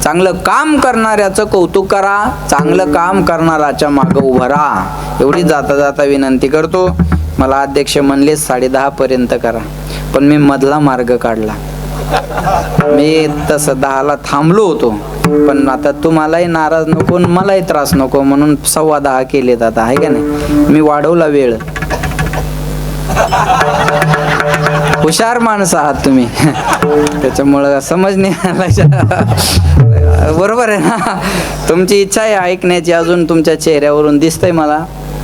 चांगलं काम करणाऱ्याचं कौतुक करा, चांगलं काम करणाऱ्याच्या मागं उभं राहा. एवढी जाता जाता विनंती करतो. मला अध्यक्ष म्हणले 10:30 पर्यंत करा, पण मी मधला मार्ग काढला. मी तसं 10ला थांबलो होतो, पण आता तुम्हालाही नाराज नको मलाही त्रास नको म्हणून 10:15 केलेत आता, आहे का नाही. मी वाढवला वेळ. हुशार माणसं आहात तुम्ही, त्याच्यामुळं समजणे बरोबर आहे ना. तुमची इच्छा आहे ऐकण्याची, अजून तुमच्या चेहऱ्यावरून दिसतंय मला,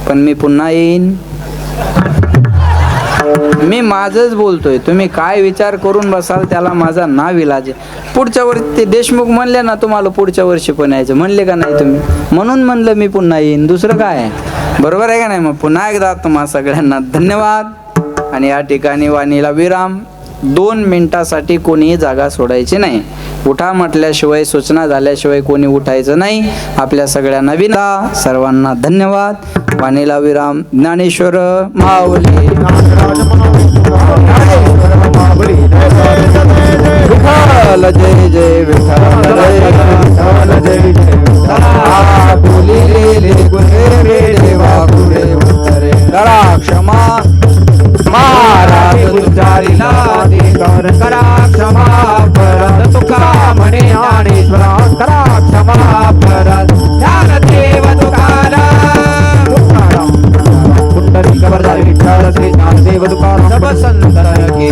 पण मी पुन्हा येईन. मी माझंच बोलतोय, तुम्ही काय विचार करून बसाल त्याला माझा नाविलाज आहे. पुढच्या वर्षी ते देशमुख म्हणले ना तुम्हाला पुढच्या वर्षी पण यायचं, म्हणले का नाही तुम्ही, म्हणून म्हणलं मी पुन्हा येईन, दुसरं काय आहे, बरोबर आहे का नाही. मग पुन्हा एकदा तुम्हा सगळ्यांना धन्यवाद. आणि या ठिकाणी वाणीला विराम. 2 मिनिटासाठी कोणीही जागा सोडायची नाही. उठा म्हटल्याशिवाय, सूचना झाल्याशिवाय कोणी उठायचं नाही. आपल्या सगळ्यांना विनंती, सर्वांना धन्यवाद. वाणीला विराम. ज्ञानेश्वर माऊली. विठ्ठल जय जय विठ्ठल जय जय बोलिले गुरे देवा गुरे उत्तरे करा क्षमा महाराज तुझारीला देकर करा क्षमा परत तुका म्हणे ज्ञानेश्वरा करा क्षमा परत ज्ञानदेव तुकाराम पुंडलिक वरदा विठ्ठल श्री ज्ञानदेव तुकाराम सब संतर की